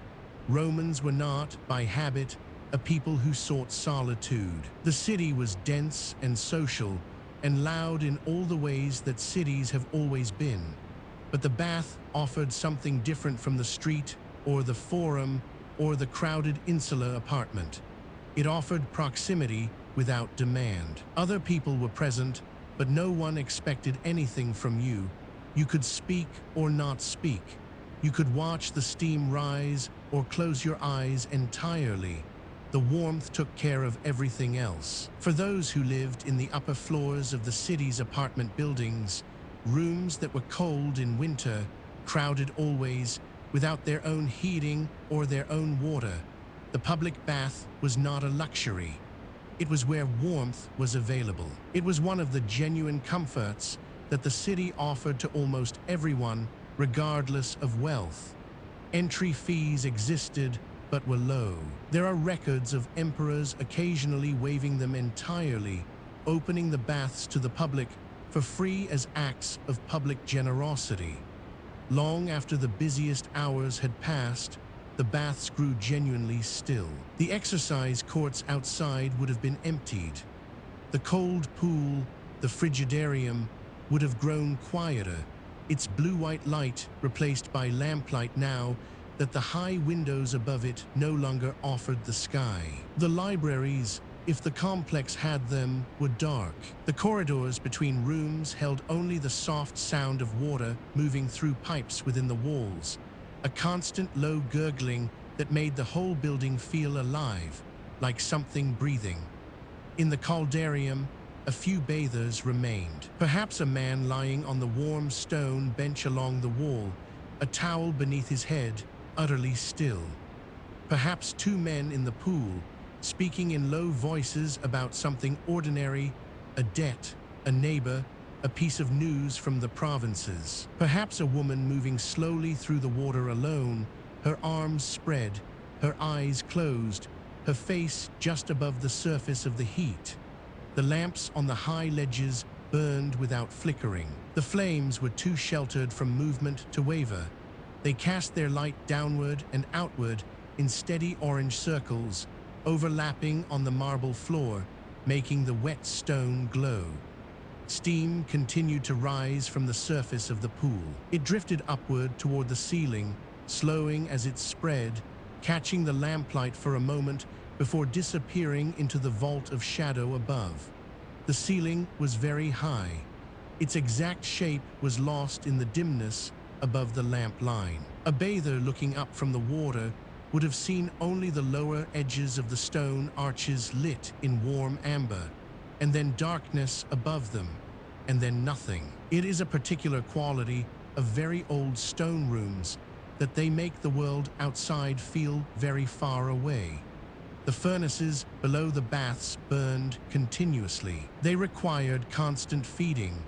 Romans were not, by habit, a people who sought solitude. The city was dense and social, and loud in all the ways that cities have always been. But the bath offered something different from the street, or the forum, or the crowded Insula apartment. It offered proximity without demand. Other people were present, but no one expected anything from you. You could speak or not speak. You could watch the steam rise or close your eyes entirely. The warmth took care of everything else. For those who lived in the upper floors of the city's apartment buildings, rooms that were cold in winter, crowded always, without their own heating or their own water, the public bath was not a luxury. It was where warmth was available. It was one of the genuine comforts that the city offered to almost everyone, regardless of wealth. Entry fees existed, but were low. There are records of emperors occasionally waiving them entirely, opening the baths to the public for free as acts of public generosity. Long after the busiest hours had passed, the baths grew genuinely still. The exercise courts outside would have been emptied. The cold pool, the frigidarium, would have grown quieter, its blue-white light replaced by lamplight now that the high windows above it no longer offered the sky. The libraries, if the complex had them, were dark. The corridors between rooms held only the soft sound of water moving through pipes within the walls, a constant low gurgling that made the whole building feel alive, like something breathing. In the caldarium, a few bathers remained. Perhaps a man lying on the warm stone bench along the wall, a towel beneath his head, utterly still. Perhaps two men in the pool, speaking in low voices about something ordinary, a debt, a neighbor, a piece of news from the provinces. Perhaps a woman moving slowly through the water alone, her arms spread, her eyes closed, her face just above the surface of the heat. The lamps on the high ledges burned without flickering. The flames were too sheltered from movement to waver. They cast their light downward and outward in steady orange circles, overlapping on the marble floor, making the wet stone glow. Steam continued to rise from the surface of the pool. It drifted upward toward the ceiling, slowing as it spread, catching the lamplight for a moment before disappearing into the vault of shadow above. The ceiling was very high. Its exact shape was lost in the dimness above the lamp line. A bather looking up from the water would have seen only the lower edges of the stone arches lit in warm amber, and then darkness above them, and then nothing. It is a particular quality of very old stone rooms that they make the world outside feel very far away. The furnaces below the baths burned continuously. They required constant feeding.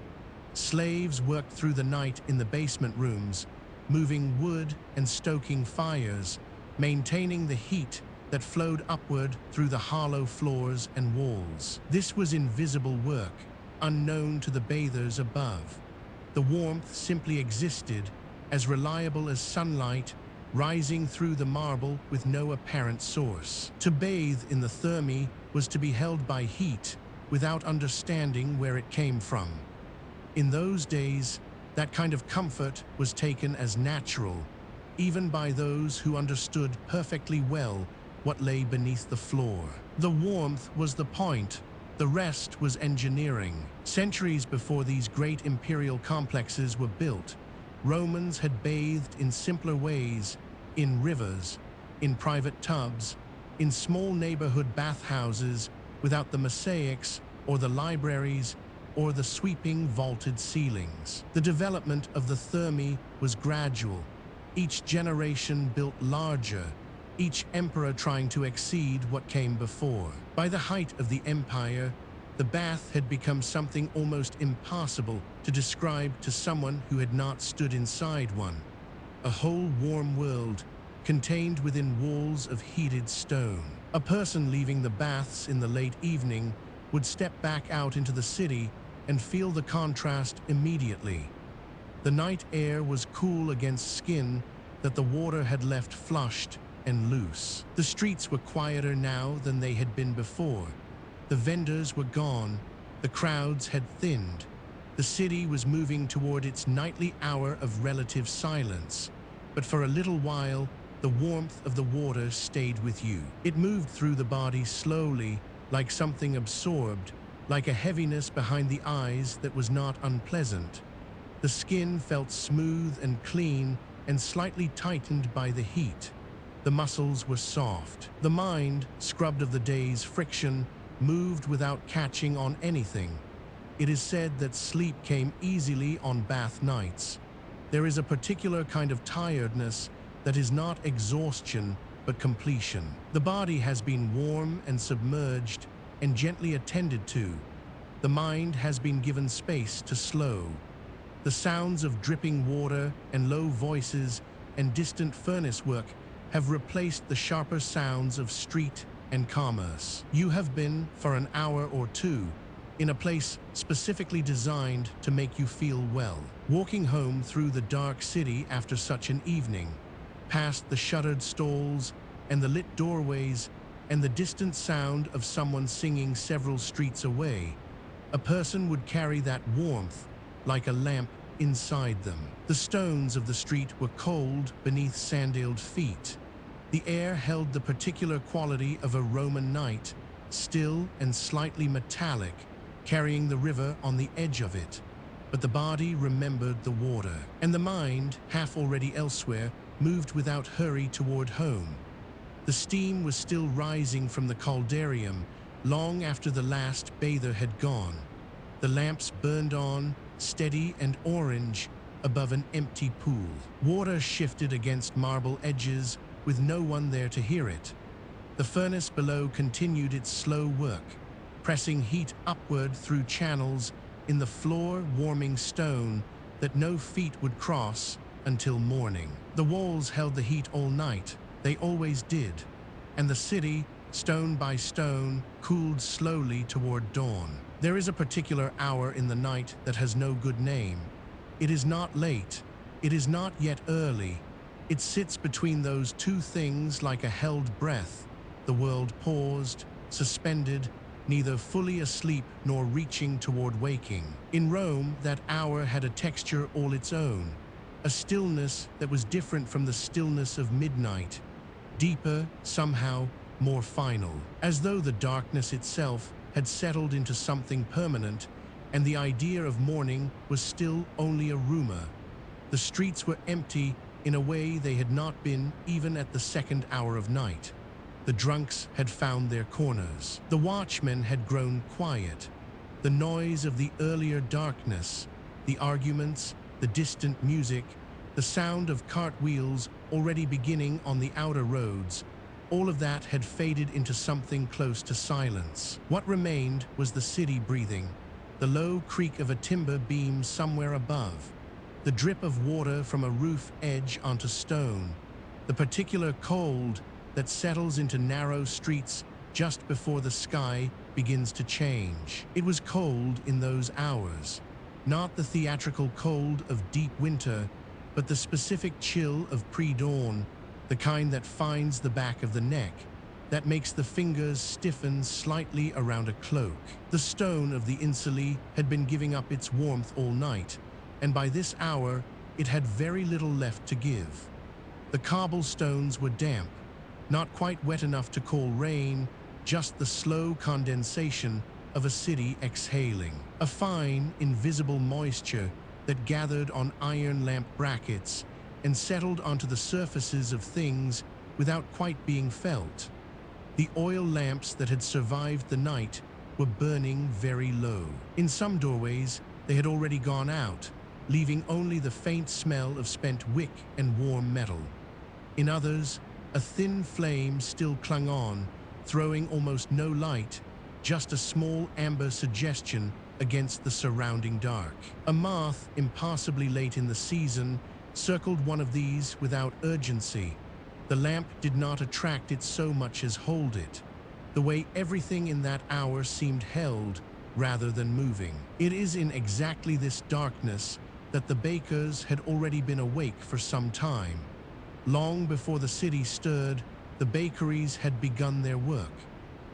Slaves worked through the night in the basement rooms, moving wood and stoking fires, maintaining the heat that flowed upward through the hollow floors and walls. This was invisible work, unknown to the bathers above. The warmth simply existed, as reliable as sunlight, rising through the marble with no apparent source. To bathe in the Thermae was to be held by heat, without understanding where it came from. In those days, that kind of comfort was taken as natural, even by those who understood perfectly well what lay beneath the floor. The warmth was the point, the rest was engineering. Centuries before these great imperial complexes were built, Romans had bathed in simpler ways, in rivers, in private tubs, in small neighborhood bathhouses, without the mosaics or the libraries or the sweeping vaulted ceilings. The development of the Thermae was gradual. Each generation built larger, each emperor trying to exceed what came before. By the height of the empire, The bath had become something almost impossible to describe to someone who had not stood inside one. A whole warm world contained within walls of heated stone. A person leaving the baths in the late evening would step back out into the city and feel the contrast immediately. The night air was cool against skin that the water had left flushed and loose. The streets were quieter now than they had been before. The vendors were gone, the crowds had thinned. The city was moving toward its nightly hour of relative silence. But for a little while, the warmth of the water stayed with you. It moved through the body slowly, like something absorbed, like a heaviness behind the eyes that was not unpleasant. The skin felt smooth and clean and slightly tightened by the heat. The muscles were soft. The mind, scrubbed of the day's friction, moved without catching on anything. It is said that sleep came easily on bath nights. There is a particular kind of tiredness that is not exhaustion but completion. The body has been warm and submerged and gently attended to. The mind has been given space to slow. The sounds of dripping water and low voices and distant furnace work have replaced the sharper sounds of street and commerce. You have been, for an hour or two, in a place specifically designed to make you feel well. Walking home through the dark city after such an evening, past the shuttered stalls and the lit doorways and the distant sound of someone singing several streets away, a person would carry that warmth like a lamp inside them. The stones of the street were cold beneath sandaled feet. The air held the particular quality of a Roman night, still and slightly metallic, carrying the river on the edge of it. But the body remembered the water, and the mind, half already elsewhere, moved without hurry toward home. The steam was still rising from the caldarium long after the last bather had gone. The lamps burned on, steady and orange, above an empty pool. Water shifted against marble edges with no one there to hear it. The furnace below continued its slow work, pressing heat upward through channels in the floor-warming stone that no feet would cross until morning. The walls held the heat all night, they always did, and the city, stone by stone, cooled slowly toward dawn. There is a particular hour in the night that has no good name. It is not late, it is not yet early. It sits between those two things like a held breath. The world paused, suspended, neither fully asleep nor reaching toward waking. In Rome, that hour had a texture all its own, a stillness that was different from the stillness of midnight, deeper, somehow more final, as though the darkness itself had settled into something permanent, and the idea of morning was still only a rumor. The streets were empty in a way they had not been even at the second hour of night. The drunks had found their corners. The watchmen had grown quiet. The noise of the earlier darkness, the arguments, the distant music, the sound of cartwheels already beginning on the outer roads, all of that had faded into something close to silence. What remained was the city breathing, the low creak of a timber beam somewhere above, the drip of water from a roof edge onto stone, the particular cold that settles into narrow streets just before the sky begins to change. It was cold in those hours, not the theatrical cold of deep winter, but the specific chill of pre-dawn, the kind that finds the back of the neck, that makes the fingers stiffen slightly around a cloak. The stone of the Insula had been giving up its warmth all night, and by this hour it had very little left to give. The cobblestones were damp, not quite wet enough to call rain, just the slow condensation of a city exhaling. A fine, invisible moisture that gathered on iron lamp brackets and settled onto the surfaces of things without quite being felt. The oil lamps that had survived the night were burning very low. In some doorways, they had already gone out, leaving only the faint smell of spent wick and warm metal. In others, a thin flame still clung on, throwing almost no light, just a small amber suggestion against the surrounding dark. A moth, impossibly late in the season, circled one of these without urgency. The lamp did not attract it so much as hold it, the way everything in that hour seemed held rather than moving. It is in exactly this darkness that the bakers had already been awake for some time. Long before the city stirred, the bakeries had begun their work.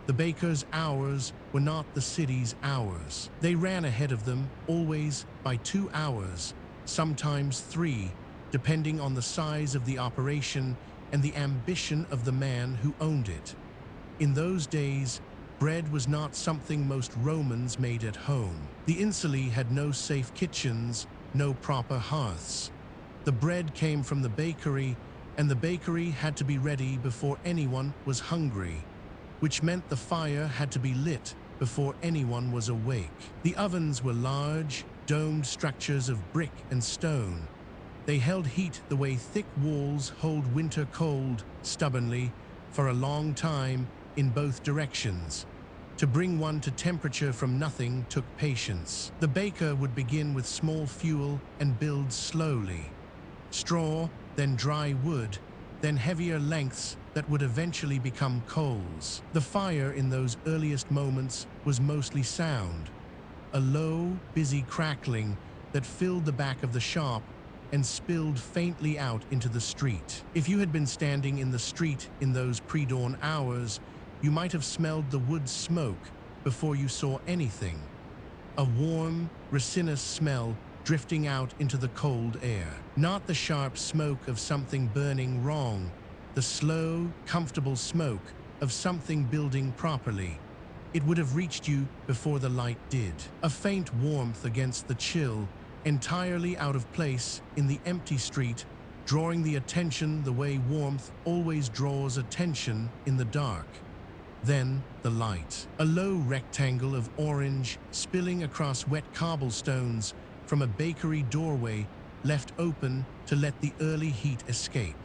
The bakers' hours were not the city's hours. They ran ahead of them, always by 2 hours, sometimes 3, depending on the size of the operation and the ambition of the man who owned it. In those days, bread was not something most Romans made at home. The Insulae had no safe kitchens, no proper hearths. The bread came from the bakery, and the bakery had to be ready before anyone was hungry, which meant the fire had to be lit before anyone was awake. The ovens were large, domed structures of brick and stone. They held heat the way thick walls hold winter cold, stubbornly, for a long time, in both directions. To bring one to temperature from nothing took patience. The baker would begin with small fuel and build slowly. Straw, then dry wood, then heavier lengths that would eventually become coals. The fire in those earliest moments was mostly sound, a low, busy crackling that filled the back of the shop and spilled faintly out into the street. If you had been standing in the street in those pre-dawn hours, you might have smelled the wood smoke before you saw anything. A warm, resinous smell drifting out into the cold air. Not the sharp smoke of something burning wrong, the slow, comfortable smoke of something building properly. It would have reached you before the light did. A faint warmth against the chill, entirely out of place in the empty street, drawing the attention the way warmth always draws attention in the dark. Then the light. A low rectangle of orange spilling across wet cobblestones from a bakery doorway left open to let the early heat escape.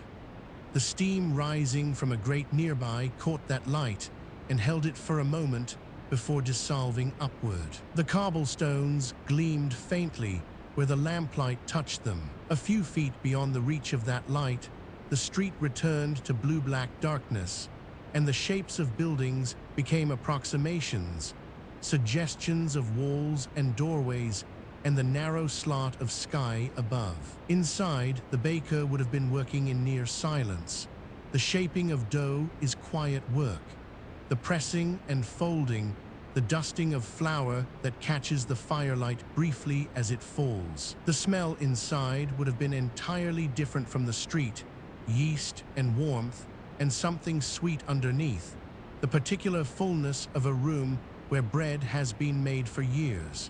The steam rising from a grate nearby caught that light and held it for a moment before dissolving upward. The cobblestones gleamed faintly where the lamplight touched them. A few feet beyond the reach of that light, the street returned to blue-black darkness, and the shapes of buildings became approximations, suggestions of walls and doorways, and the narrow slot of sky above. Inside, the baker would have been working in near silence. The shaping of dough is quiet work. The pressing and folding, the dusting of flour that catches the firelight briefly as it falls. The smell inside would have been entirely different from the street, yeast and warmth, and something sweet underneath, the particular fullness of a room where bread has been made for years.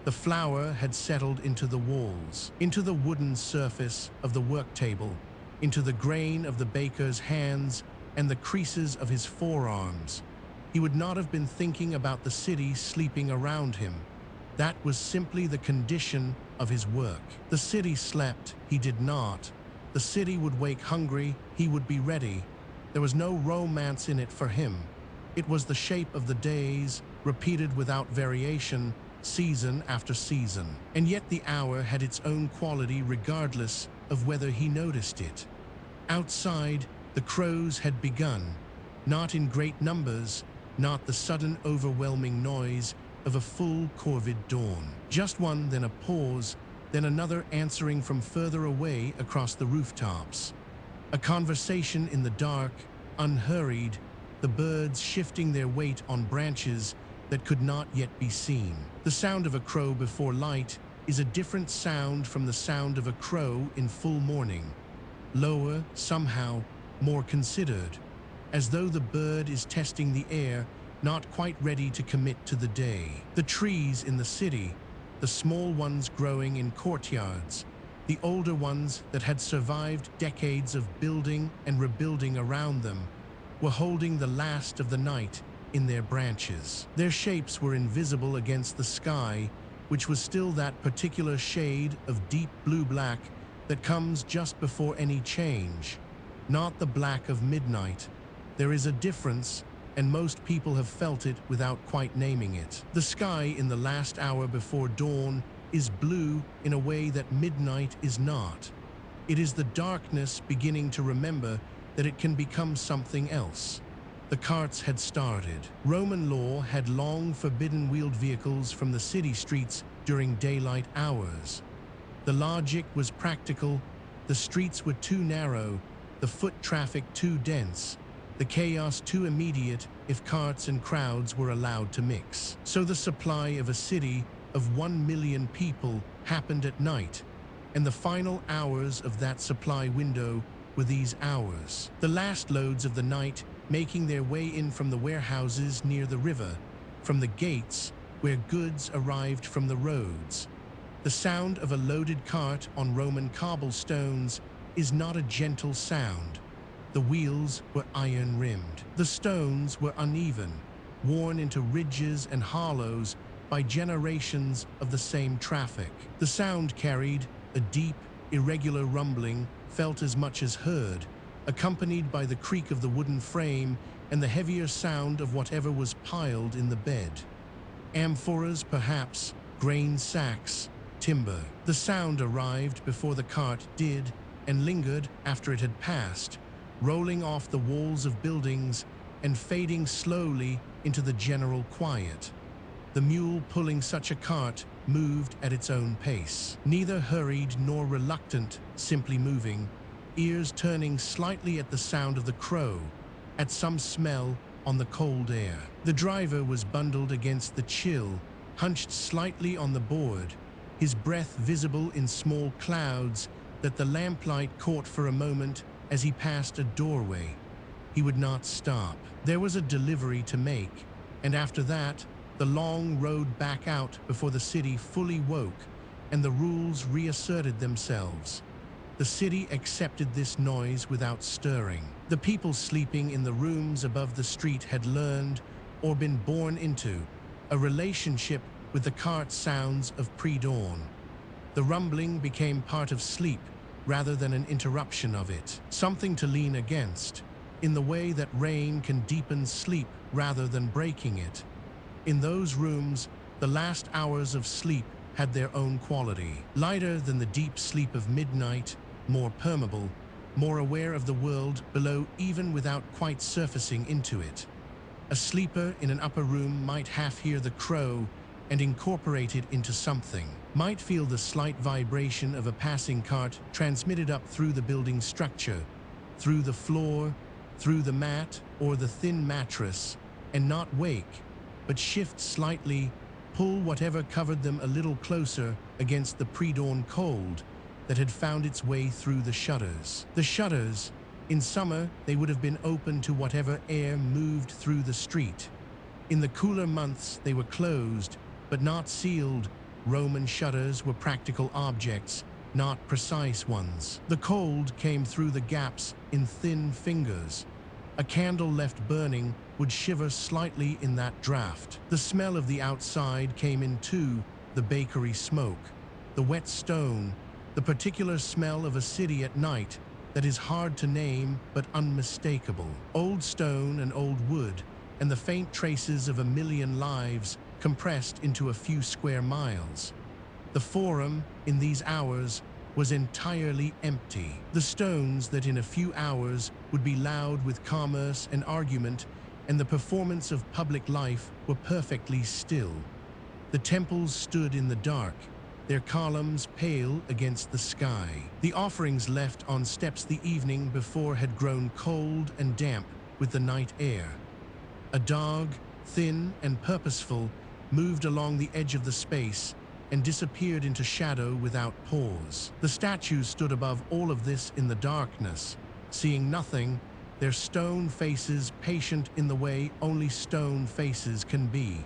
The flour had settled into the walls, into the wooden surface of the work table, into the grain of the baker's hands and the creases of his forearms. He would not have been thinking about the city sleeping around him. That was simply the condition of his work. The city slept, he did not. The city would wake hungry, he would be ready. There was no romance in it for him. It was the shape of the days, repeated without variation, season after season. And yet the hour had its own quality regardless of whether he noticed it. Outside, the crows had begun, not in great numbers, not the sudden overwhelming noise of a full corvid dawn. Just one, then a pause, then another answering from further away across the rooftops. A conversation in the dark, unhurried, the birds shifting their weight on branches that could not yet be seen. The sound of a crow before light is a different sound from the sound of a crow in full morning. Lower, somehow, more considered, as though the bird is testing the air, not quite ready to commit to the day. The trees in the city, the small ones growing in courtyards, the older ones that had survived decades of building and rebuilding around them, were holding the last of the night in their branches. Their shapes were invisible against the sky, which was still that particular shade of deep blue-black that comes just before any change. Not the black of midnight. There is a difference, and most people have felt it without quite naming it. The sky in the last hour before dawn is blue in a way that midnight is not. It is the darkness beginning to remember that it can become something else. The carts had started. Roman law had long forbidden wheeled vehicles from the city streets during daylight hours. The logic was practical. The streets were too narrow, the foot traffic too dense, the chaos too immediate if carts and crowds were allowed to mix. So the supply of a city of 1 million people happened at night, and the final hours of that supply window were these hours. The last loads of the night making their way in from the warehouses near the river, from the gates where goods arrived from the roads. The sound of a loaded cart on Roman cobblestones is not a gentle sound. The wheels were iron-rimmed. The stones were uneven, worn into ridges and hollows by generations of the same traffic. The sound carried a deep, irregular rumbling, felt as much as heard, accompanied by the creak of the wooden frame and the heavier sound of whatever was piled in the bed. Amphoras, perhaps, grain sacks, timber. The sound arrived before the cart did and lingered after it had passed, rolling off the walls of buildings and fading slowly into the general quiet. The mule pulling such a cart moved at its own pace, neither hurried nor reluctant, simply moving, ears turning slightly at the sound of the crow, at some smell on the cold air. The driver was bundled against the chill, hunched slightly on the board, his breath visible in small clouds that the lamplight caught for a moment as he passed a doorway. He would not stop. There was a delivery to make, and after that, the long road back out before the city fully woke and the rules reasserted themselves. The city accepted this noise without stirring. The people sleeping in the rooms above the street had learned, or been born into, a relationship with the cart sounds of pre-dawn. The rumbling became part of sleep rather than an interruption of it, something to lean against, in the way that rain can deepen sleep rather than breaking it. In those rooms, the last hours of sleep had their own quality, lighter than the deep sleep of midnight, more permeable, more aware of the world below even without quite surfacing into it. A sleeper in an upper room might half hear the crow and incorporate it into something, might feel the slight vibration of a passing cart transmitted up through the building structure, through the floor, through the mat or the thin mattress, and not wake, but shift slightly, pull whatever covered them a little closer against the pre-dawn cold that had found its way through the shutters. The shutters, in summer, they would have been open to whatever air moved through the street. In the cooler months, they were closed, but not sealed. Roman shutters were practical objects, not precise ones. The cold came through the gaps in thin fingers. A candle left burning would shiver slightly in that draft. The smell of the outside came in too, the bakery smoke, the wet stone, the particular smell of a city at night that is hard to name but unmistakable. Old stone and old wood, and the faint traces of a million lives compressed into a few square miles. The forum, in these hours, was entirely empty. The stones that in a few hours would be loud with commerce and argument and the performance of public life were perfectly still. The temples stood in the dark, their columns pale against the sky. The offerings left on steps the evening before had grown cold and damp with the night air. A dog, thin and purposeful, moved along the edge of the space and disappeared into shadow without pause. The statues stood above all of this in the darkness, seeing nothing, their stone faces patient in the way only stone faces can be.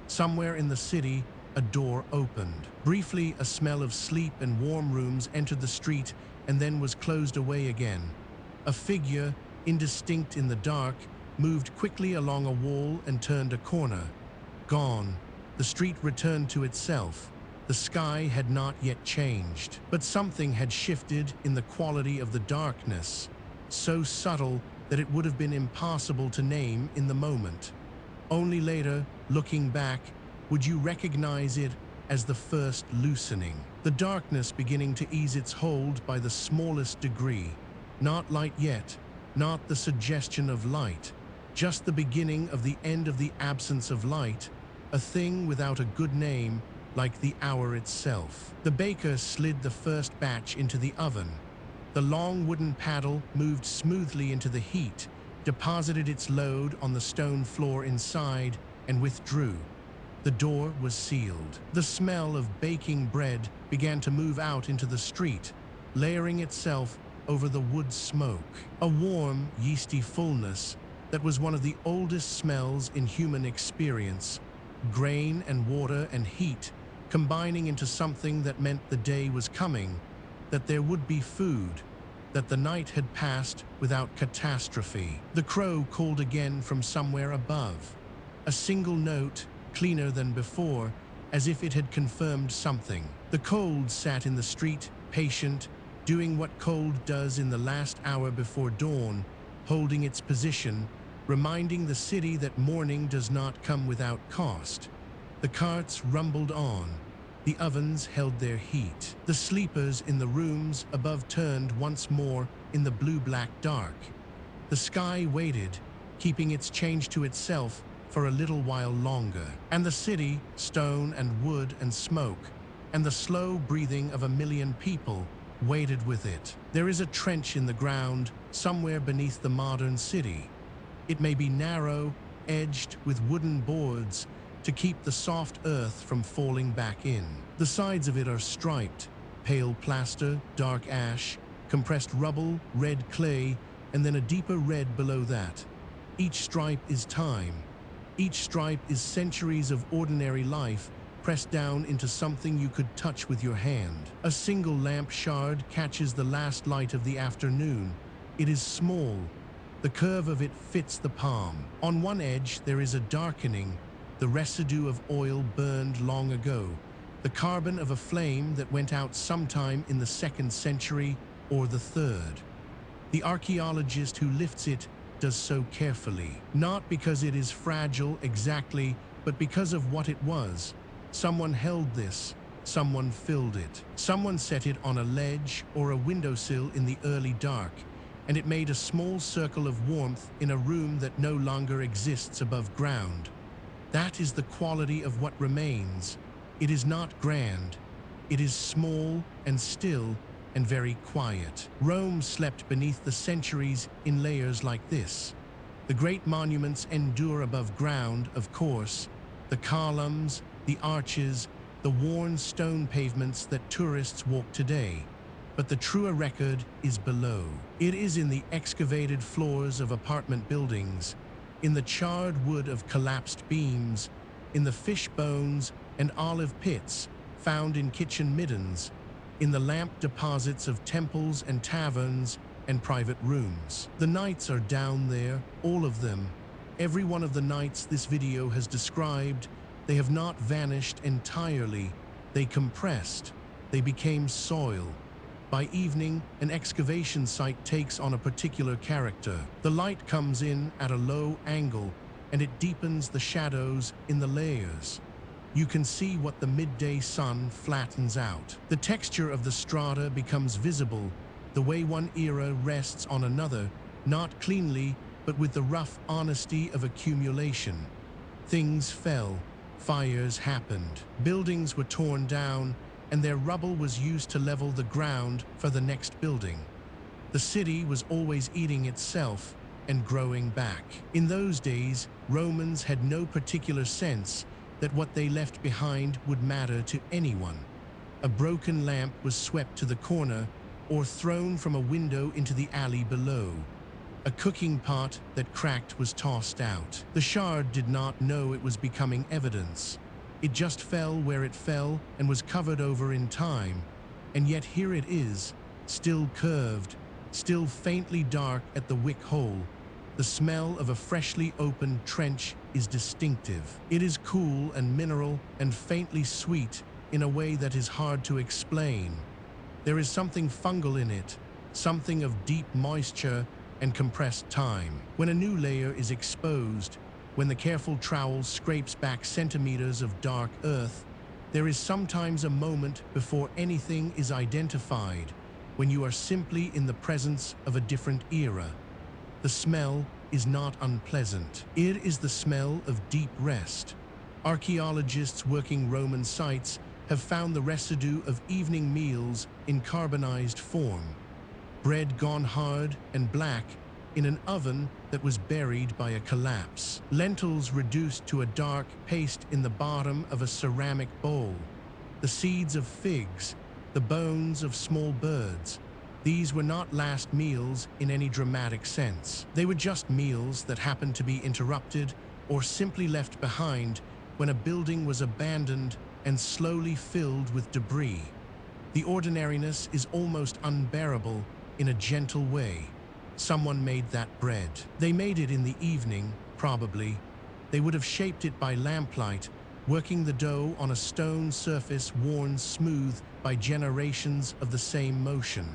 Somewhere in the city, a door opened. Briefly, a smell of sleep and warm rooms entered the street and then was closed away again. A figure, indistinct in the dark, moved quickly along a wall and turned a corner. Gone. The street returned to itself. The sky had not yet changed, but something had shifted in the quality of the darkness, so subtle that it would have been impossible to name in the moment. Only later, looking back, would you recognize it as the first loosening. The darkness beginning to ease its hold by the smallest degree. Not light yet, not the suggestion of light, just the beginning of the end of the absence of light, a thing without a good name, like the hour itself. The baker slid the first batch into the oven. The long wooden paddle moved smoothly into the heat, deposited its load on the stone floor inside, and withdrew. The door was sealed. The smell of baking bread began to move out into the street, layering itself over the wood smoke. A warm, yeasty fullness that was one of the oldest smells in human experience. Grain and water and heat combining into something that meant the day was coming, that there would be food, that the night had passed without catastrophe. The crow called again from somewhere above. A single note, cleaner than before, as if it had confirmed something. The cold sat in the street, patient, doing what cold does in the last hour before dawn, holding its position, reminding the city that morning does not come without cost. The carts rumbled on. The ovens held their heat. The sleepers in the rooms above turned once more in the blue-black dark. The sky waited, keeping its change to itself for a little while longer. And the city, stone and wood and smoke, and the slow breathing of a million people, waited with it. There is a trench in the ground, somewhere beneath the modern city. It may be narrow, edged with wooden boards, to keep the soft earth from falling back in. The sides of it are striped, pale plaster, dark ash, compressed rubble, red clay, and then a deeper red below that. Each stripe is time. Each stripe is centuries of ordinary life pressed down into something you could touch with your hand. A single lamp shard catches the last light of the afternoon. It is small. The curve of it fits the palm. On one edge there is a darkening, the residue of oil burned long ago, the carbon of a flame that went out sometime in the 2nd century or the 3rd. The archaeologist who lifts it does so carefully, not because it is fragile exactly, but because of what it was. Someone held this, someone filled it, someone set it on a ledge or a windowsill in the early dark, and it made a small circle of warmth in a room that no longer exists above ground. That is the quality of what remains. It is not grand. It is small and still and very quiet. Rome slept beneath the centuries in layers like this. The great monuments endure above ground, of course, the columns, the arches, the worn stone pavements that tourists walk today. But the truer record is below. It is in the excavated floors of apartment buildings, in the charred wood of collapsed beams, in the fish bones and olive pits found in kitchen middens, in the lamp deposits of temples and taverns and private rooms. The knights are down there, all of them. Every one of the knights this video has described. They have not vanished entirely. They compressed. They became soil. By evening, an excavation site takes on a particular character. The light comes in at a low angle, and it deepens the shadows in the layers. You can see what the midday sun flattens out. The texture of the strata becomes visible, the way one era rests on another, not cleanly, but with the rough honesty of accumulation. Things fell, fires happened, buildings were torn down, and their rubble was used to level the ground for the next building. The city was always eating itself and growing back. In those days, Romans had no particular sense that what they left behind would matter to anyone. A broken lamp was swept to the corner or thrown from a window into the alley below. A cooking pot that cracked was tossed out. The shard did not know it was becoming evidence. It just fell where it fell and was covered over in time. And yet here it is, still curved, still faintly dark at the wick hole. The smell of a freshly opened trench is distinctive. It is cool and mineral and faintly sweet in a way that is hard to explain. There is something fungal in it, something of deep moisture and compressed time. When a new layer is exposed, when the careful trowel scrapes back centimeters of dark earth, there is sometimes a moment before anything is identified, when you are simply in the presence of a different era. The smell is not unpleasant. It is the smell of deep rest. Archaeologists working Roman sites have found the residue of evening meals in carbonized form. Bread gone hard and black in an oven that was buried by a collapse. Lentils reduced to a dark paste in the bottom of a ceramic bowl. The seeds of figs, the bones of small birds. These were not last meals in any dramatic sense. They were just meals that happened to be interrupted or simply left behind when a building was abandoned and slowly filled with debris. The ordinariness is almost unbearable in a gentle way. Someone made that bread. They made it in the evening, probably. They would have shaped it by lamplight, working the dough on a stone surface worn smooth by generations of the same motion.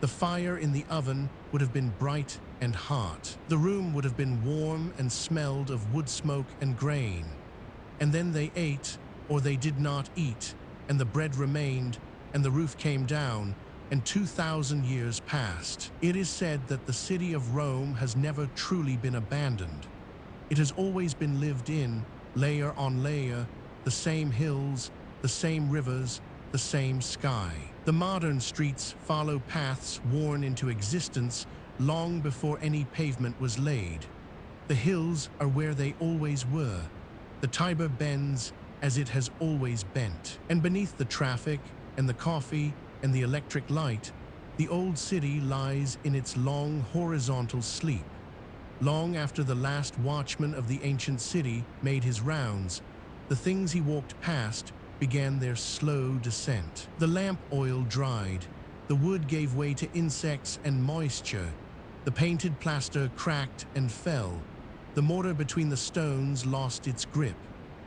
The fire in the oven would have been bright and hot. The room would have been warm and smelled of wood smoke and grain. And then they ate, or they did not eat, and the bread remained, and the roof came down, and 2,000 years passed. It is said that the city of Rome has never truly been abandoned. It has always been lived in, layer on layer, the same hills, the same rivers, the same sky. The modern streets follow paths worn into existence long before any pavement was laid. The hills are where they always were. The Tiber bends as it has always bent. And beneath the traffic and the coffee and the electric light, the old city lies in its long horizontal sleep. Long after the last watchman of the ancient city made his rounds, the things he walked past began their slow descent. The lamp oil dried, the wood gave way to insects and moisture, the painted plaster cracked and fell, the mortar between the stones lost its grip,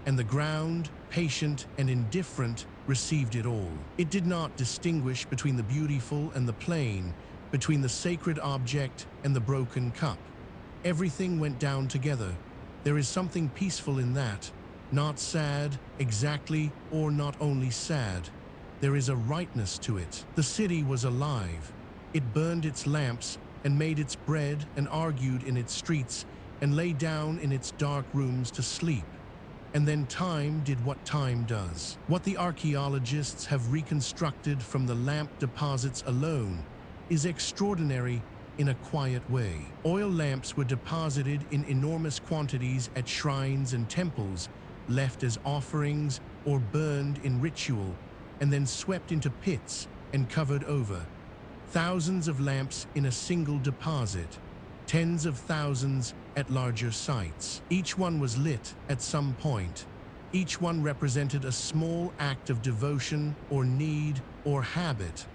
and the ground, patient and indifferent, received it all. It did not distinguish between the beautiful and the plain, between the sacred object and the broken cup. Everything went down together. There is something peaceful in that. Not sad, exactly, or not only sad. There is a rightness to it. The city was alive. It burned its lamps and made its bread and argued in its streets and lay down in its dark rooms to sleep. And then time did what time does. What the archaeologists have reconstructed from the lamp deposits alone is extraordinary in a quiet way. Oil lamps were deposited in enormous quantities at shrines and temples, left as offerings or burned in ritual, and then swept into pits and covered over. Thousands of lamps in a single deposit, tens of thousands at larger sites. Each one was lit at some point. Each one represented a small act of devotion or need or habit.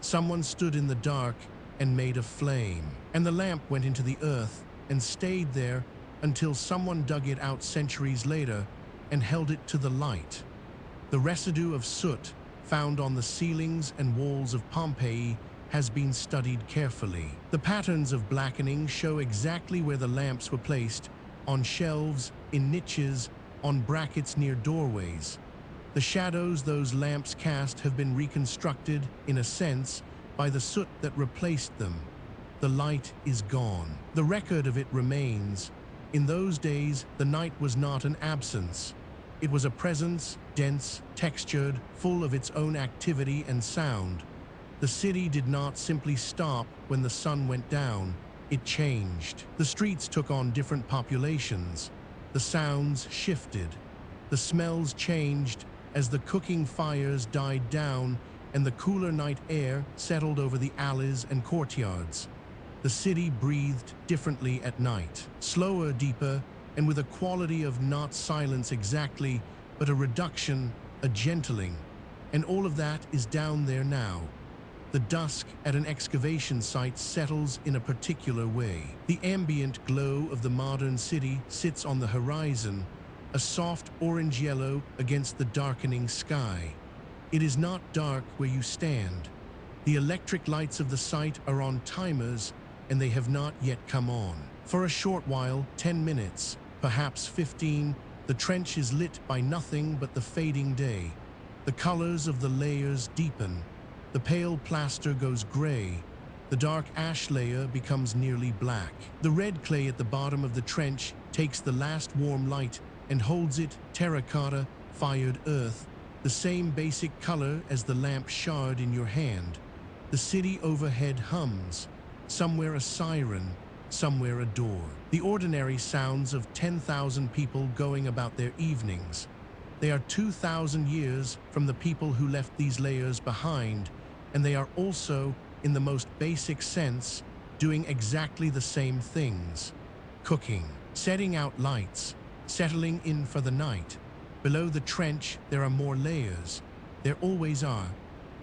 Someone stood in the dark and made a flame, and the lamp went into the earth and stayed there until someone dug it out centuries later and held it to the light. The residue of soot found on the ceilings and walls of Pompeii has been studied carefully. The patterns of blackening show exactly where the lamps were placed, on shelves, in niches, on brackets near doorways. The shadows those lamps cast have been reconstructed, in a sense, by the soot that replaced them. The light is gone. The record of it remains. In those days, the night was not an absence. It was a presence, dense, textured, full of its own activity and sound. The city did not simply stop when the sun went down. It changed. The streets took on different populations. The sounds shifted. The smells changed as the cooking fires died down and the cooler night air settled over the alleys and courtyards. The city breathed differently at night, slower, deeper, and with a quality of not silence exactly, but a reduction, a gentling. And all of that is down there now. The dusk at an excavation site settles in a particular way. The ambient glow of the modern city sits on the horizon, a soft orange-yellow against the darkening sky. It is not dark where you stand. The electric lights of the site are on timers, and they have not yet come on. For a short while, 10 minutes, perhaps 15, the trench is lit by nothing but the fading day. The colors of the layers deepen. The pale plaster goes gray. The dark ash layer becomes nearly black. The red clay at the bottom of the trench takes the last warm light and holds it terracotta, fired earth, the same basic color as the lamp shard in your hand. The city overhead hums. Somewhere a siren, somewhere a door. The ordinary sounds of 10,000 people going about their evenings. They are 2,000 years from the people who left these layers behind, and they are also, in the most basic sense, doing exactly the same things. Cooking, setting out lights, settling in for the night. Below the trench, there are more layers. There always are.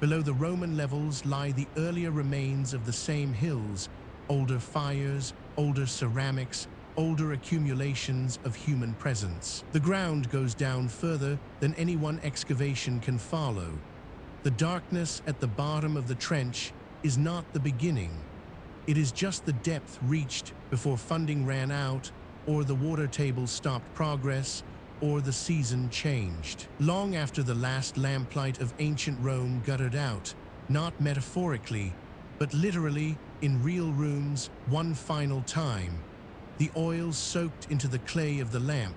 Below the Roman levels lie the earlier remains of the same hills, older fires, older ceramics, older accumulations of human presence. The ground goes down further than any one excavation can follow. The darkness at the bottom of the trench is not the beginning. It is just the depth reached before funding ran out, or the water table stopped progress, or the season changed. Long after the last lamplight of ancient Rome guttered out, not metaphorically, but literally in real rooms one final time, the oil soaked into the clay of the lamp,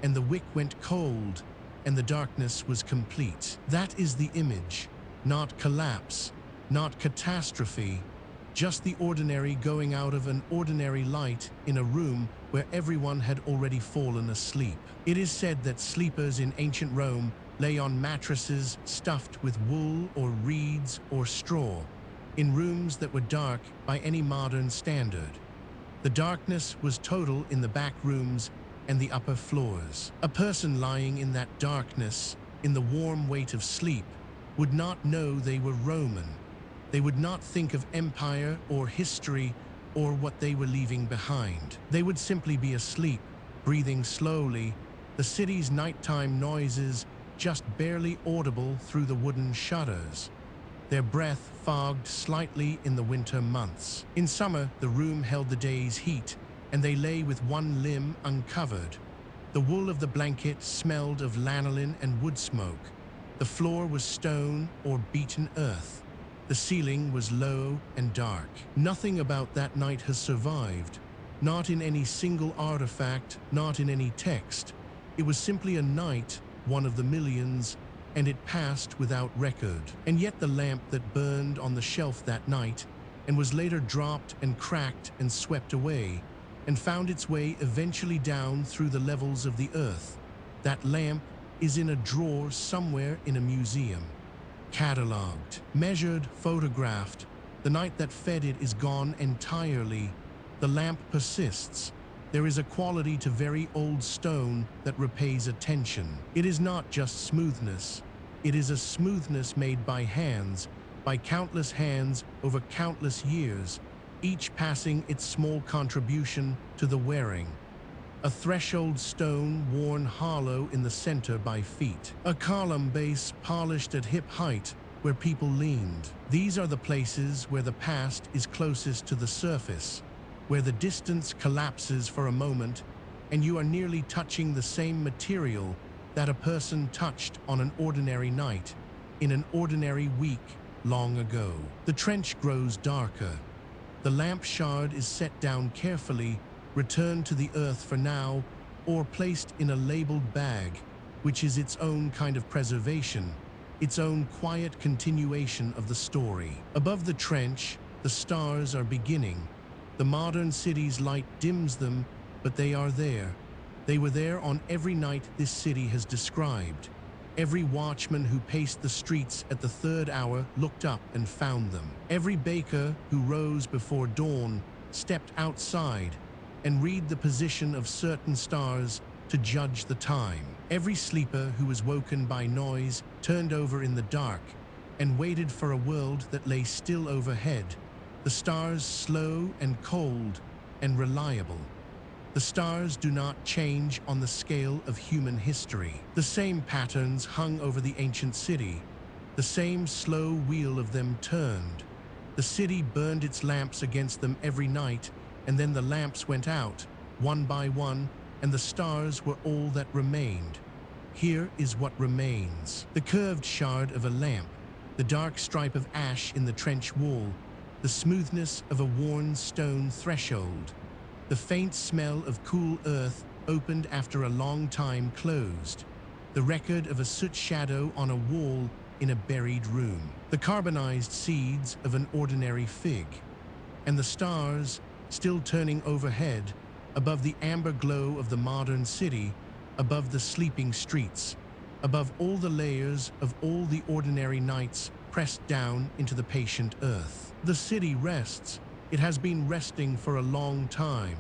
and the wick went cold, and the darkness was complete. That is the image, not collapse, not catastrophe, just the ordinary going out of an ordinary light in a room where everyone had already fallen asleep. It is said that sleepers in ancient Rome lay on mattresses stuffed with wool or reeds or straw, in rooms that were dark by any modern standard. The darkness was total in the back rooms and the upper floors. A person lying in that darkness, in the warm weight of sleep, would not know they were Roman. They would not think of empire or history or what they were leaving behind. They would simply be asleep, breathing slowly, the city's nighttime noises just barely audible through the wooden shutters. Their breath fogged slightly in the winter months. In summer, the room held the day's heat, and they lay with one limb uncovered. The wool of the blanket smelled of lanolin and wood smoke. The floor was stone or beaten earth. The ceiling was low and dark. Nothing about that night has survived. Not in any single artifact, not in any text. It was simply a night, one of the millions, and it passed without record. And yet the lamp that burned on the shelf that night, and was later dropped and cracked and swept away, and found its way eventually down through the levels of the earth, that lamp is in a drawer somewhere in a museum. Catalogued, measured, photographed. The night that fed it is gone entirely. The lamp persists. There is a quality to very old stone that repays attention. It is not just smoothness. It is a smoothness made by hands, by countless hands over countless years, each passing its small contribution to the wearing. A threshold stone worn hollow in the center by feet. A column base polished at hip height where people leaned. These are the places where the past is closest to the surface, where the distance collapses for a moment and you are nearly touching the same material that a person touched on an ordinary night, in an ordinary week long ago. The trench grows darker. The lamp shard is set down carefully, returned to the earth for now, or placed in a labeled bag, which is its own kind of preservation, its own quiet continuation of the story. Above the trench, the stars are beginning. The modern city's light dims them, but they are there. They were there on every night this city has described. Every watchman who paced the streets at the third hour looked up and found them. Every baker who rose before dawn stepped outside and read the position of certain stars to judge the time. Every sleeper who was woken by noise turned over in the dark and waited for a world that lay still overhead, the stars slow and cold and reliable. The stars do not change on the scale of human history. The same patterns hung over the ancient city. The same slow wheel of them turned. The city burned its lamps against them every night, and then the lamps went out, one by one, and the stars were all that remained. Here is what remains: the curved shard of a lamp, the dark stripe of ash in the trench wall, the smoothness of a worn stone threshold, the faint smell of cool earth opened after a long time closed, the record of a soot shadow on a wall in a buried room, the carbonized seeds of an ordinary fig, and the stars still turning overhead, above the amber glow of the modern city, above the sleeping streets, above all the layers of all the ordinary nights pressed down into the patient earth. The city rests. It has been resting for a long time.